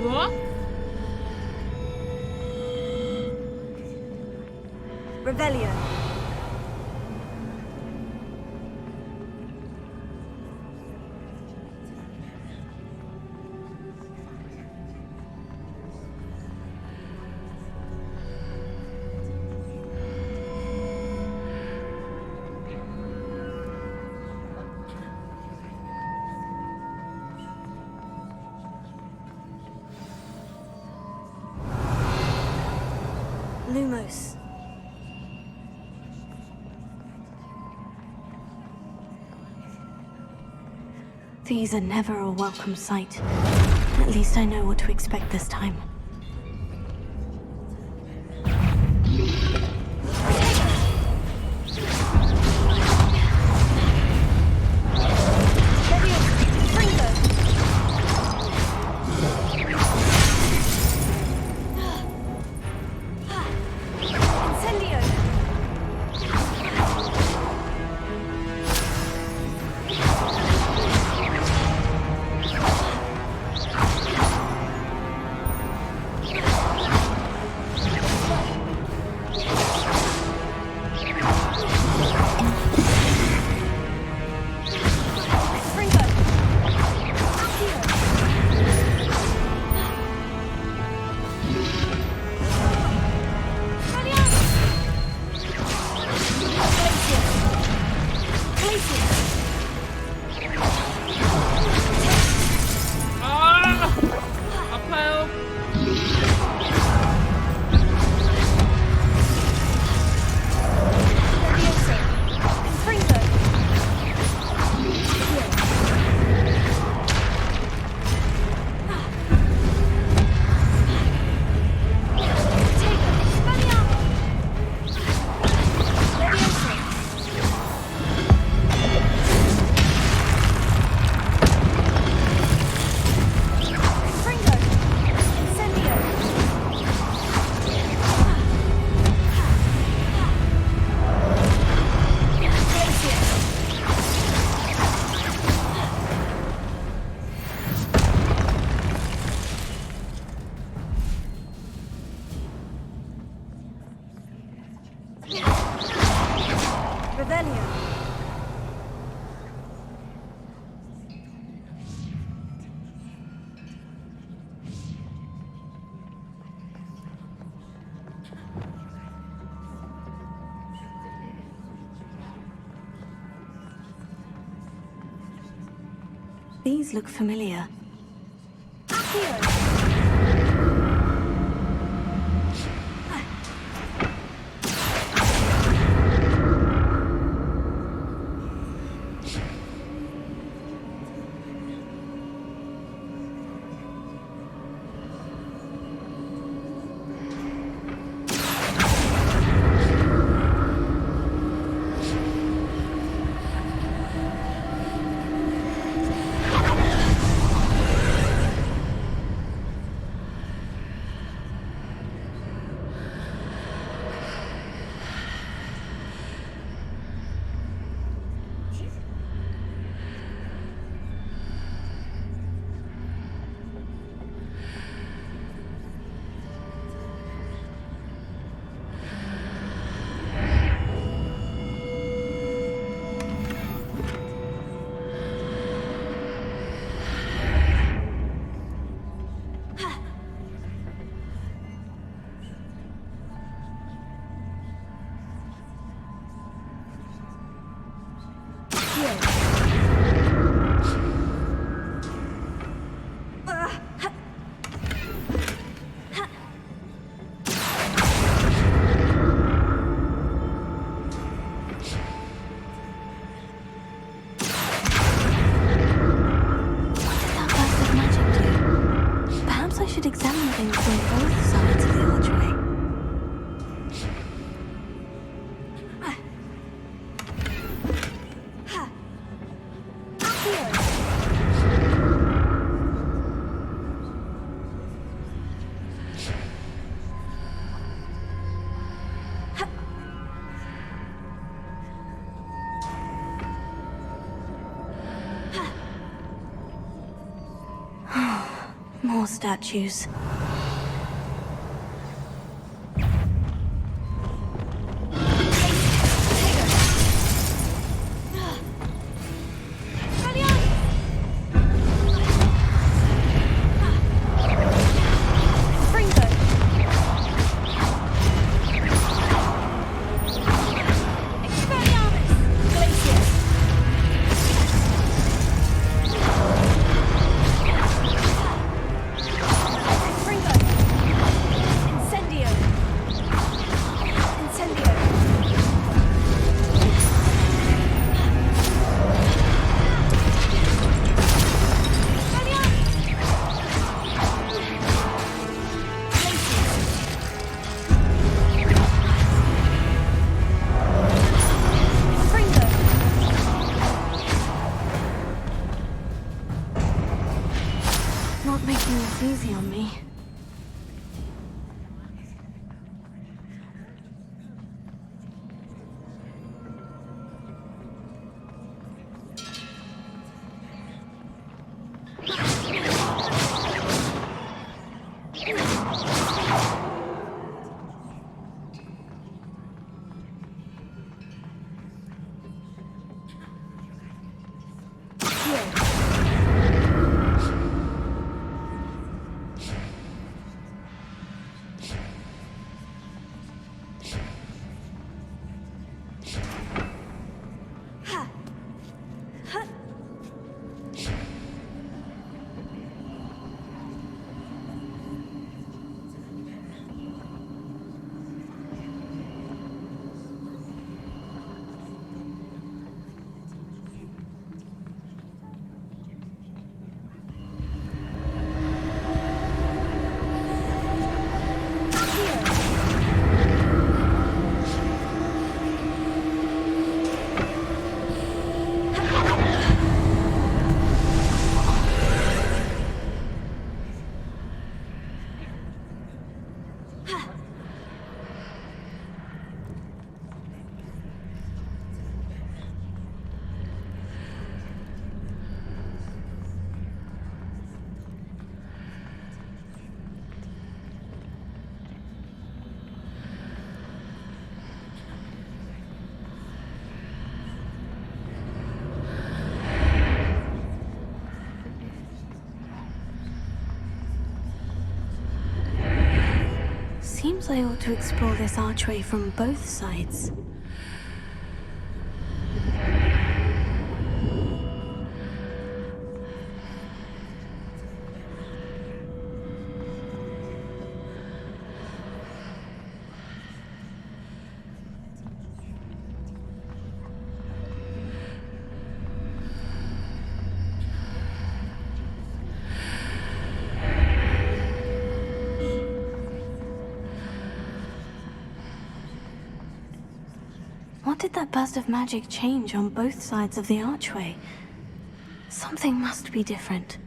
A: 뭐야?
C: Revelio. Lumos. These are never a welcome sight. At least I know what to expect this time. These look familiar. Examine things from both sides of the archway. More statues. Not making this easy on me. Seems I ought to explore this archway from both sides. did that burst of magic change on both sides of the archway? Something must be different.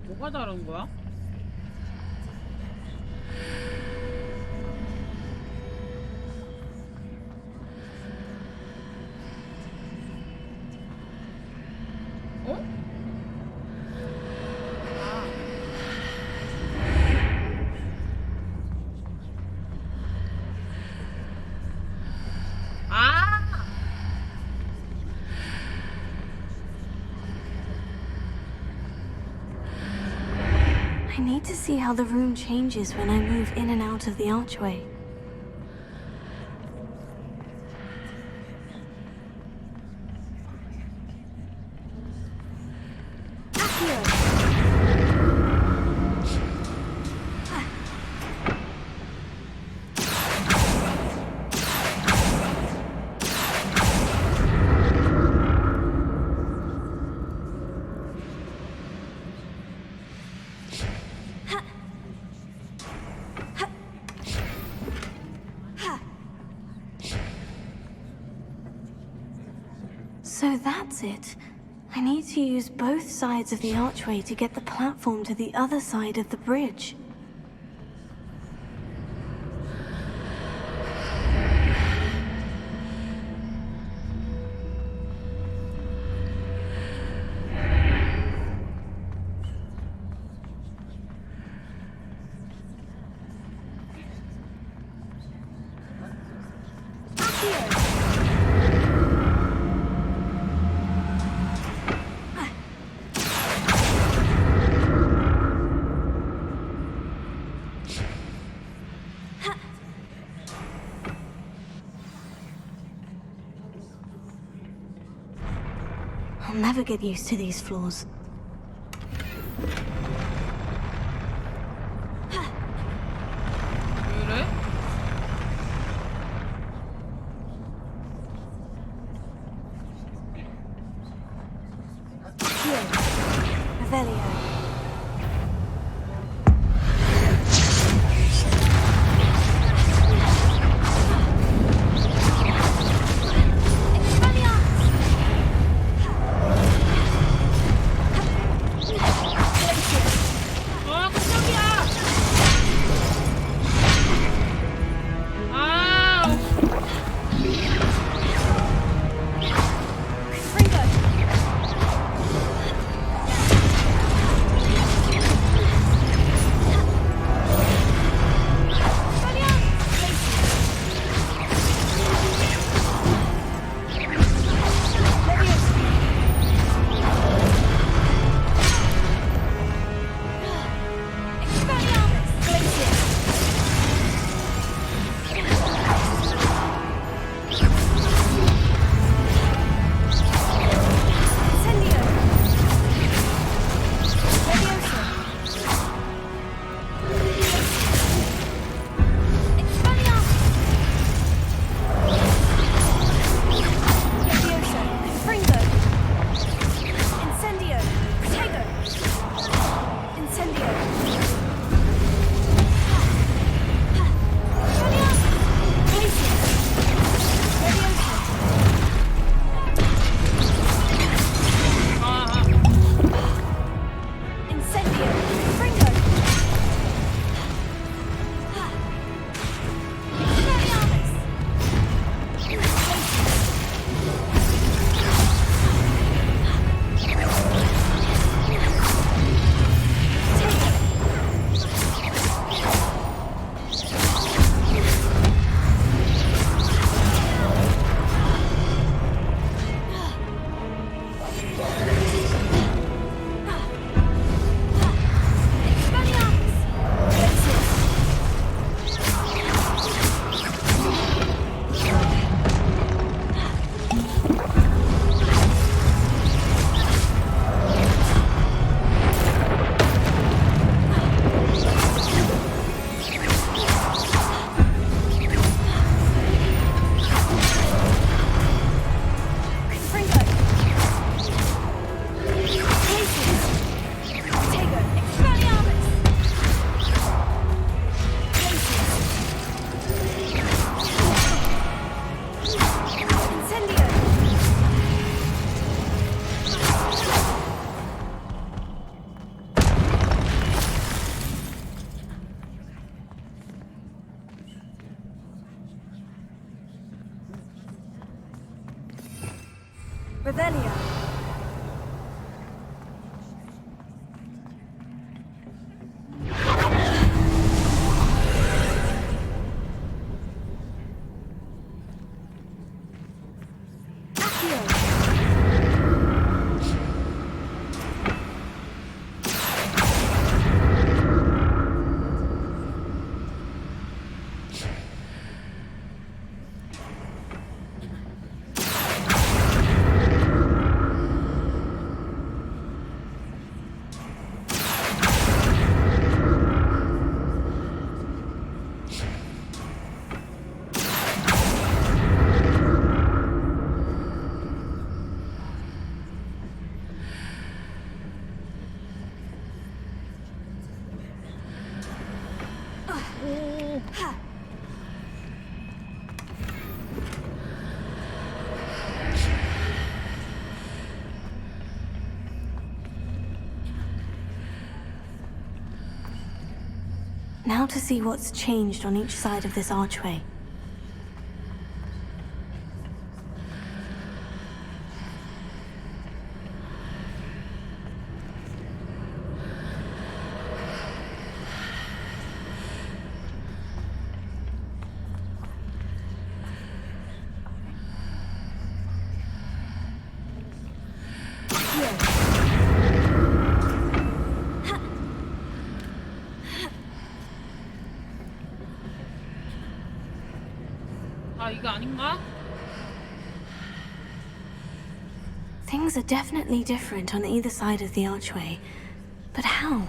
A: 뭐가 다른 거야? 어? 아.
C: I need to see how the room changes when I move in and out of the archway. So that's it. I need to use both sides of the archway to get the platform to the other side of the bridge. I'll never get used to these floors.
A: 그래?
C: Revelio.
A: 아, 깜짝이야. 아.
C: Now to see what's changed on each side of this archway.
A: 아, 이거 아닌가?
C: Things are definitely different on either side of the archway. But how?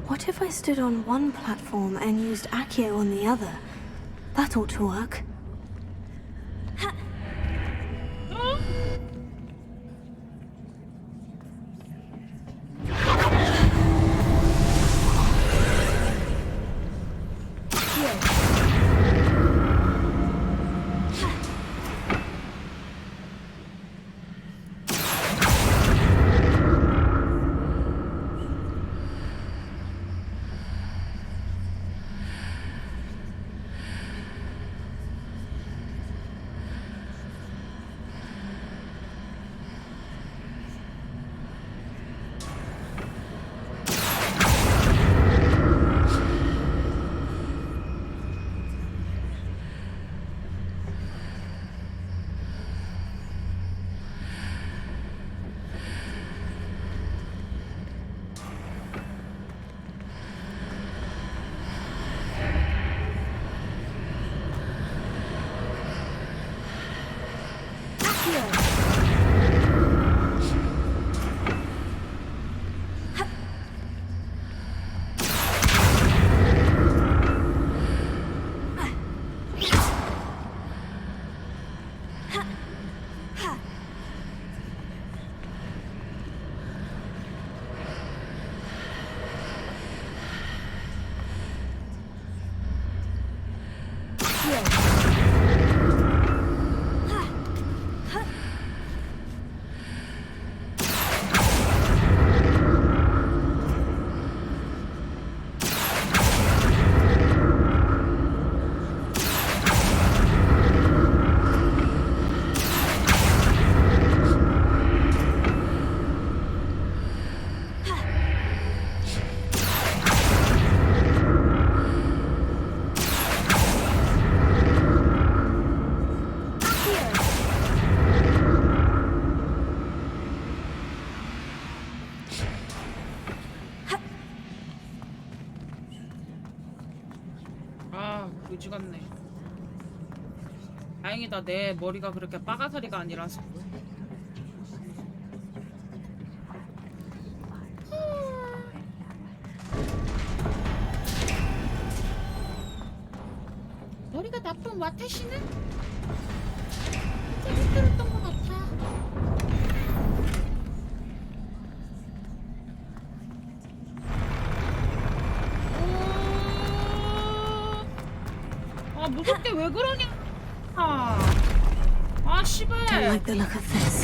C: What if I stood on one platform and used Accio on the other? That ought to work.
A: 그지 같네. 다행이다, 내 머리가 그렇게 빠가사리가 아니라서. 머리가 나쁜 와타시는 진짜 힘들었던 것 같아. 아, 무섭게 왜 그러냐? 아, 씨발.
C: Don't like the look of this.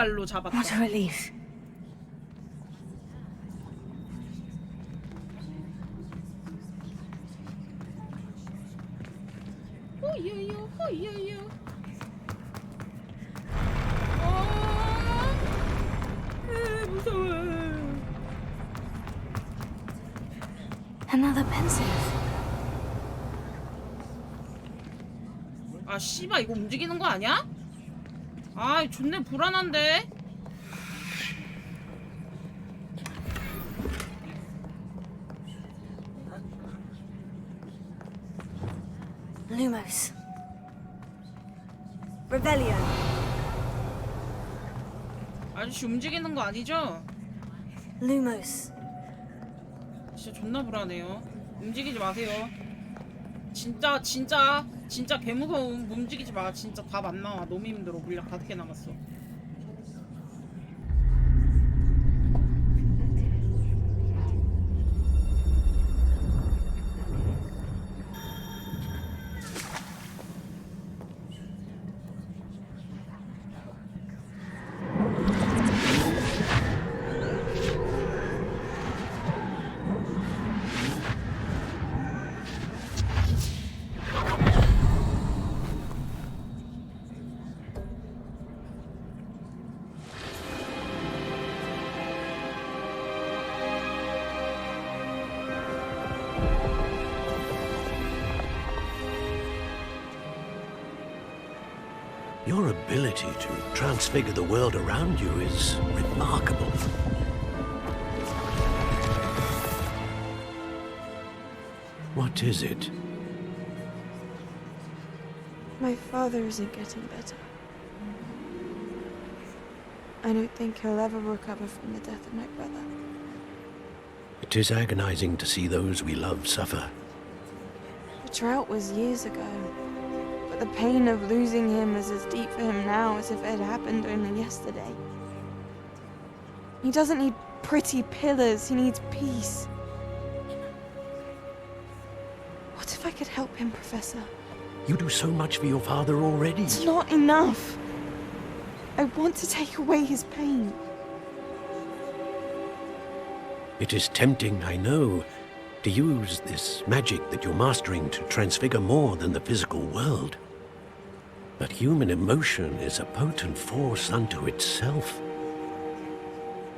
A: 발로 잡았다.
C: What a relief.
A: 호이요요 호이요요. 무서워.
C: Another pensive.
A: 아 씨발 이거 움직이는 거 아니야? 아 존내 불안한데.
C: Lumos. Revelio.
A: 아저씨 움직이는 거 아니죠?
C: Lumos.
A: 진짜 존나 불안해요. 움직이지 마세요. 진짜 개무서움. 움직이지 마. 진짜 답 안 나와. 너무 힘들어. 물약 5개 남았어.
K: Your ability to transfigure the world around you is remarkable. What is it?
T: My father isn't getting better. I don't think he'll ever recover from the death of my brother.
K: It is agonizing to see those we love suffer.
T: The drought was years ago, but the pain of losing him is as deep for him now as if it had happened only yesterday. He doesn't need pretty pillars, he needs peace. What if I could help him, Professor?
K: You do so much for your father already.
T: It's not enough. I want to take away his pain.
K: It is tempting, I know, to use this magic that you're mastering to transfigure more than the physical world. But human emotion is a potent force unto itself.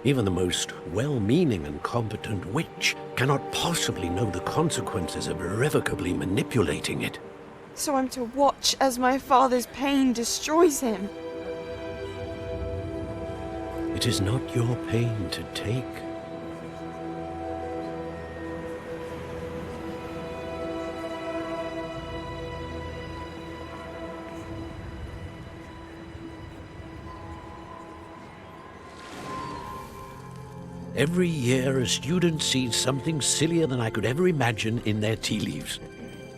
K: Even the most well-meaning and competent witch cannot possibly know the consequences of irrevocably manipulating it.
T: So I'm to watch as my father's pain destroys him.
K: It is not your pain to take. Every year, a student sees something sillier than I could ever imagine in their tea leaves.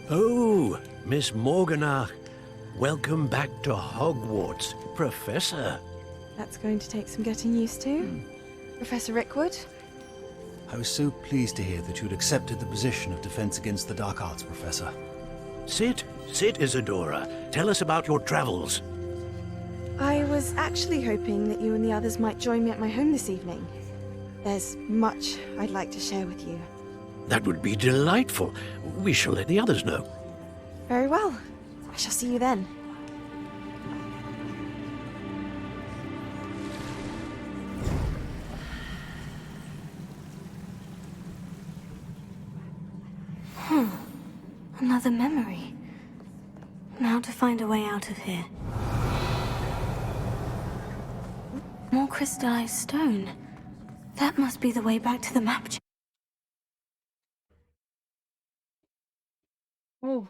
K: Oh, Miss Morganach, welcome back to Hogwarts, Professor.
T: That's going to take some getting used to. Professor Rickwood?
U: I was so pleased to hear that you'd accepted the position of Defense Against the Dark Arts, Professor.
K: Sit, Isadora. Tell us about your travels.
T: I was actually hoping that you and the others might join me at my home this evening. There's much I'd like to share with you.
K: That would be delightful. We shall let the others know.
T: Very well. I shall see you then.
C: Another memory. Now to find a way out of here. More crystallized stone. That must be the way back to the map.
A: 오,